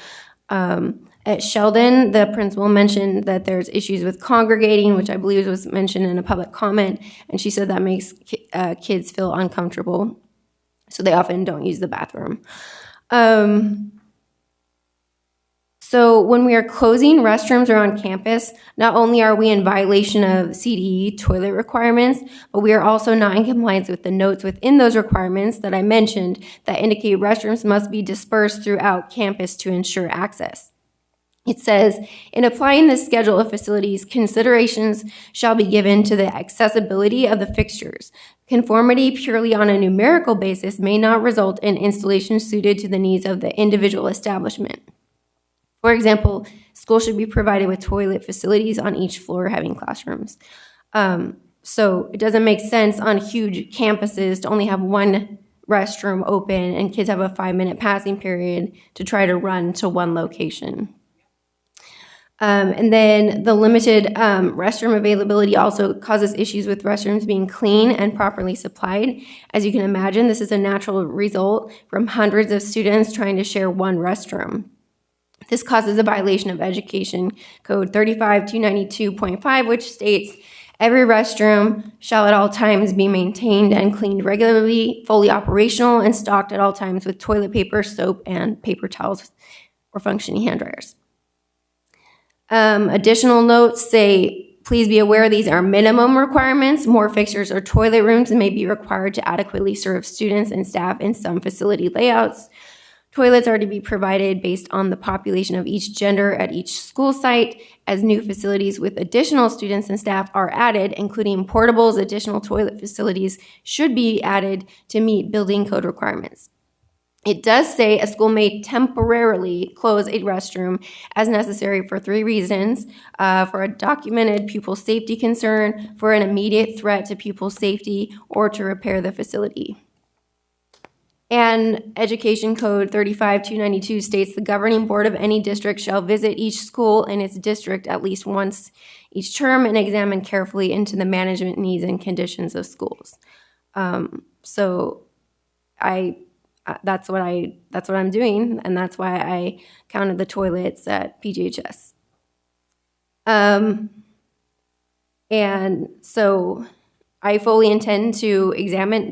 At Sheldon, the principal mentioned that there's issues with congregating, which I believe was mentioned in a public comment, and she said that makes kids feel uncomfortable, so they often don't use the bathroom. So when we are closing restrooms around campus, not only are we in violation of CDE toilet requirements, but we are also not in compliance with the notes within those requirements that I mentioned that indicate restrooms must be dispersed throughout campus to ensure access. It says, in applying this schedule of facilities, considerations shall be given to the accessibility of the fixtures. Conformity purely on a numerical basis may not result in installations suited to the needs of the individual establishment. For example, schools should be provided with toilet facilities on each floor having classrooms. So it doesn't make sense on huge campuses to only have one restroom open and kids have a 5-minute passing period to try to run to one location. And then the limited restroom availability also causes issues with restrooms being clean and properly supplied. As you can imagine, this is a natural result from hundreds of students trying to share one restroom. This causes a violation of Education Code 35292.5, which states, every restroom shall at all times be maintained and cleaned regularly, fully operational, and stocked at all times with toilet paper, soap, and paper towels or functioning hand dryers. Additional notes say, please be aware these are minimum requirements. More fixtures or toilet rooms may be required to adequately serve students and staff in some facility layouts. Toilets are to be provided based on the population of each gender at each school site. As new facilities with additional students and staff are added, including portables, additional toilet facilities should be added to meet building code requirements. It does say a school may temporarily close a restroom as necessary for 3 reasons: for a documented pupil safety concern, for an immediate threat to pupil safety, or to repair the facility. And Education Code 35292 states the governing board of any district shall visit each school in its district at least once each term and examine carefully into the management needs and conditions of schools. That's what I'm doing, and that's why I counted the toilets at PGHS. And so I fully intend to examine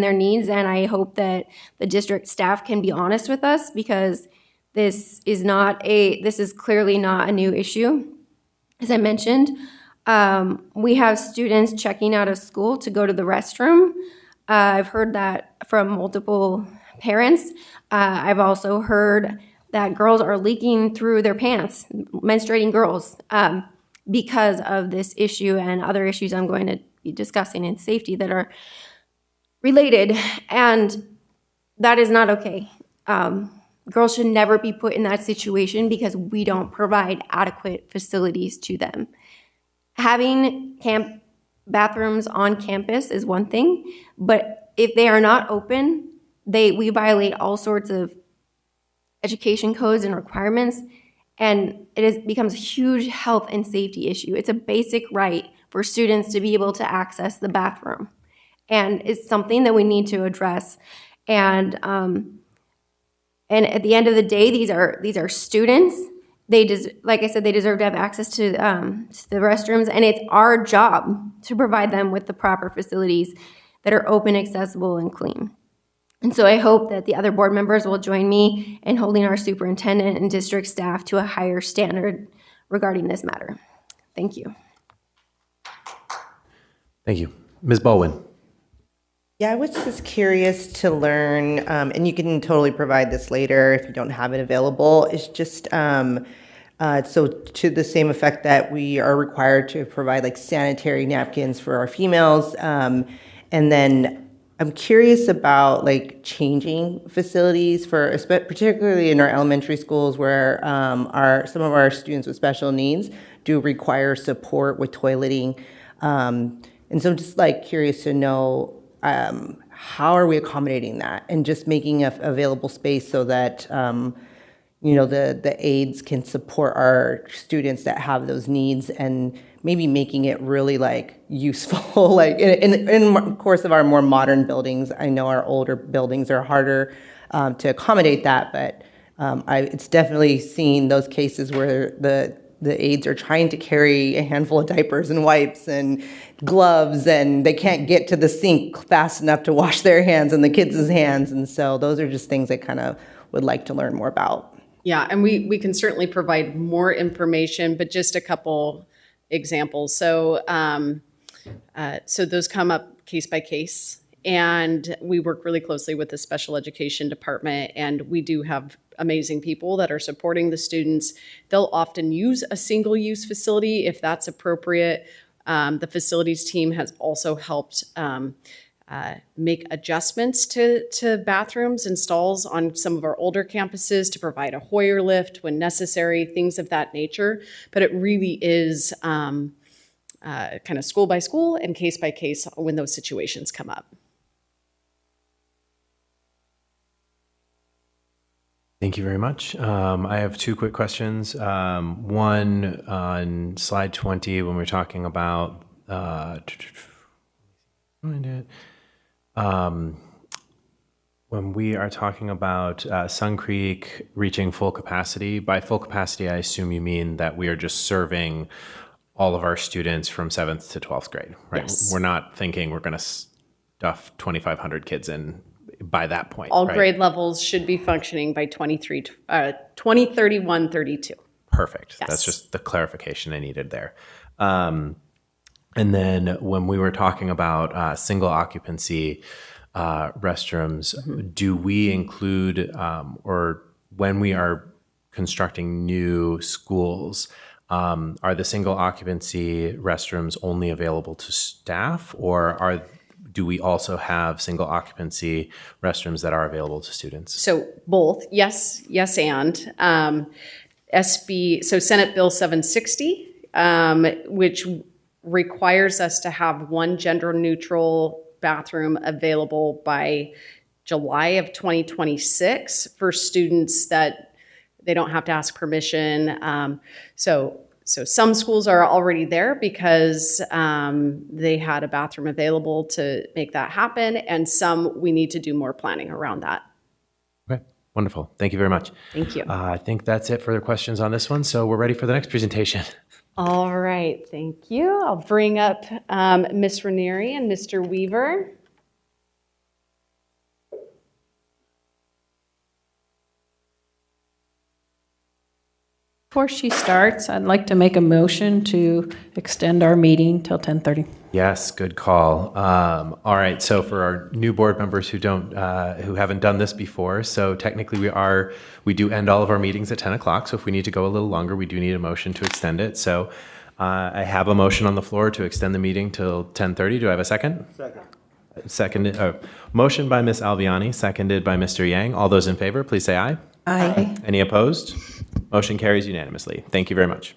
their needs, and I hope that the district staff can be honest with us, because this is clearly not a new issue. As I mentioned, we have students checking out of school to go to the restroom. I've heard that from multiple parents. I've also heard that girls are leaking through their pants, menstruating girls, because of this issue and other issues I'm going to be discussing in safety that are related, and that is not okay. Girls should never be put in that situation because we don't provide adequate facilities to them. Having bathrooms on campus is one thing, but if they are not open, we violate all sorts of education codes and requirements, and becomes a huge health and safety issue. It's a basic right for students to be able to access the bathroom, and it's something that we need to address. And at the end of the day, these are students. Like I said, they deserve to have access to the restrooms, and it's our job to provide them with the proper facilities that are open, accessible, and clean. And so I hope that the other board members will join me in holding our superintendent and district staff to a higher standard regarding this matter. Thank you. Thank you. Ms. Baldwin. Yeah, I was just curious to learn, and you can totally provide this later if you don't have it available. It's just, so to the same effect that we are required to provide like sanitary napkins for our females. And then I'm curious about like changing facilities for, particularly in our elementary schools where some of our students with special needs do require support with toileting. And so I'm just like curious to know, how are we accommodating that and just making available space so that the aides can support our students that have those needs, and maybe making it really like useful, like in of course of our more modern buildings. I know our older buildings are harder to accommodate that, but it's definitely seen those cases where the aides are trying to carry a handful of diapers and wipes and gloves, and they can't get to the sink fast enough to wash their hands and the kids' hands. And so those are just things I kind of would like to learn more about. Yeah, and we can certainly provide more information, but just a couple examples. So those come up case by case, And we work really closely with the special education department, and we do have amazing people that are supporting the students. They'll often use a single-use facility if that's appropriate. The facilities team has also helped make adjustments to bathrooms and stalls on some of our older campuses to provide a Hoyer lift when necessary, things of that nature. But it really is kind of school by school and case by case when those situations come up. Thank you very much. I have two quick questions. One on slide 20 when we're talking about when we are talking about Sun Creek reaching full capacity. By full capacity, I assume you mean that we are just serving all of our students from 7th to 12th grade, right? Yes. We're not thinking we're going to stuff 2,500 kids in by that point. All right? grade levels should be functioning by 2031-32. Perfect. Yes. That's just the clarification I needed there. And then when we were talking about single occupancy restrooms, do we include, or when we are constructing new schools, are the single occupancy restrooms only available to staff, or do we also have single occupancy restrooms that are available to students? So both, yes, and. So Senate Bill 760, which requires us to have one gender-neutral bathroom available by July of 2026 for students that they don't have to ask permission. So some schools are already there because they had a bathroom available to make that happen, and some we need to do more planning around that. Okay, wonderful. Thank you very much. Thank you. I think that's it for the questions on this one, so we're ready for the next presentation. All right, thank you. I'll bring up Ms. Ranieri and Mr. Weaver. Before she starts, I'd like to make a motion to extend our meeting till 10:30. Yes, good call. All right, so for our new board members who haven't done this before, so technically we do end all of our meetings at 10 o'clock. So if we need to go a little longer, we do need a motion to extend it. So I have a motion on the floor to extend the meeting till 10:30. Do I have a second? Second. Motion by Ms. Alviani, seconded by Mr. Yang. All those in favor, please say aye. Aye. Any opposed? Motion carries unanimously. Thank you very much.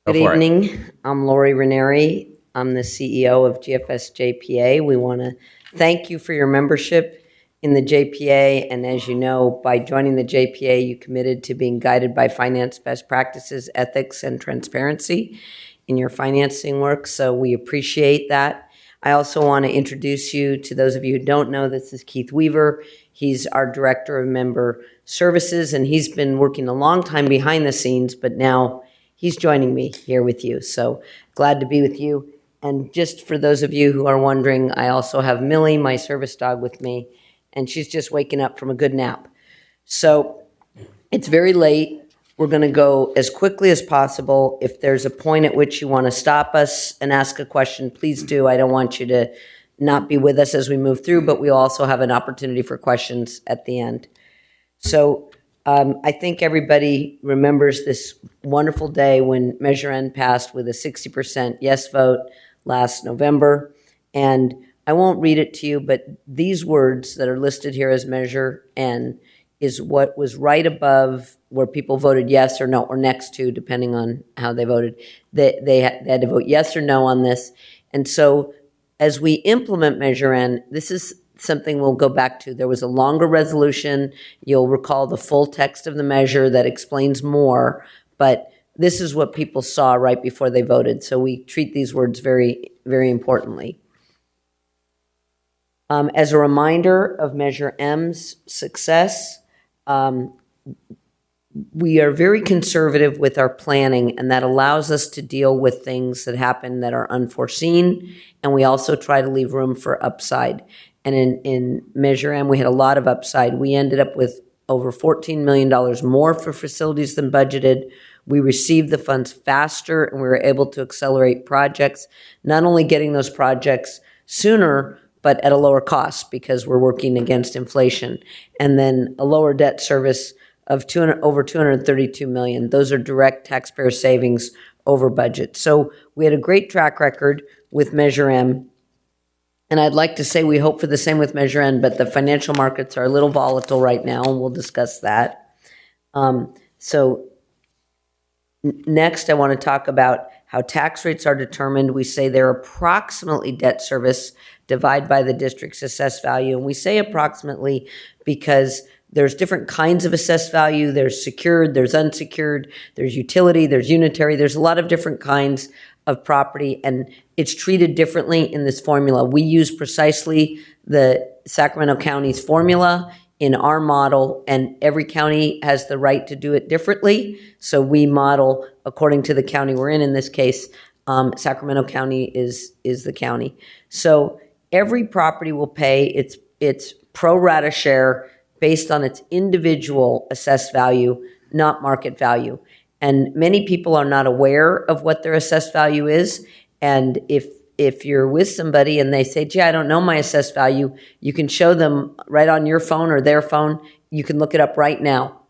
Go Good for it. evening. I'm Lori Ranieri. I'm the CEO of GFS JPA. We want to thank you for your membership in the JPA. And as you know, by joining the JPA, you committed to being guided by finance best practices, ethics, and transparency in your financing work. So we appreciate that. I also want to introduce you to those of you who don't know, this is Keith Weaver. He's our Director of Member Services, and he's been working a long time behind the scenes, but now he's joining me here with you. So glad to be with you. And just for those of you who are wondering, I also have Millie, my service dog, with me, and she's just waking up from a good nap. So it's very late. We're going to go as quickly as possible. If there's a point at which you want to stop us and ask a question, please do. I don't want you to not be with us as we move through, but we'll also have an opportunity for questions at the end. So I think everybody remembers this wonderful day when Measure N passed with a 60% yes vote last November. And I won't read it to you, but these words that are listed here as Measure N is what was right above where people voted yes or no, or next to, depending on how they voted. They had to vote yes or no on this. And so as we implement Measure N, this is something we'll go back to. There was a longer resolution. You'll recall the full text of the measure that explains more, but this is what people saw right before they voted. So we treat these words very, very importantly. As a reminder of Measure M's success, we are very conservative with our planning, and that allows us to deal with things that happen that are unforeseen, and we also try to leave room for upside. And in Measure M, we had a lot of upside. We ended up with over $14 million more for facilities than budgeted. We received the funds faster, and we were able to accelerate projects, not only getting those projects sooner, but at a lower cost because we're working against inflation. And then a lower debt service of over $232 million. Those are direct taxpayer savings over budget. So we had a great track record with Measure M. And I'd like to say we hope for the same with Measure N, but the financial markets are a little volatile right now, and we'll discuss that. Next, I want to talk about how tax rates are determined. We say they're approximately debt service divided by the district's assessed value. And we say approximately because there's different kinds of assessed value. There's secured, there's unsecured, there's utility, there's unitary. There's a lot of different kinds of property, and it's treated differently in this formula. We use precisely the Sacramento County's formula in our model, and every county has the right to do it differently. So we model according to the county we're in. In this case, Sacramento County is the county. So every property will pay its pro rata share based on its individual assessed value, not market value. And many people are not aware of what their assessed value is. And if you're with somebody and they say, gee, I don't know my assessed value, you can show them right on your phone or their phone. You can look it up right now.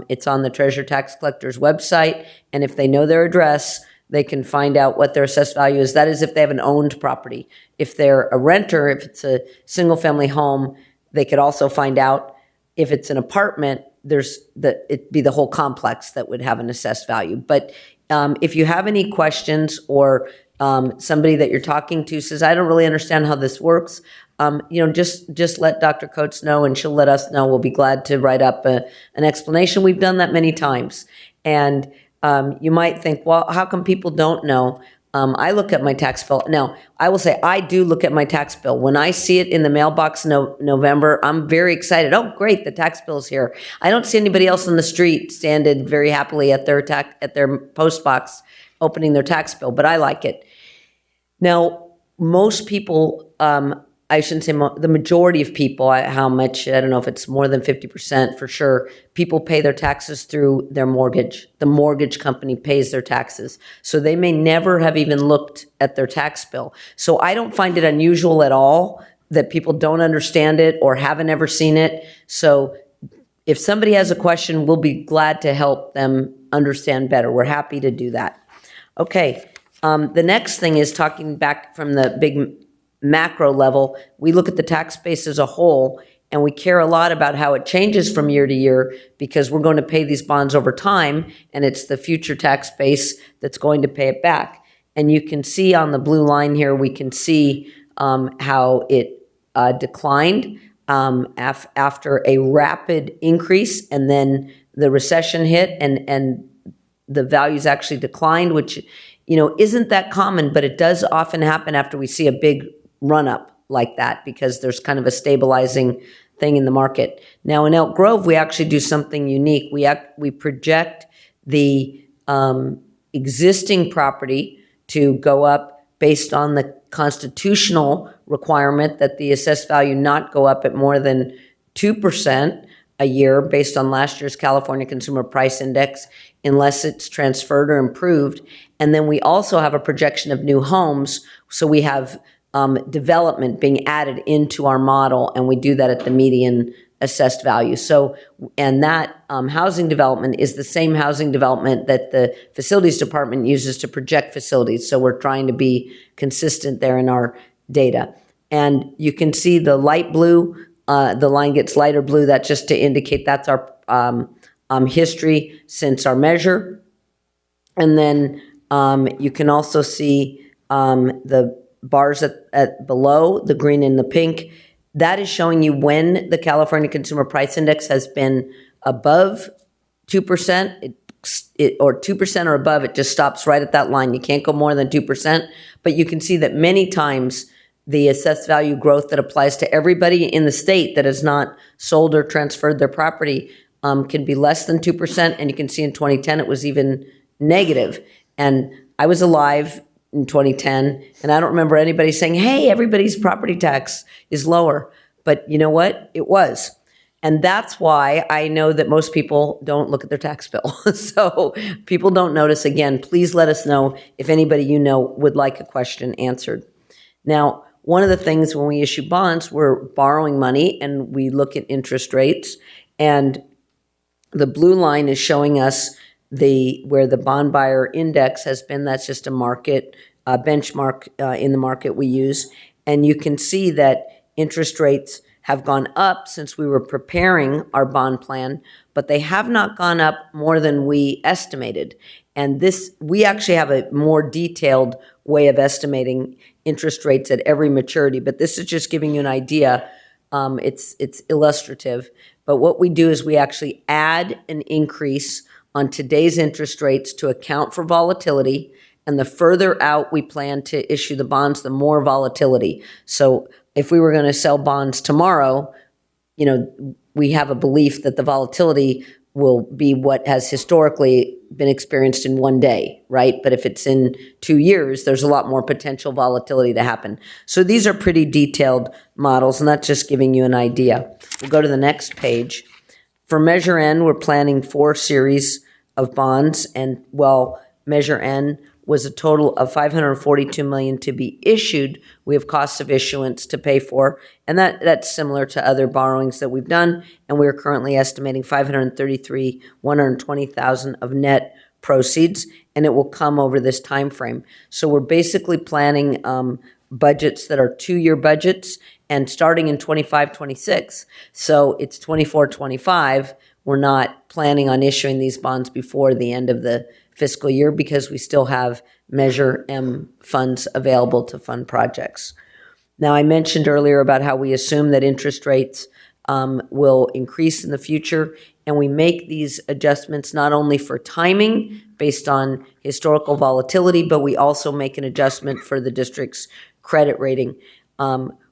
It's on the Treasurer Tax Collector's website. And if they know their address, they can find out what their assessed value is. That is if they have an owned property. If they're a renter, if it's a single family home, they could also find out. If it's an apartment, it'd be the whole complex that would have an assessed value. But if you have any questions or somebody that you're talking to says, I don't really understand how this works, just let Dr. Coates know and she'll let us know. We'll be glad to write up an explanation. We've done that many times. And you might think, well, how come people don't know? I look at my tax bill. Now, I will say I do look at my tax bill. When I see it in the mailbox in November, I'm very excited. Oh, great, the tax bill's here. I don't see anybody else on the street standing very happily at their post box opening their tax bill, but I like it. Now, most people, I shouldn't say the majority of people, how much, I don't know if it's more than 50% for sure, people pay their taxes through their mortgage. The mortgage company pays their taxes. So they may never have even looked at their tax bill. So I don't find it unusual at all that people don't understand it or haven't ever seen it. So if somebody has a question, we'll be glad to help them understand better. We're happy to do that. Okay, the next thing is talking back from the big macro level. We look at the tax base as a whole, and we care a lot about how it changes from year to year because we're going to pay these bonds over time, and it's the future tax base that's going to pay it back. And you can see on the blue line here, we can see how it declined after a rapid increase, and then the recession hit, and the values actually declined, which isn't that common, but it does often happen after we see a big run up like that because there's kind of a stabilizing thing in the market. Now in Elk Grove, we actually do something unique. We project the existing property to go up based on the constitutional requirement that the assessed value not go up at more than 2% a year based on last year's California Consumer Price Index, unless it's transferred or improved. And then we also have a projection of new homes. So we have development being added into our model, and we do that at the median assessed value. So, and that housing development is the same housing development that the facilities department uses to project facilities. So we're trying to be consistent there in our data. And you can see the light blue, the line gets lighter blue. That's just to indicate that's our history since our measure. And then you can also see the bars at below, the green and the pink. That is showing you when the California Consumer Price Index has been above 2%, or 2% or above. It just stops right at that line. You can't go more than 2%. But you can see that many times the assessed value growth that applies to everybody in the state that has not sold or transferred their property can be less than 2%. And you can see in 2010, it was even negative. And I was alive in 2010, and I don't remember anybody saying, hey, everybody's property tax is lower. But you know what? It was. And that's why I know that most people don't look at their tax bill. So people don't notice. Again, please let us know if anybody you know would like a question answered. Now, one of the things when we issue bonds, we're borrowing money and we look at interest rates, and the blue line is showing us where the bond buyer index has been. That's just a market benchmark in the market we use. And you can see that interest rates have gone up since we were preparing our bond plan, but they have not gone up more than we estimated. And we actually have a more detailed way of estimating interest rates at every maturity, but this is just giving you an idea. It's illustrative. But what we do is we actually add an increase on today's interest rates to account for volatility. And the further out we plan to issue the bonds, the more volatility. So if we were going to sell bonds tomorrow, we have a belief that the volatility will be what has historically been experienced in one day, right? But if it's in 2 years, there's a lot more potential volatility to happen. So these are pretty detailed models, and that's just giving you an idea. We'll go to the next page. For Measure N, we're planning 4 series of bonds, and Measure N was a total of $542 million to be issued. We have costs of issuance to pay for, and that's similar to other borrowings that we've done, and we're currently estimating $120,000 of net proceeds, and it will come over this time frame. So we're basically planning budgets that are 2-year budgets, and starting in 25-26. So it's 24-25. We're not planning on issuing these bonds before the end of the fiscal year because we still have Measure M funds available to fund projects. Now, I mentioned earlier about how we assume that interest rates will increase in the future, and we make these adjustments not only for timing based on historical volatility, but we also make an adjustment for the district's credit rating.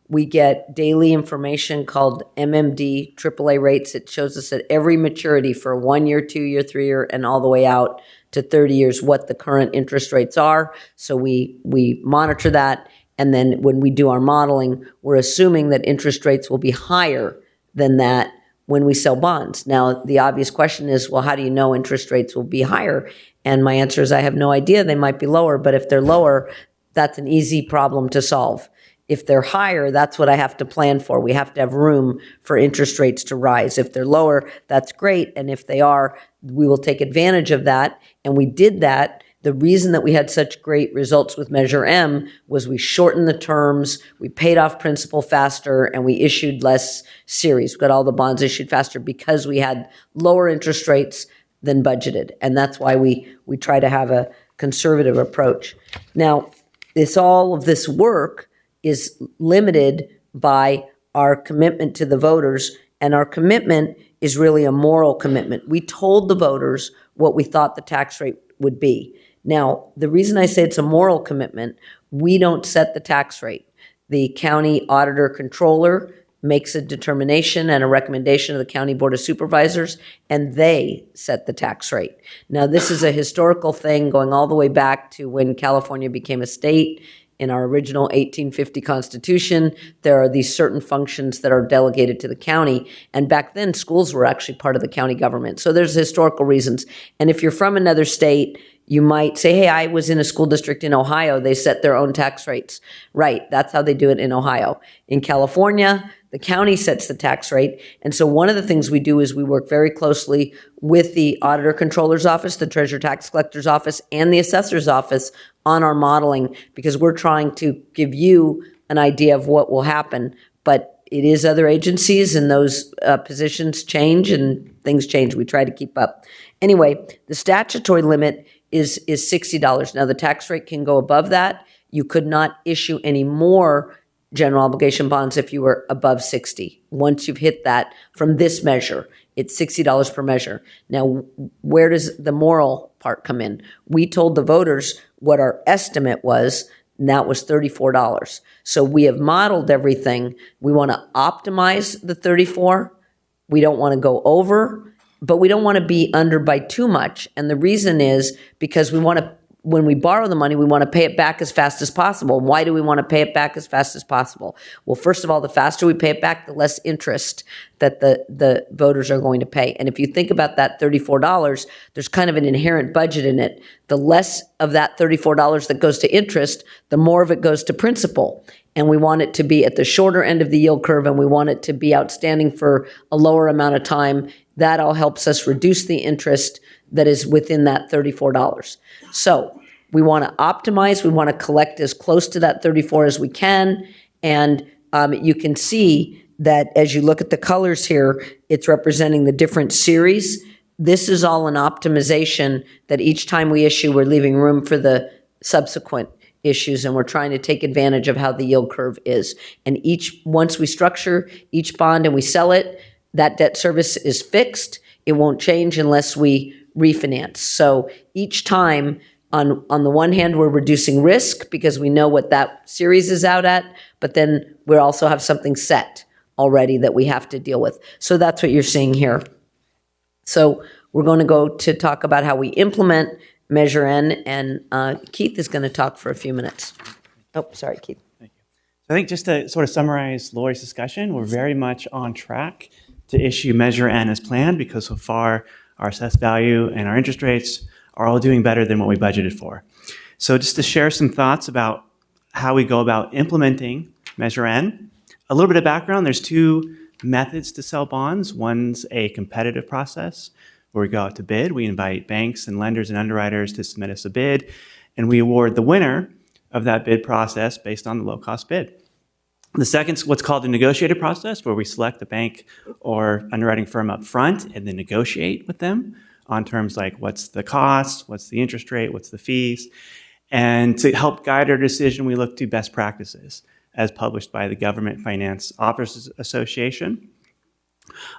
We get daily information called MMD AAA rates. It shows us at every maturity for 1 year, 2 year, 3 year, and all the way out to 30 years what the current interest rates are. So we monitor that, and then when we do our modeling, we're assuming that interest rates will be higher than that when we sell bonds. Now, the obvious question is, well, how do you know interest rates will be higher? And my answer is I have no idea. They might be lower, but if they're lower, that's an easy problem to solve. If they're higher, that's what I have to plan for. We have to have room for interest rates to rise. If they're lower, that's great. And if they are, we will take advantage of that. And we did that. The reason that we had such great results with Measure M was we shortened the terms, we paid off principal faster, and we issued less series. We got all the bonds issued faster because we had lower interest rates than budgeted. And that's why we try to have a conservative approach. Now, all of this work is limited by our commitment to the voters, and our commitment is really a moral commitment. We told the voters what we thought the tax rate would be. Now, the reason I say it's a moral commitment, we don't set the tax rate. The county auditor controller makes a determination and a recommendation of the County Board of Supervisors, and they set the tax rate. Now, this is a historical thing going all the way back to when California became a state. In our original 1850 Constitution, there are these certain functions that are delegated to the county. And back then, schools were actually part of the county government. So there's historical reasons. And if you're from another state, you might say, hey, I was in a school district in Ohio. They set their own tax rates. Right, that's how they do it in Ohio. In California, the county sets the tax rate. And so one of the things we do is we work very closely with the Auditor Controller's Office, the Treasurer Tax Collector's Office, and the Assessor's Office on our modeling, because we're trying to give you an idea of what will happen. But it is other agencies, and those positions change and things change. We try to keep up. Anyway, the statutory limit is $60. Now, the tax rate can go above that. You could not issue any more general obligation bonds if you were above 60. Once you've hit that from this measure, it's $60 per measure. Now, where does the moral part come in? We told the voters what our estimate was, and that was $34. So we have modeled everything. We want to optimize the 34. We don't want to go over, but we don't want to be under by too much. And the reason is because we want to, when we borrow the money, we want to pay it back as fast as possible. Why do we want to pay it back as fast as possible? Well, first of all, the faster we pay it back, the less interest that the voters are going to pay. And if you think about that $34, there's kind of an inherent budget in it. The less of that $34 that goes to interest, the more of it goes to principal. and we want it to be at the shorter end of the yield curve, and we want it to be outstanding for a lower amount of time. That all helps us reduce the interest that is within that $34. So we want to optimize. We want to collect as close to that 34 as we can. And you can see that as you look at the colors here, it's representing the different series. This is all an optimization that each time we issue, we're leaving room for the subsequent issues, and we're trying to take advantage of how the yield curve is. And once we structure each bond and we sell it, that debt service is fixed. It won't change unless we refinance. So each time, on the one hand, we're reducing risk because we know what that series is out at, but then we also have something set already that we have to deal with. So that's what you're seeing here. So we're going to go to talk about how we implement Measure N, and Keith is going to talk for a few minutes. Oh, sorry, Keith. I think just to sort of summarize Lori's discussion, we're very much on track to issue Measure N as planned, because so far our assessed value and our interest rates are all doing better than what we budgeted for. So just to share some thoughts about how we go about implementing Measure N. A little bit of background, there's two methods to sell bonds. One's a competitive process where we go out to bid. We invite banks and lenders and underwriters to submit us a bid, and we award the winner of that bid process based on the low-cost bid. The second is what's called a negotiated process, where we select the bank or underwriting firm up front and then negotiate with them on terms like what's the cost, what's the interest rate, what's the fees. And to help guide our decision, we look to best practices as published by the Government Finance Officers Association.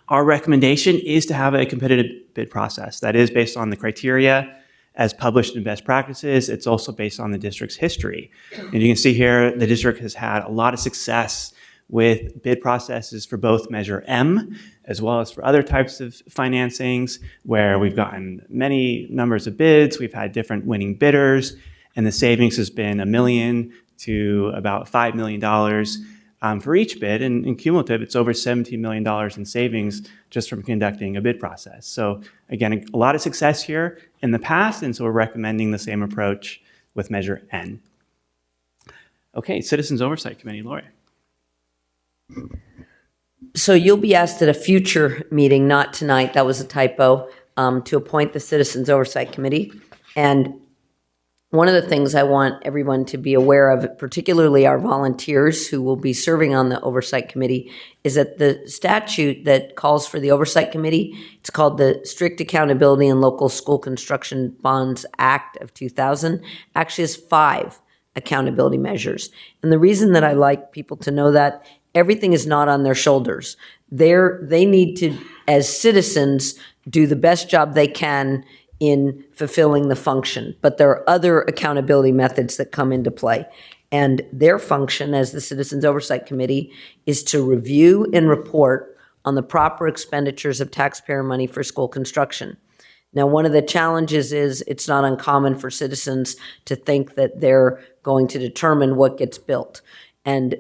Our recommendation is to have a competitive bid process that is based on the criteria as published in best practices. It's also based on the district's history. And you can see here, the district has had a lot of success with bid processes for both Measure M as well as for other types of financings where we've gotten many numbers of bids. We've had different winning bidders, and the savings has been $1 million to about $5 million for each bid. And in cumulative, it's over $17 million in savings just from conducting a bid process. So again, a lot of success here in the past, and so we're recommending the same approach with Measure N. Okay, Citizens Oversight Committee, Lori. So you'll be asked at a future meeting, not tonight, that was a typo, to appoint the Citizens Oversight Committee. And one of the things I want everyone to be aware of, particularly our volunteers who will be serving on the Oversight Committee, is that the statute that calls for the Oversight Committee, it's called the Strict Accountability in Local School Construction Bonds Act of 2000, actually has 5 accountability measures. And the reason that I like people to know that, everything is not on their shoulders. They need to, as citizens, do the best job they can in fulfilling the function. But there are other accountability methods that come into play. And their function as the Citizens Oversight Committee is to review and report on the proper expenditures of taxpayer money for school construction. Now, one of the challenges is it's not uncommon for citizens to think that they're going to determine what gets built. And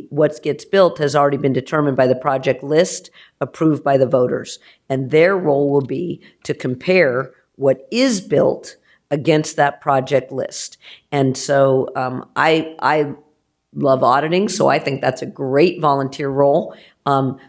what gets built has already been determined by the project list approved by the voters. And their role will be to compare what is built against that project list. And so I love auditing, so I think that's a great volunteer role.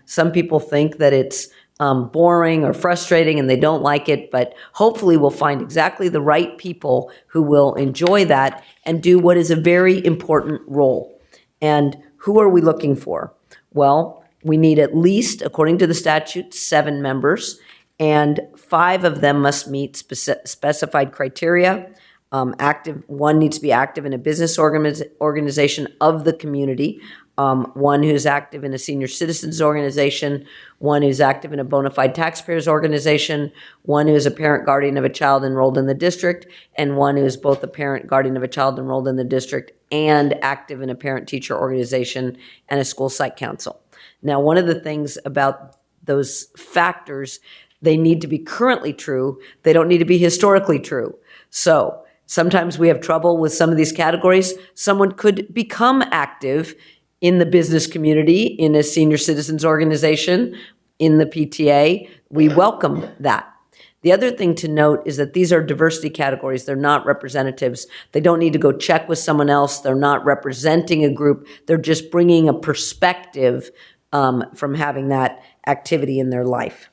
Some people think that it's boring or frustrating and they don't like it, but hopefully we'll find exactly the right people who will enjoy that and do what is a very important role. And who are we looking for? Well, we need at least, according to the statute, 7 members, and 5 of them must meet specified criteria. One needs to be active in a business organization of the community, one who's active in a senior citizens organization, one who's active in a bona fide taxpayers organization, one who's a parent guardian of a child enrolled in the district, and one who's both a parent guardian of a child enrolled in the district and active in a parent-teacher organization and a school site council. Now, one of the things about those factors, they need to be currently true. They don't need to be historically true. So sometimes we have trouble with some of these categories. Someone could become active in the business community, in a senior citizens organization, in the PTA. We welcome that. The other thing to note is that these are diversity categories. They're not representatives. They don't need to go check with someone else. They're not representing a group. They're just bringing a perspective from having that activity in their life.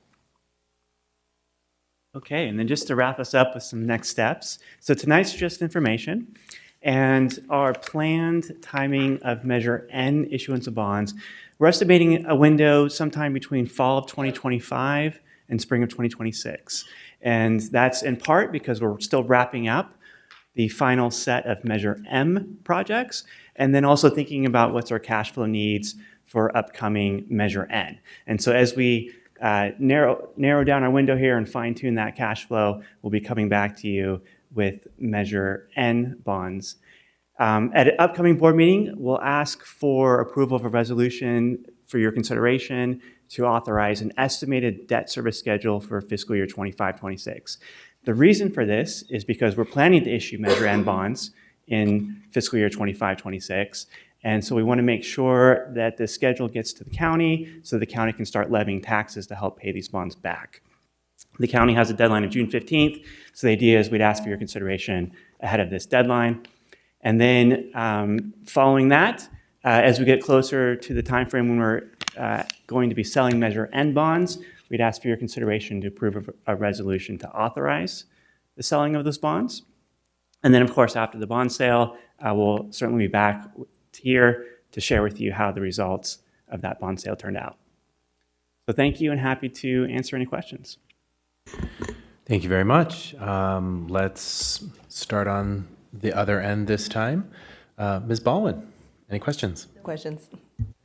Okay, and then just to wrap us up with some next steps. So tonight's just information, and our planned timing of Measure N issuance of bonds. We're estimating a window sometime between fall of 2025 and spring of 2026. And that's in part because we're still wrapping up the final set of Measure M projects, and then also thinking about what's our cash flow needs for upcoming Measure N. And so as we narrow down our window here and fine tune that cash flow, we'll be coming back to you with Measure N bonds. At an upcoming board meeting, we'll ask for approval of a resolution for your consideration to authorize an estimated debt service schedule for fiscal year 25-26. The reason for this is because we're planning to issue Measure N bonds in fiscal year 25-26. And so we want to make sure that the schedule gets to the county so the county can start levying taxes to help pay these bonds back. The county has a deadline of June 15th, so the idea is we'd ask for your consideration ahead of this deadline. And then following that, as we get closer to the time frame when we're going to be selling Measure N bonds, we'd ask for your consideration to approve a resolution to authorize the selling of those bonds. And then, of course, after the bond sale, we'll certainly be back here to share with you how the results of that bond sale turned out. So thank you, and happy to answer any questions. Thank you very much. Let's start on the other end this time. Ms. Baldwin, any questions? No questions.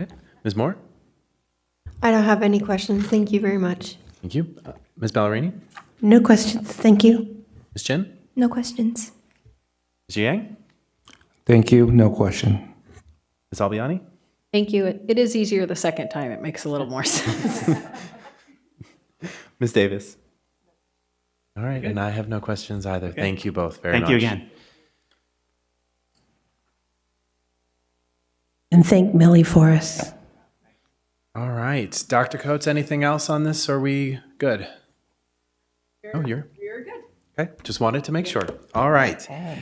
Okay. Ms. Moore? I don't have any questions. Thank you very much. Thank you. Ms. Ballerini? No questions. Thank you. Ms. Chin? No questions. Ms. Yang? Thank you. No question. Ms. Albiani? Thank you. It is easier the second time. It makes a little more sense. Ms. Davis? All right, and I have no questions either. Okay. Thank you both very much. Thank you again. And thank Millie for us. All right. Dr. Coates, anything else on this? Are we good? You're good. Okay, just wanted to make sure. All right. Okay.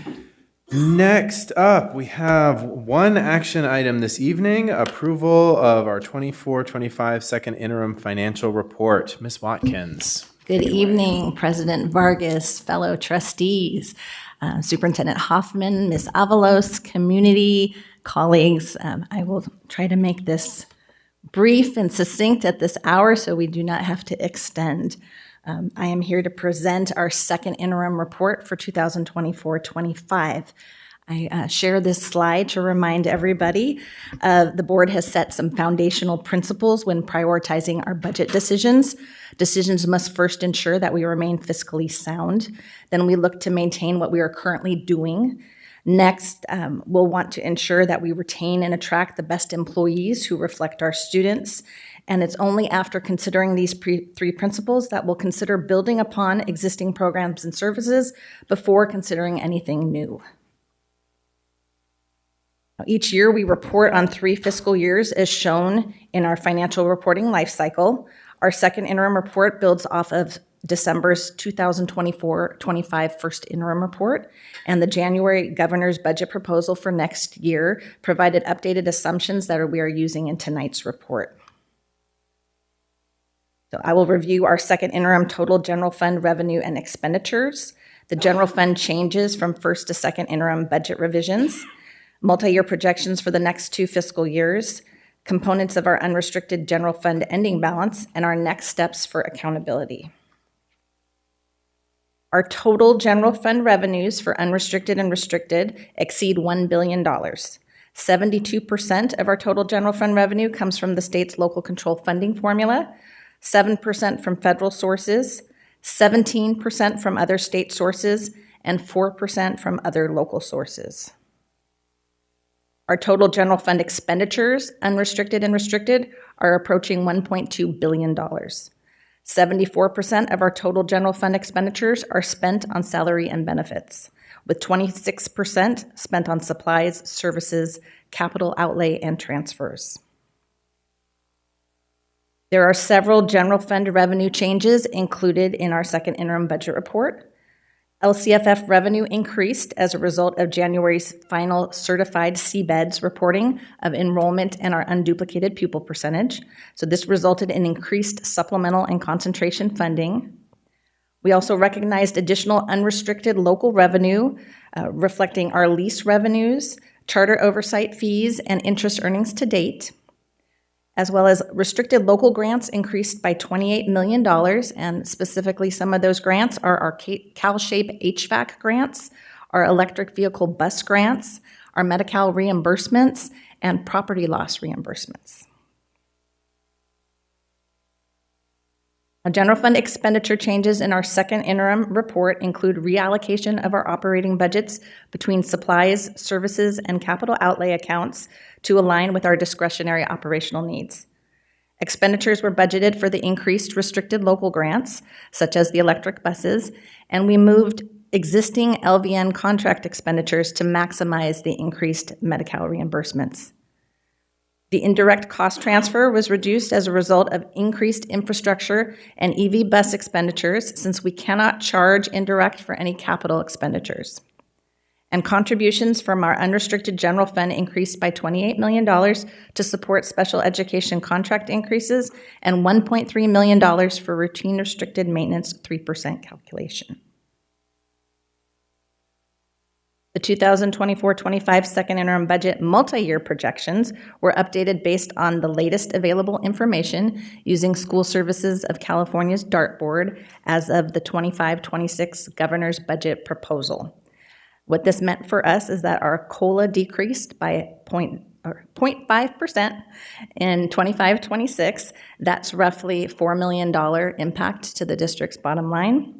Next up, we have one action item this evening, approval of our 24-25 second interim financial report. Ms. Watkins. Good evening, President Vargas, fellow trustees, Superintendent Hoffman, Ms. Avalos, community, colleagues. I will try to make this brief and succinct at this hour so we do not have to extend. I am here to present our second interim report for 2024-25. I share this slide to remind everybody the board has set some foundational principles when prioritizing our budget decisions. Decisions must first ensure that we remain fiscally sound. Then we look to maintain what we are currently doing. Next, we'll want to ensure that we retain and attract the best employees who reflect our students. And it's only after considering these three principles that we'll consider building upon existing programs and services before considering anything new. Each year, we report on 3 fiscal years as shown in our financial reporting life cycle. Our second interim report builds off of December's 2024-25 first interim report, and the January governor's budget proposal for next year provided updated assumptions that we are using in tonight's report. So I will review our second interim total general fund revenue and expenditures, the general fund changes from first to second interim budget revisions, multi-year projections for the next 2 fiscal years, components of our unrestricted general fund ending balance, and our next steps for accountability. Our total general fund revenues for unrestricted and restricted exceed $1 billion. 72% of our total general fund revenue comes from the state's local control funding formula, 7% from federal sources, 17% from other state sources, and 4% from other local sources. Our total general fund expenditures, unrestricted and restricted, are approaching $1.2 billion. 74% of our total general fund expenditures are spent on salary and benefits, with 26% spent on supplies, services, capital outlay, and transfers. There are several general fund revenue changes included in our second interim budget report. LCFF revenue increased as a result of January's final certified CBEDS reporting of enrollment and our unduplicated pupil percentage. So this resulted in increased supplemental and concentration funding. We also recognized additional unrestricted local revenue, reflecting our lease revenues, charter oversight fees, and interest earnings to date, as well as restricted local grants increased by $28 million, and specifically some of those grants are our CalShape HVAC grants, our electric vehicle bus grants, our Medi-Cal reimbursements, and property loss reimbursements. General fund expenditure changes in our second interim report include reallocation of our operating budgets between supplies, services, and capital outlay accounts to align with our discretionary operational needs. Expenditures were budgeted for the increased restricted local grants, such as the electric buses, and we moved existing LVN contract expenditures to maximize the increased Medi-Cal reimbursements. The indirect cost transfer was reduced as a result of increased infrastructure and EV bus expenditures, since we cannot charge indirect for any capital expenditures. And contributions from our unrestricted general fund increased by $28 million to support special education contract increases and $1.3 million for routine restricted maintenance 3% calculation. The 2024-25 second interim budget multi-year projections were updated based on the latest available information using School Services of California's dartboard as of the 25-26 governor's budget proposal. What this meant for us is that our COLA decreased by 0.5% in 25-26. That's roughly $4 million impact to the district's bottom line.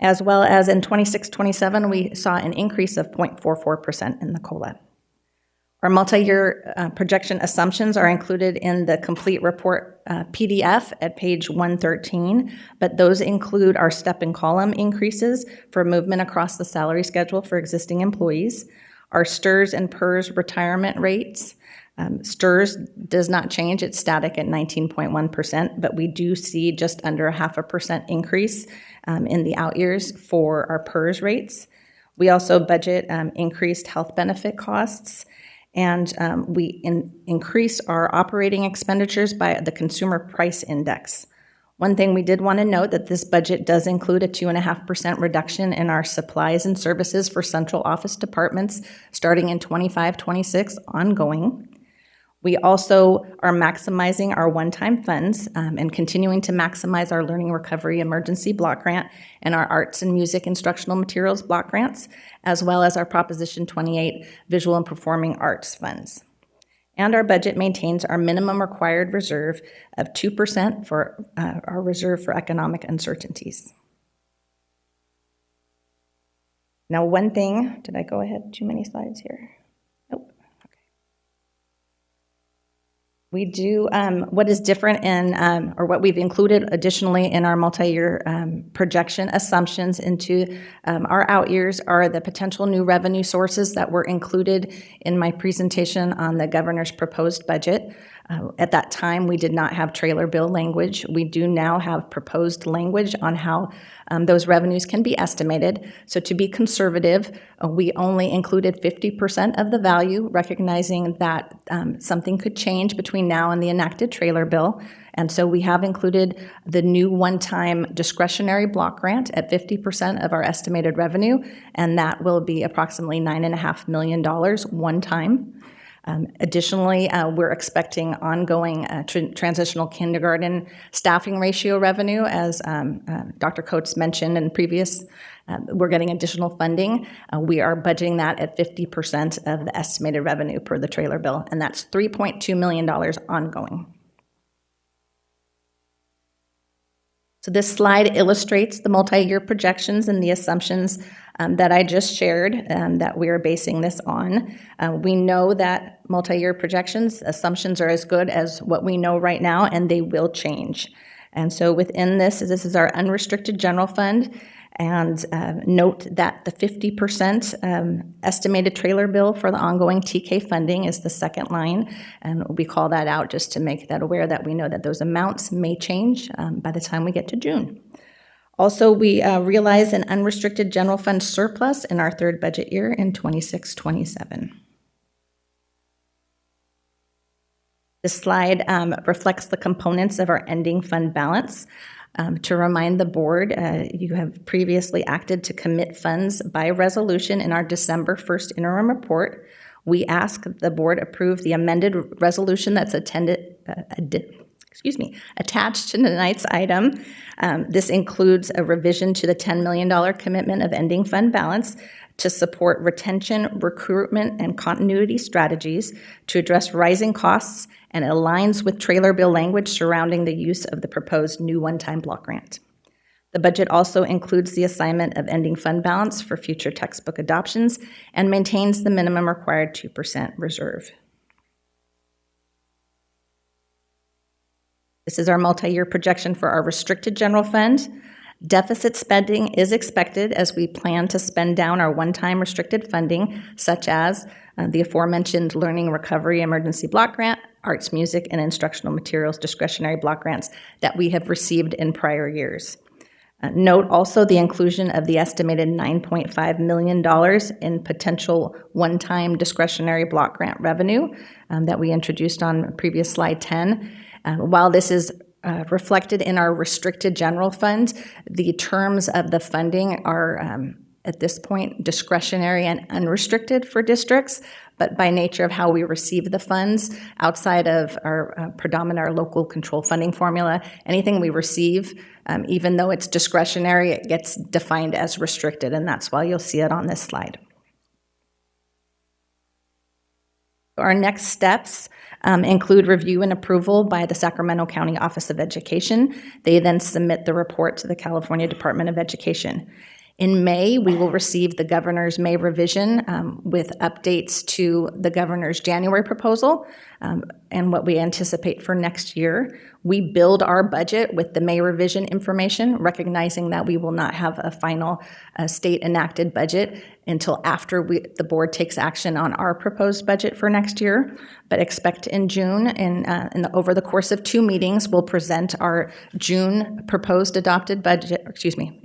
As well as in 26-27, we saw an increase of 0.44% in the COLA. Our multi-year projection assumptions are included in the complete report PDF at page 113, but those include our step and column increases for movement across the salary schedule for existing employees, our STRS and PERS retirement rates. STRS does not change, it's static at 19.1%, but we do see just under a 0.5% increase in the out years for our PERS rates. We also budget increased health benefit costs, and we increase our operating expenditures by the Consumer Price Index. One thing we did want to note that this budget does include a 2.5% reduction in our supplies and services for central office departments starting in 25-26 ongoing. We also are maximizing our one-time funds and continuing to maximize our Learning Recovery Emergency Block Grant and our Arts and Music Instructional Materials Block Grants, as well as our Proposition 28 Visual and Performing Arts funds. And our budget maintains our minimum required reserve of 2% for our reserve for economic uncertainties. Now, one thing, did I go ahead too many slides here? We do, what is different in, or what we've included additionally in our multi-year projection assumptions into our out years are the potential new revenue sources that were included in my presentation on the governor's proposed budget. At that time, we did not have trailer bill language. We do now have proposed language on how those revenues can be estimated. So to be conservative, we only included 50% of the value, recognizing that something could change between now and the enacted trailer bill. And so we have included the new one-time discretionary block grant at 50% of our estimated revenue, and that will be approximately $9.5 million one time. Additionally, we're expecting ongoing transitional kindergarten staffing ratio revenue, as Dr. Coates mentioned in previous, we're getting additional funding. We are budgeting that at 50% of the estimated revenue per the trailer bill, and that's $3.2 million ongoing. So this slide illustrates the multi-year projections and the assumptions that I just shared that we are basing this on. We know that multi-year projections, assumptions are as good as what we know right now, and they will change. And so within this is our unrestricted general fund. And note that the 50% estimated trailer bill for the ongoing TK funding is the second line. And we call that out just to make that aware that we know that those amounts may change by the time we get to June. Also, we realize an unrestricted general fund surplus in our third budget year in 26-27. This slide reflects the components of our ending fund balance. To remind the board, you have previously acted to commit funds by resolution in our December 1st interim report. We ask the board approve the amended resolution that's attached to tonight's item. This includes a revision to the $10 million commitment of ending fund balance to support retention, recruitment, and continuity strategies to address rising costs and aligns with trailer bill language surrounding the use of the proposed new one-time block grant. The budget also includes the assignment of ending fund balance for future textbook adoptions and maintains the minimum required 2% reserve. This is our multi-year projection for our restricted general fund. Deficit spending is expected as we plan to spend down our one-time restricted funding, such as the aforementioned Learning Recovery Emergency Block Grant, Arts, Music, and Instructional Materials discretionary block grants that we have received in prior years. Note also the inclusion of the estimated $9.5 million in potential one-time discretionary block grant revenue that we introduced on previous slide 10. While this is reflected in our restricted general fund, the terms of the funding are at this point discretionary and unrestricted for districts, but by nature of how we receive the funds outside of our predominant our local control funding formula, anything we receive, even though it's discretionary, it gets defined as restricted, and that's why you'll see it on this slide. Our next steps include review and approval by the Sacramento County Office of Education. They then submit the report to the California Department of Education. In May, we will receive the governor's May revision with updates to the governor's January proposal and what we anticipate for next year. We build our budget with the May revision information, recognizing that we will not have a final state enacted budget until after the board takes action on our proposed budget for next year. But expect in June, and over the course of 2 meetings, we'll present our June proposed adopted budget,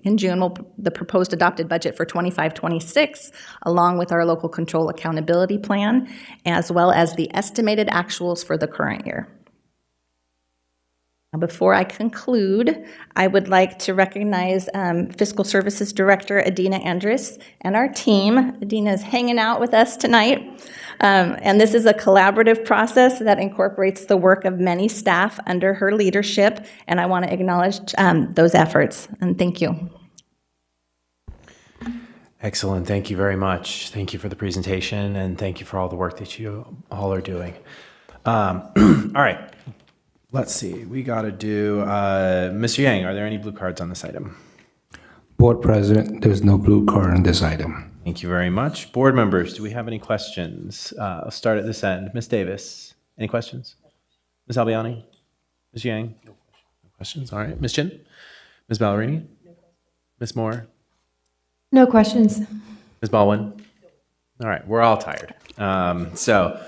in June, the proposed adopted budget for 25-26, along with our local control accountability plan, as well as the estimated actuals for the current year. Before I conclude, I would like to recognize Fiscal Services Director Adina Andrus and our team. Adina is hanging out with us tonight. And this is a collaborative process that incorporates the work of many staff under her leadership, and I want to acknowledge those efforts. And thank you. Excellent. Thank you very much. Thank you for the presentation, and thank you for all the work that you all are doing. All right. Let's see. We got to do Mr. Yang. Are there any blue cards on this item? Board President, there's no blue card on this item. Thank you very much. Board members, do we have any questions? I'll start at this end. Ms. Davis, any questions? Ms. Albiani? Ms. Yang? No questions. All right. Ms. Chin? Ms. Ballerini? Ms. Moore? No questions. Ms. Baldwin? All right. We're all tired. So,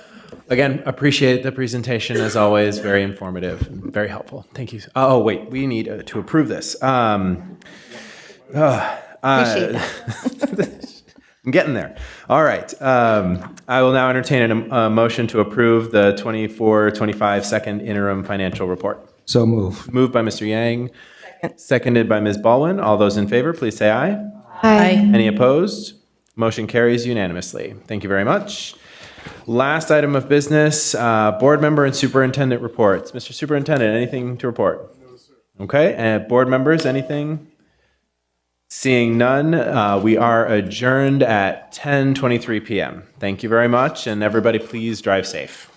again, appreciate the presentation as always. Very informative and very helpful. Thank you. Oh, wait. We need to approve this. Appreciate that. I'm getting there. All right. I will now entertain a motion to approve the 24-25 second interim financial report. So move. Moved by Mr. Yang, seconded by Ms. Baldwin. All those in favor, please say aye. Aye. Any opposed? Motion carries unanimously. Thank you very much. Last item of business, board member and superintendent reports. Mr. Superintendent, anything to report? No, sir. Okay. And board members, anything? Seeing none, we are adjourned at 10:23 p.m. Thank you very much, and everybody please drive safe.